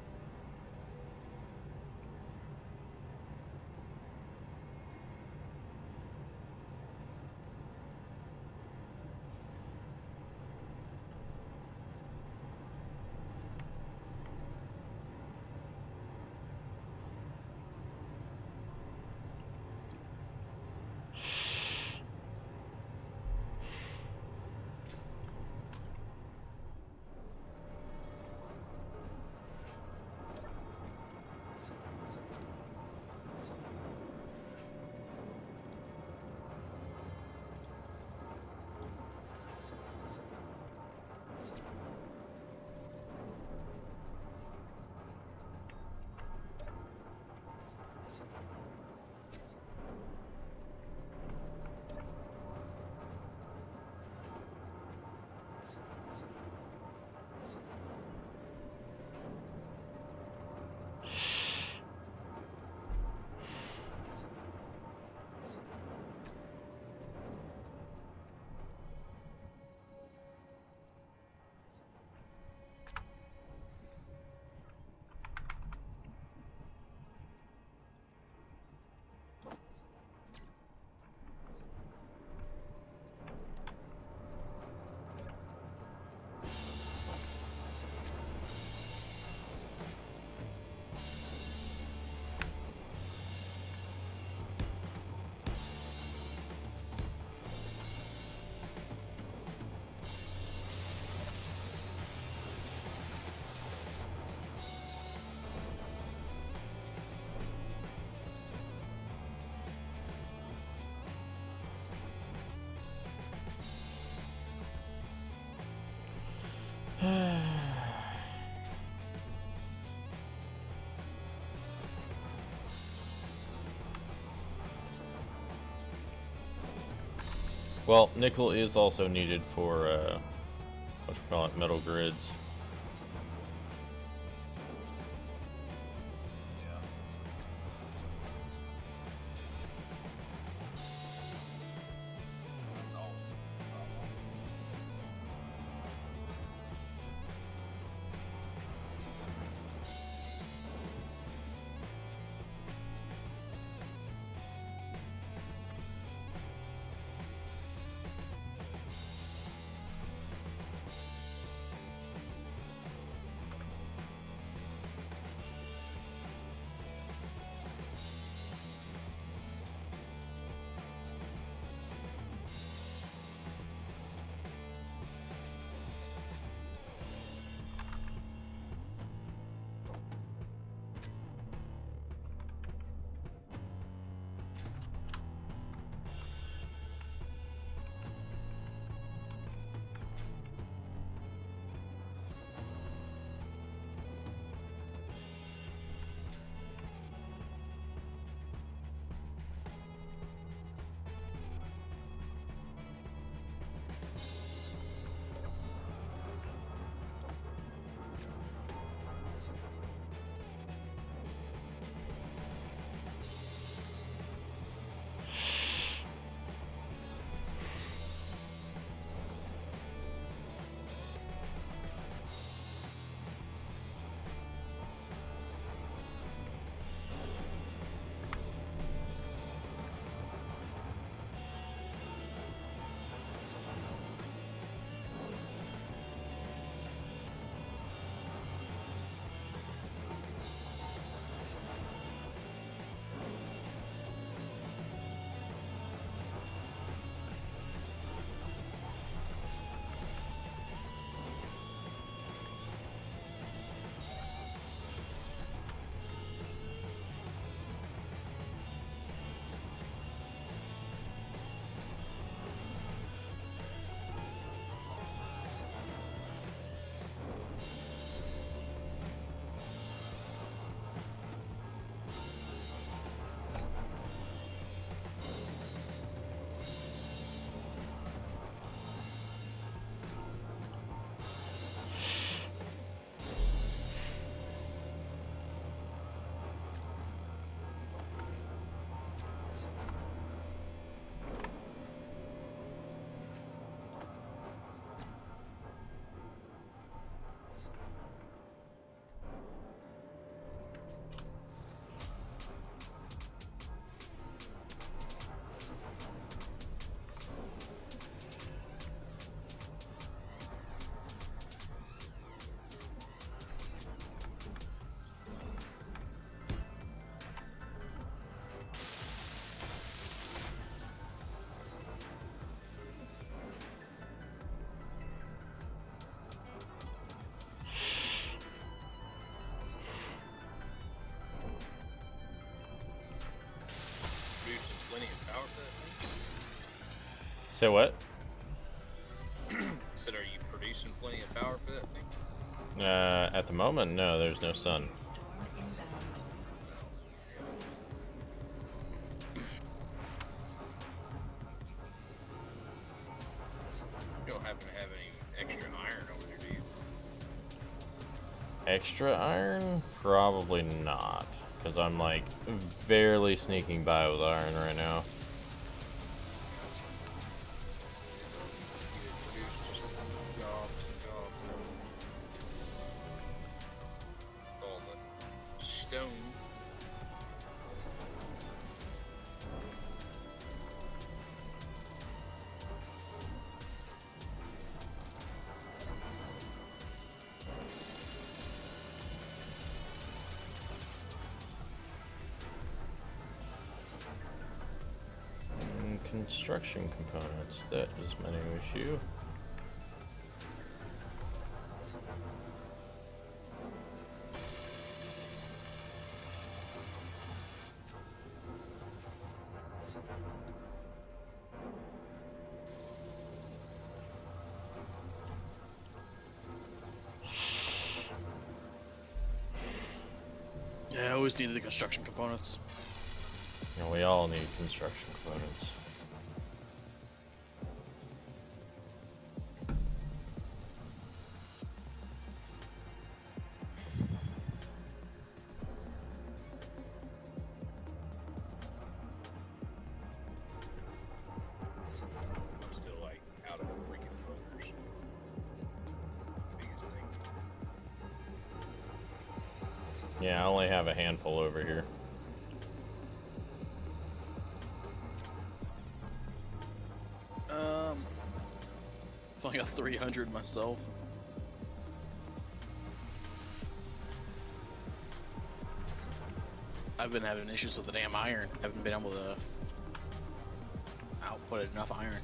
Well, nickel is also needed for, what you call it, metal grids. That's always a problem. power for that Say what? thing? I said, are you producing plenty of power for that thing? At the moment, no, there's no sun. Storm inbound. You don't happen to have any extra iron over there, do you? Extra iron? Probably not. Because I'm like barely sneaking by with iron right now. You produce just gobs and gobs of all the stone. Construction components, that is my new issue. Yeah, I always needed the construction components. You know, we all need construction components. I'm still like out of freaking focus. Biggest thing. Yeah, I only have a handful over here. I've only got 300 myself. I've been having issues with the damn iron. Haven't been able to output enough iron.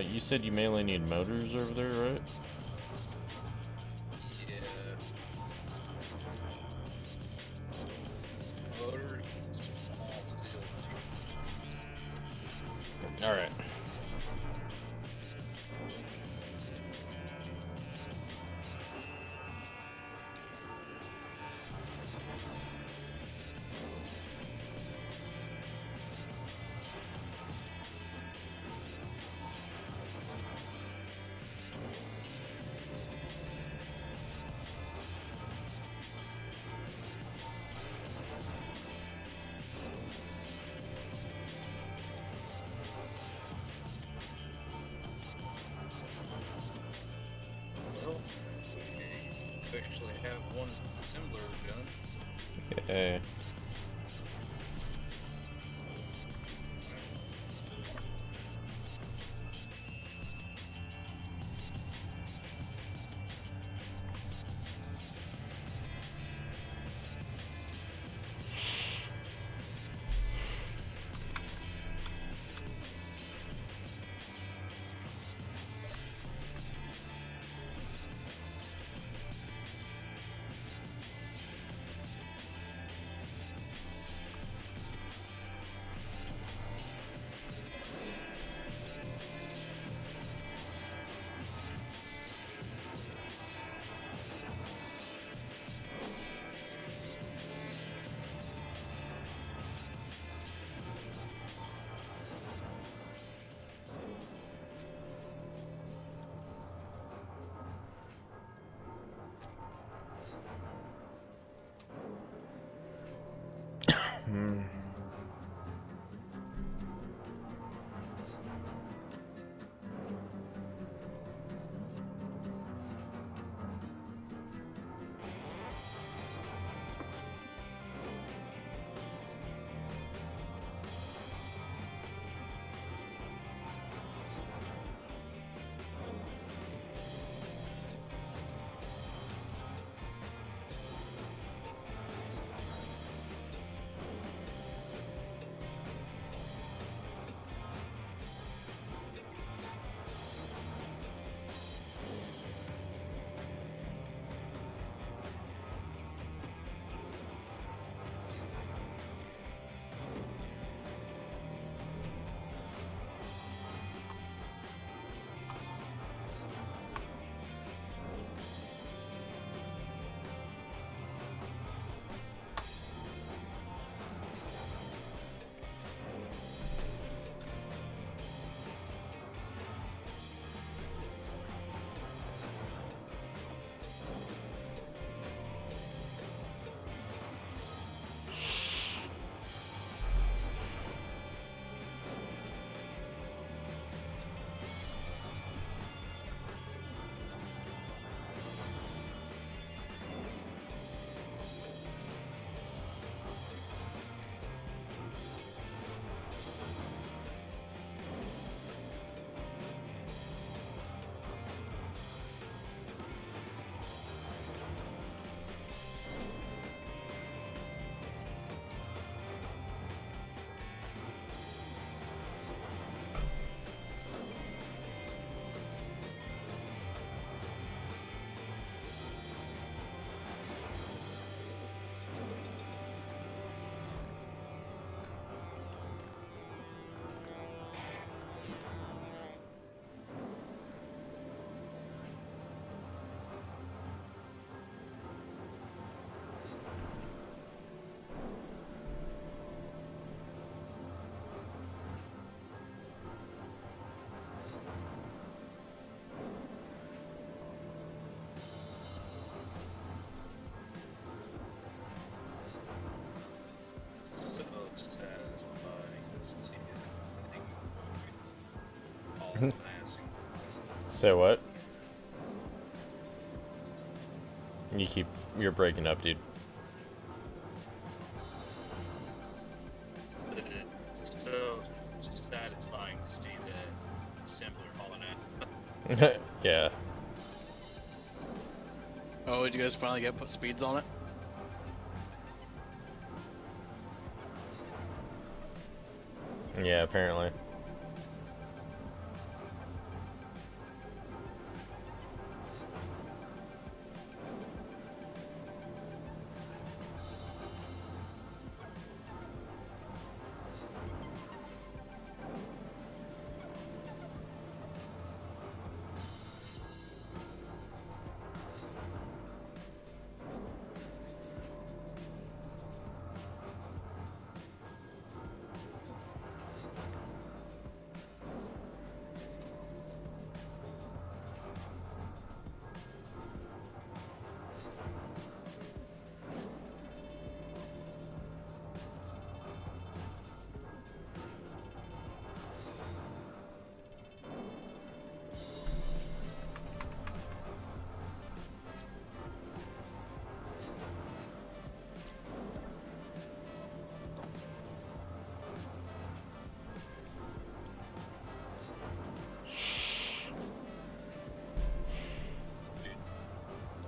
You said you mainly need motors over there, right? Motor, small steel tubes. All right. Well, we actually have one similar gun. Okay. Hmm. So satisfying to see it. All passing. Say what? You're breaking up, dude. It's so satisfying to see the assembler hauling out. Yeah. Oh, did you guys finally get put speeds on it? Yeah, apparently.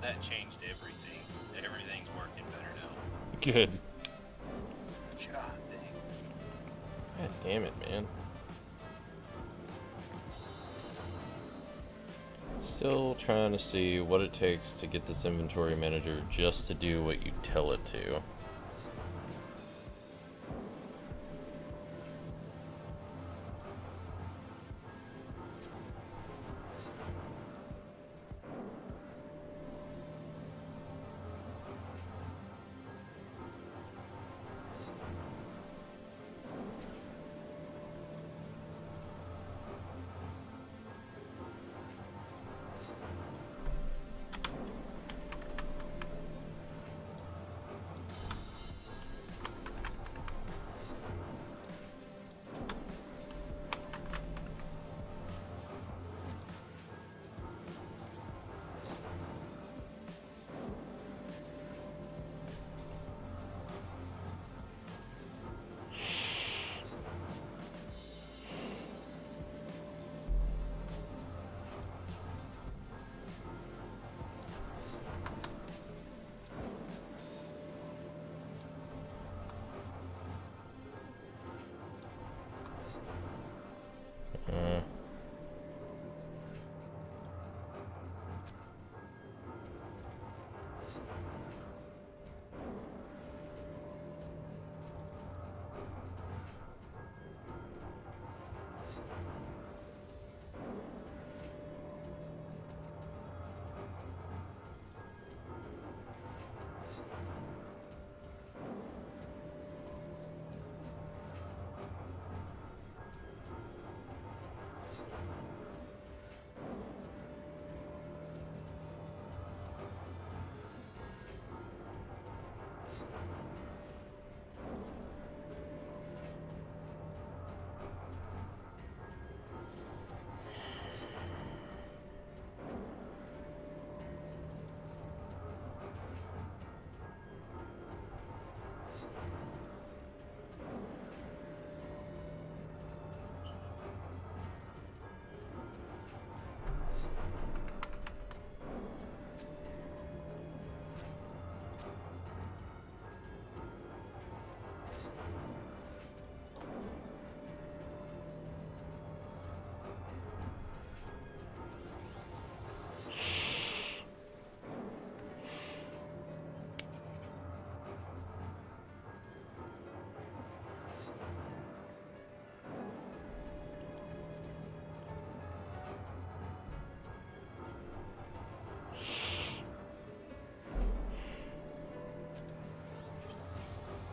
That changed everything. Everything's working better now. Good. God dang. God damn it, man. Still trying to see what it takes to get this inventory manager just to do what you tell it to.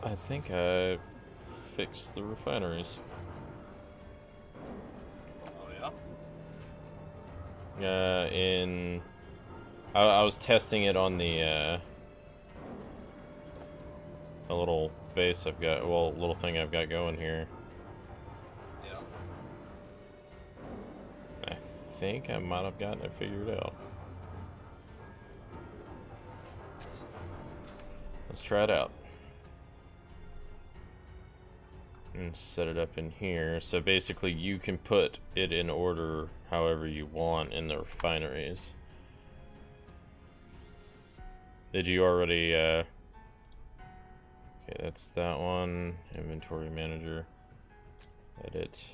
I think I fixed the refineries. Oh yeah? I was testing it on the a little base I've got, well, little thing I've got going here. Yeah. I think I might have gotten it figured out. Let's try it out. And set it up in here. So basically you can put it in order however you want in the refineries. Did you already okay, that's that one. Inventory manager. Edit.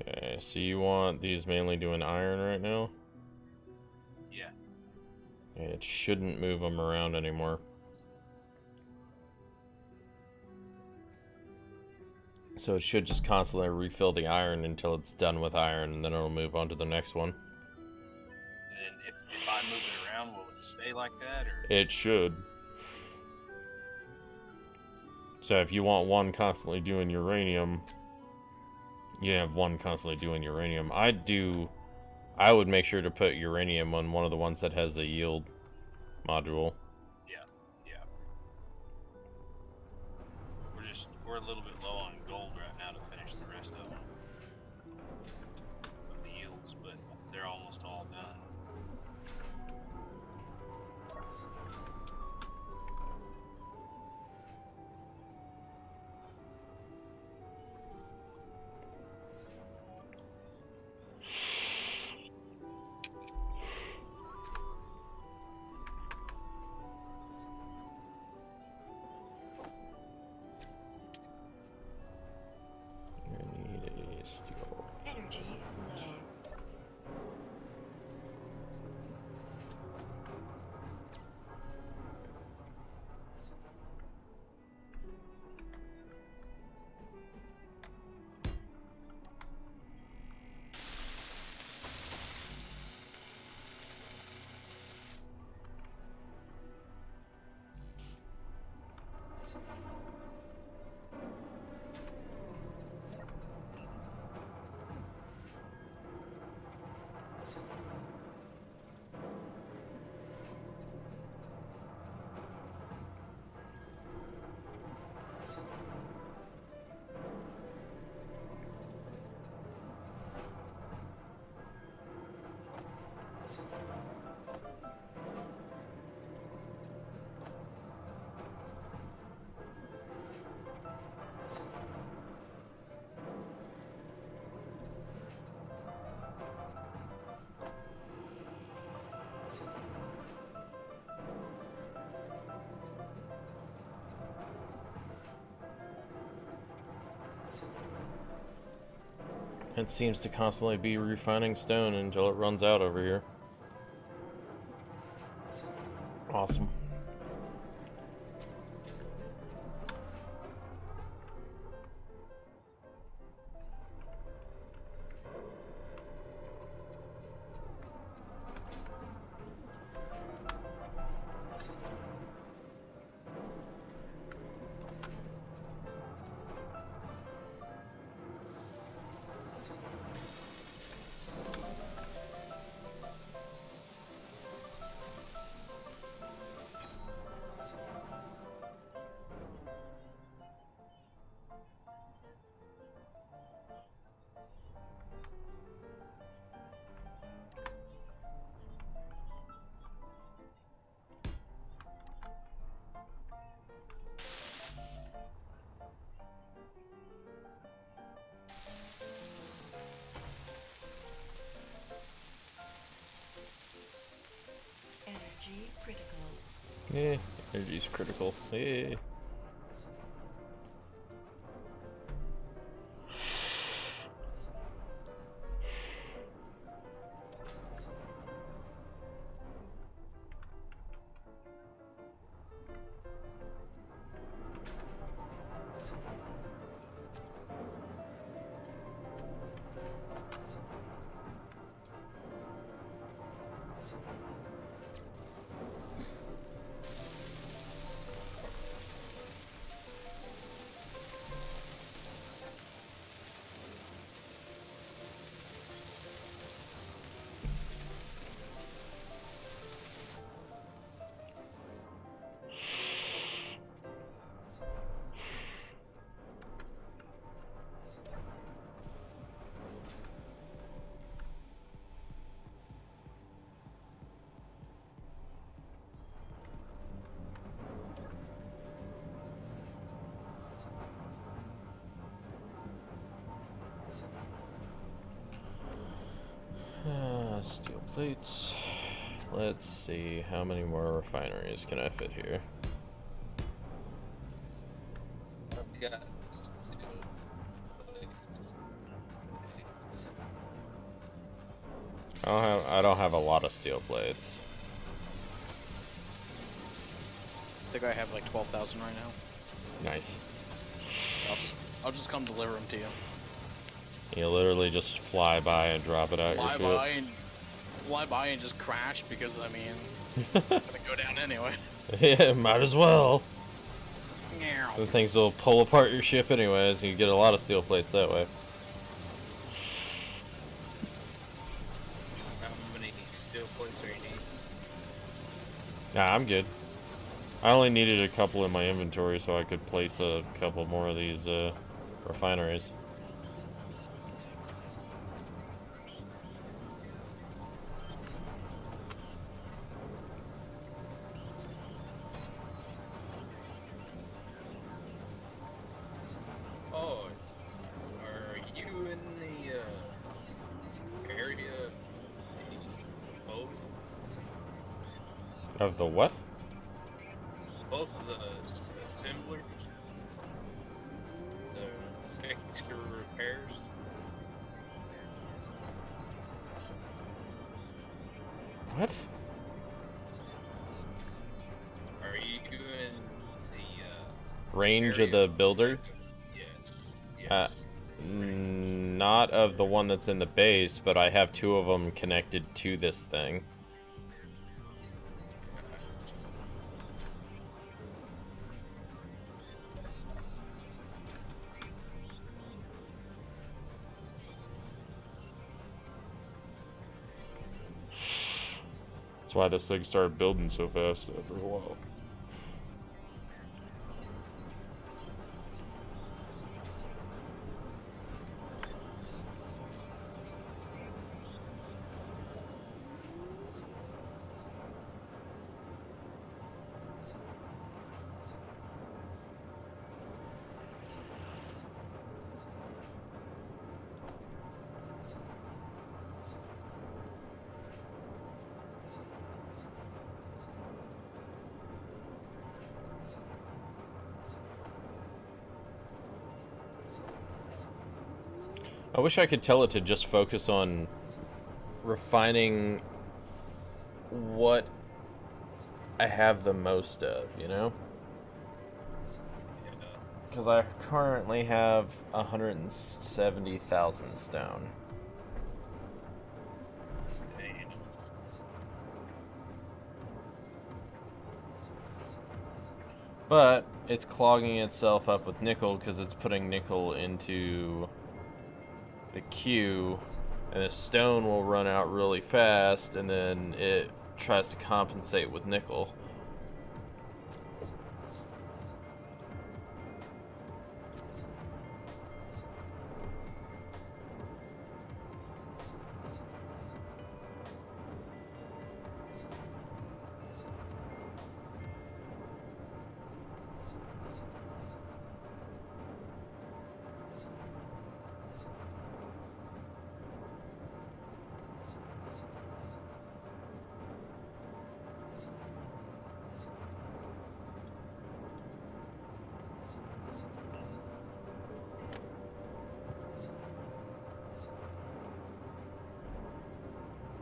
Okay, so you want these mainly doing iron right now? Yeah. It shouldn't move them around anymore. So it should just constantly refill the iron until it's done with iron, and then it'll move on to the next one. And if I move it around, will it stay like that, or? It should. So if you want one constantly doing uranium, you have one constantly doing uranium. I would make sure to put uranium on one of the ones that has a yield module. Yeah, yeah. We're a little bit low on gold right now to finish the rest of them. Of the yields, but they're almost all done. Energy low. It seems to constantly be refining stone until it runs out over here. Awesome. Energy critical. Yeah, energy's critical. Yeah. Steel plates. Let's see, how many more refineries can I fit here? I've got I don't have a lot of steel plates. I think I have like 12,000 right now. Nice. I'll just come deliver them to you. You literally just fly by and drop it out your field. Fly by and just crash because I mean, it's gonna go down anyway. Yeah, might as well. Yeah. The things will pull apart your ship anyways. You get a lot of steel plates that way. steel plates are you need? Nah, I'm good. I only needed a couple in my inventory so I could place a couple more of these refineries. Oh, are you in the area of both? Of the what? Both of the assemblers? The extra repairs? What? Are you in the Range area of the builder? Yes. Uh, Not of the one that's in the base, but I have two of them connected to this thing. That's why this thing started building so fast after a while. I wish I could tell it to just focus on refining what I have the most of, you know? Because I currently have 170,000 stone. But it's clogging itself up with nickel because it's putting nickel into the queue, and the stone will run out really fast, and then it tries to compensate with nickel.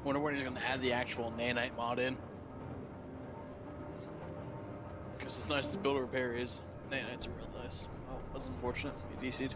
Wonder when he's gonna add the actual nanite mod in. Because as nice as the builder repair is, nanites are real nice. Oh, that's unfortunate. He DC'd.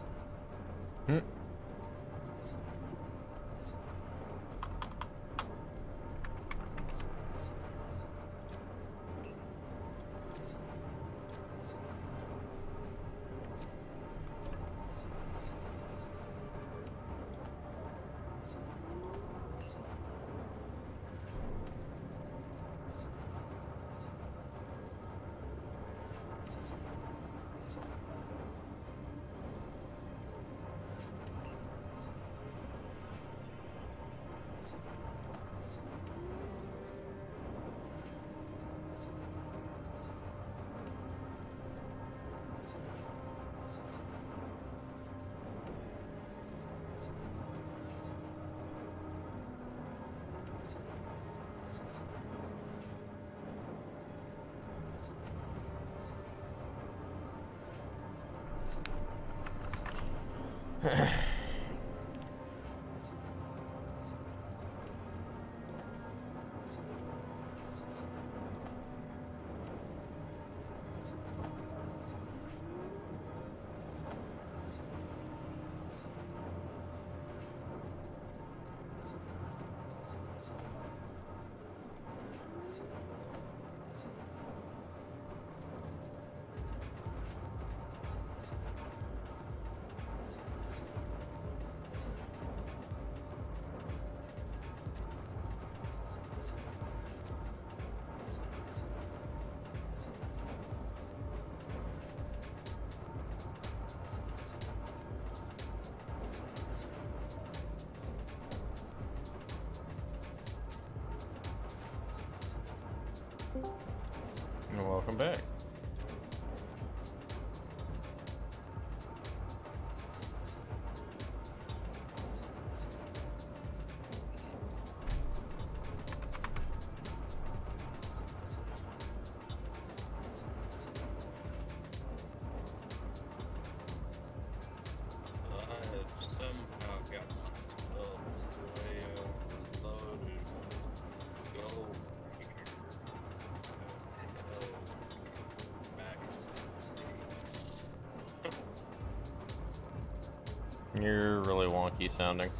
And welcome back. I have somehow got myself way overloaded. Go here. Back. You're really wonky sounding.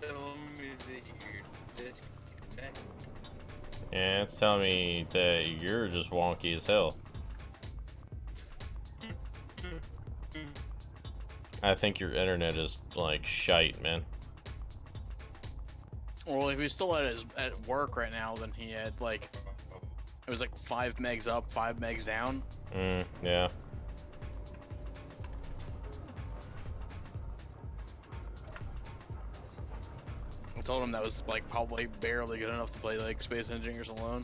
Tell me that you're disconnected. Yeah, it's telling me that you're just wonky as hell. I think your internet is like shite, man. Well, if he's still at work right now, then he had like, it was like 5 megs up, 5 megs down. Yeah. I told him that was like probably barely good enough to play like Space Engineers alone.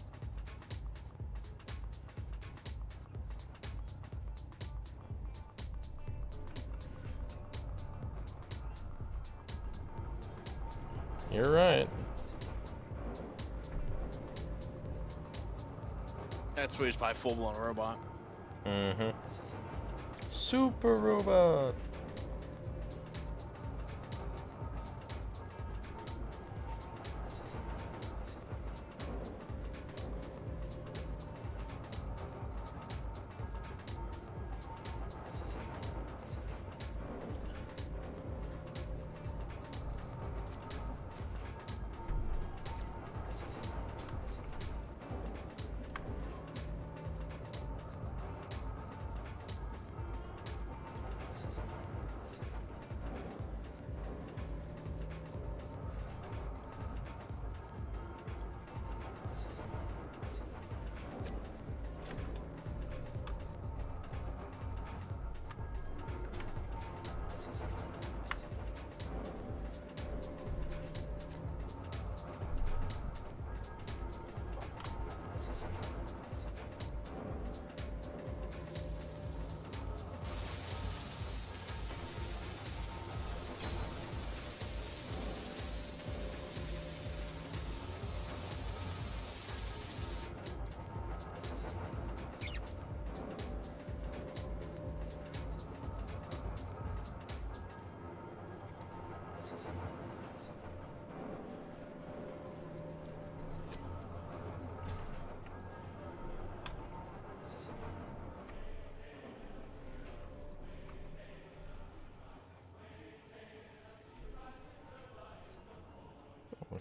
You're right. That's why he's probably full-blown robot. Mm-hmm. Super robot.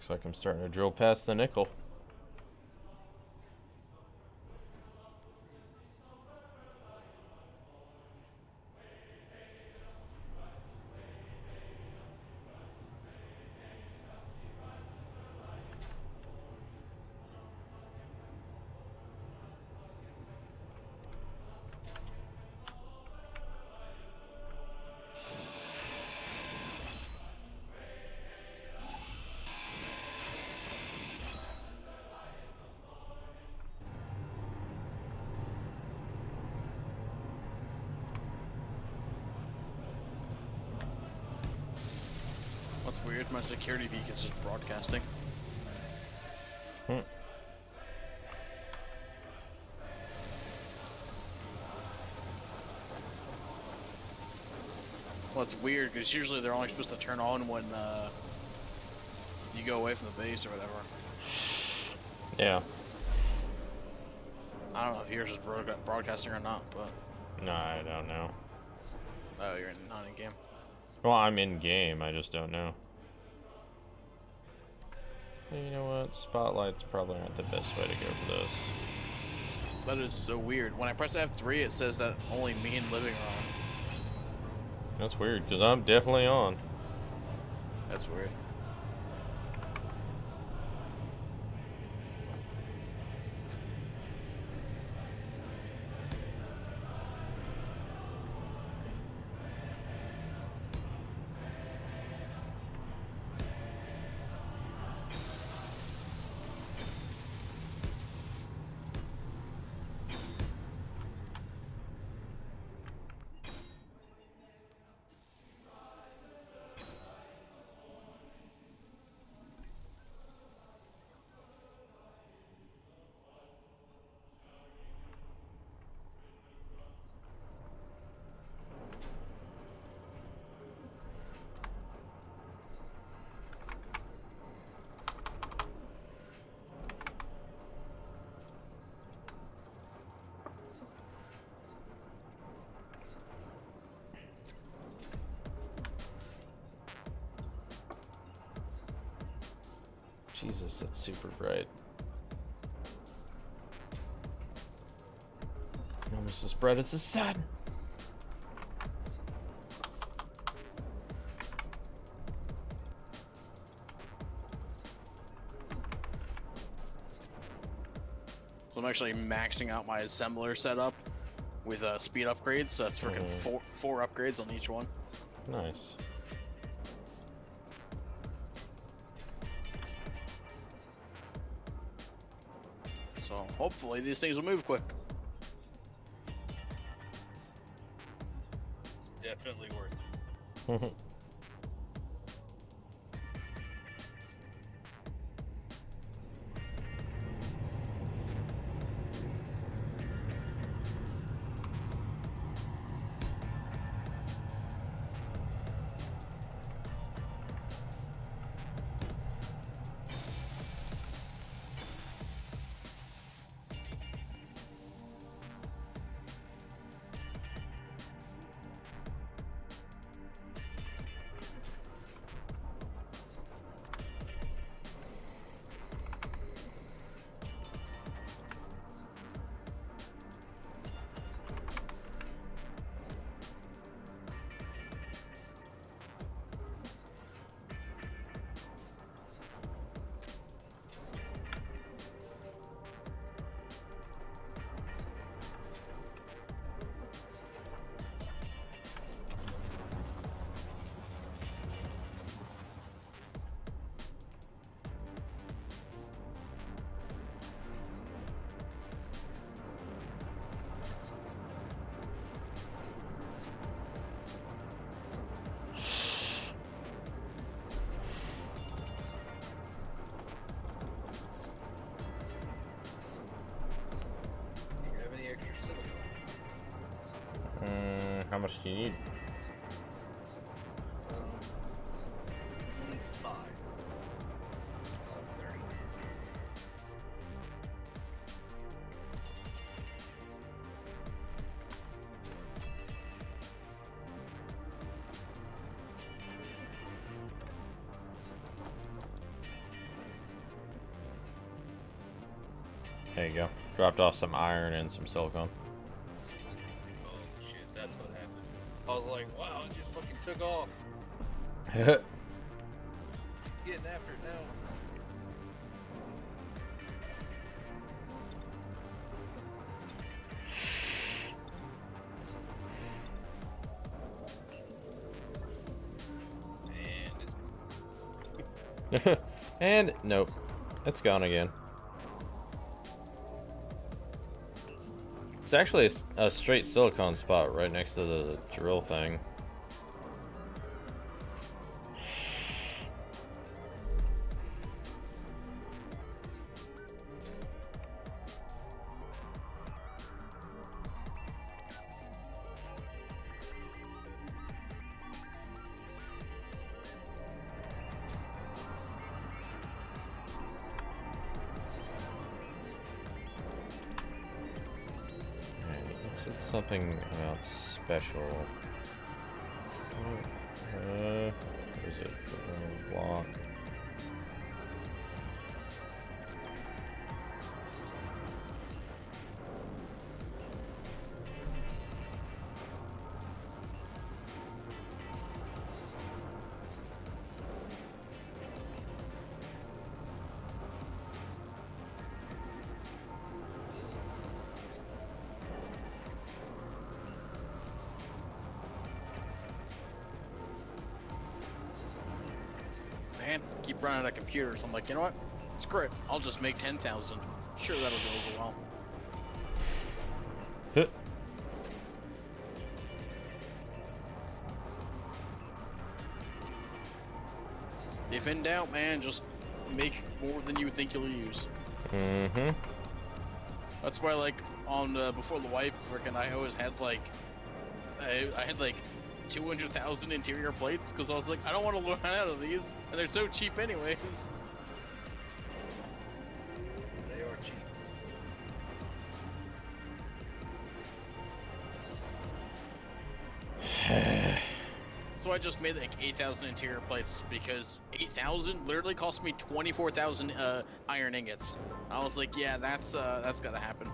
Looks like I'm starting to drill past the nickel. That's weird. My security beacon's just broadcasting. Hmm. Well, it's weird because usually they're only supposed to turn on when you go away from the base or whatever. Yeah. I don't know if yours is broadcasting or not, but No, I don't know. oh, you're not in game. Well, I'm in game, I just don't know. You know what? Spotlight's probably not the best way to go for this. That is so weird. When I press F3, it says that only me and Living are on. That's weird, because I'm definitely on. That's weird. Jesus, that's super bright. Almost as bright as the sun. So I'm actually maxing out my assembler setup with speed upgrades. So that's freaking four upgrades on each one. Nice. So hopefully these things will move quick. It's definitely worth it. How much do you need? 25. 30. There you go. Dropped off some iron and some silicone. Oh shit, that's what happened. I was like, wow, it just fucking took off. Yeah. It's getting after it now. And it's And nope, it's gone again. It's actually a straight silicone spot right next to the drill thing. It's something about special. Where is it? Block. Man, keep running out of computers. I'm like, you know what? Screw it. I'll just make 10,000. Sure, that'll go over well. Huh. If in doubt, man, just make more than you think you'll use. Mm-hmm. That's why, like, on before the wipe, frickin' I always had like, I had like 200,000 interior plates because I was like, I don't want to run out of these, and they're so cheap anyways. they are cheap. So I just made like 8,000 interior plates because 8,000 literally cost me 24,000 iron ingots. I was like, yeah, that's gotta happen.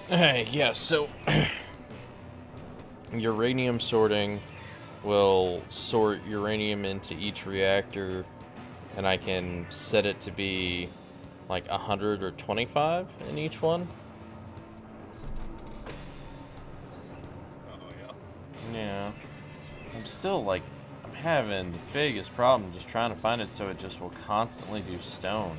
Yeah, so uranium sorting will sort uranium into each reactor, and I can set it to be like 100 or 25 in each one. Oh yeah. Yeah. I'm still like, I'm having the biggest problem just trying to find it so it just will constantly do stone.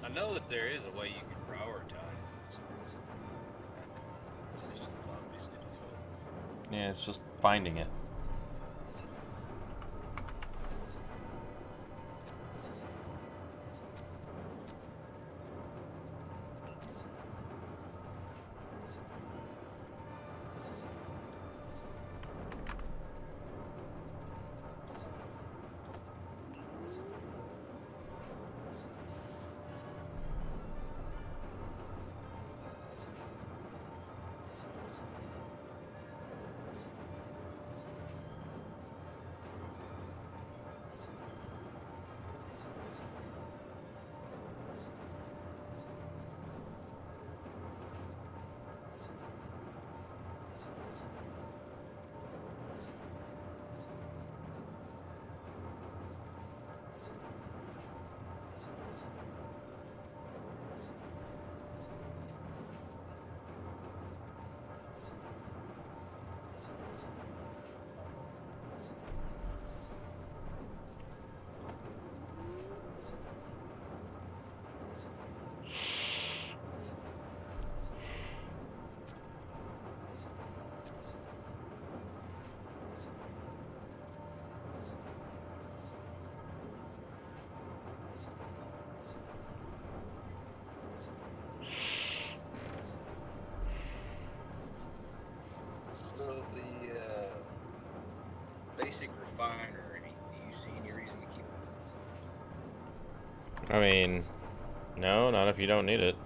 I know that there is a way you can prioritize. It's just obviously difficult. Yeah, it's just finding it. So the basic refinery, do you see any reason to keep it? I mean, no, not if you don't need it.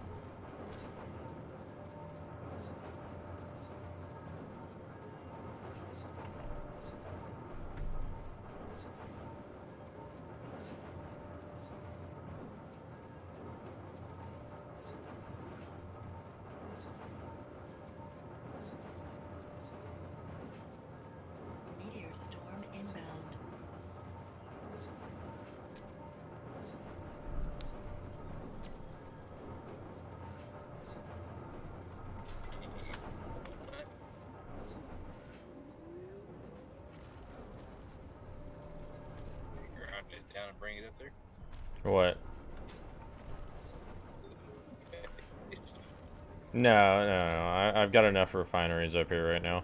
Meteor storm inbound. Grind it down and bring it up there? What? No, no, I've got enough refineries up here right now.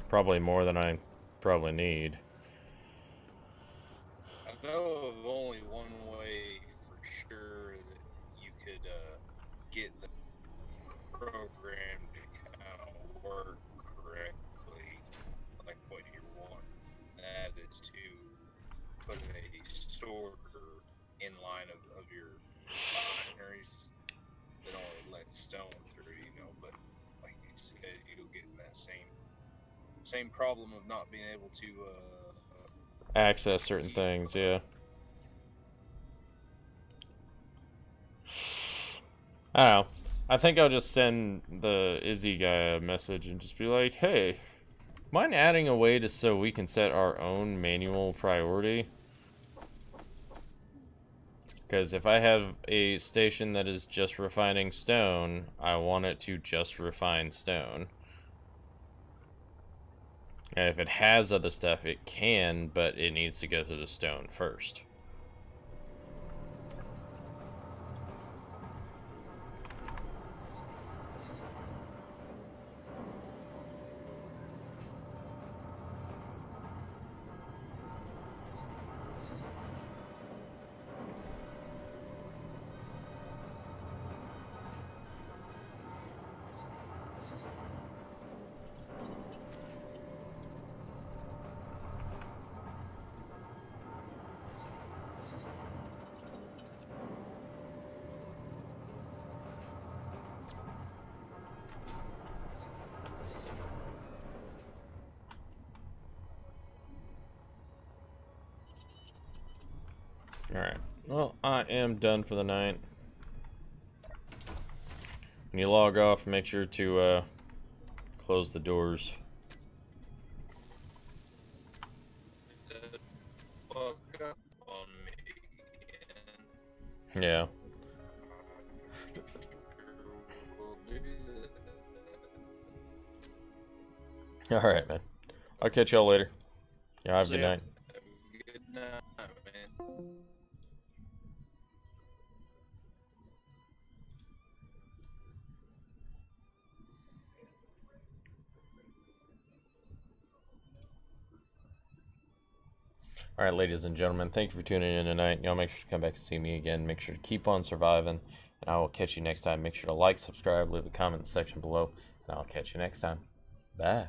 Probably more than I probably need. I know of only one way for sure that you could get the program to kind of work correctly, like what you want. That is to put a sorter in line of your refineries that only let stone through, but like you said, you'll get that same problem of not being able to Access certain things, yeah. I don't know. I think I'll just send the Izzy guy a message and just be like, hey, mind adding a way so we can set our own manual priority? Because if I have a station that is just refining stone, I want it to just refine stone. And if it has other stuff, it can, but it needs to go through the stone first. Alright. Well, I am done for the night. When you log off, make sure to close the doors. Fuck up on me again. Yeah. We'll do that. Alright, man. I'll catch y'all later. Y'all have a See good ya. night. Have a good night, man. Alright, ladies and gentlemen, thank you for tuning in tonight. Y'all make sure to come back and see me again. Make sure to keep on surviving. And I will catch you next time. Make sure to like, subscribe, leave a comment in the section below. And I'll catch you next time. Bye.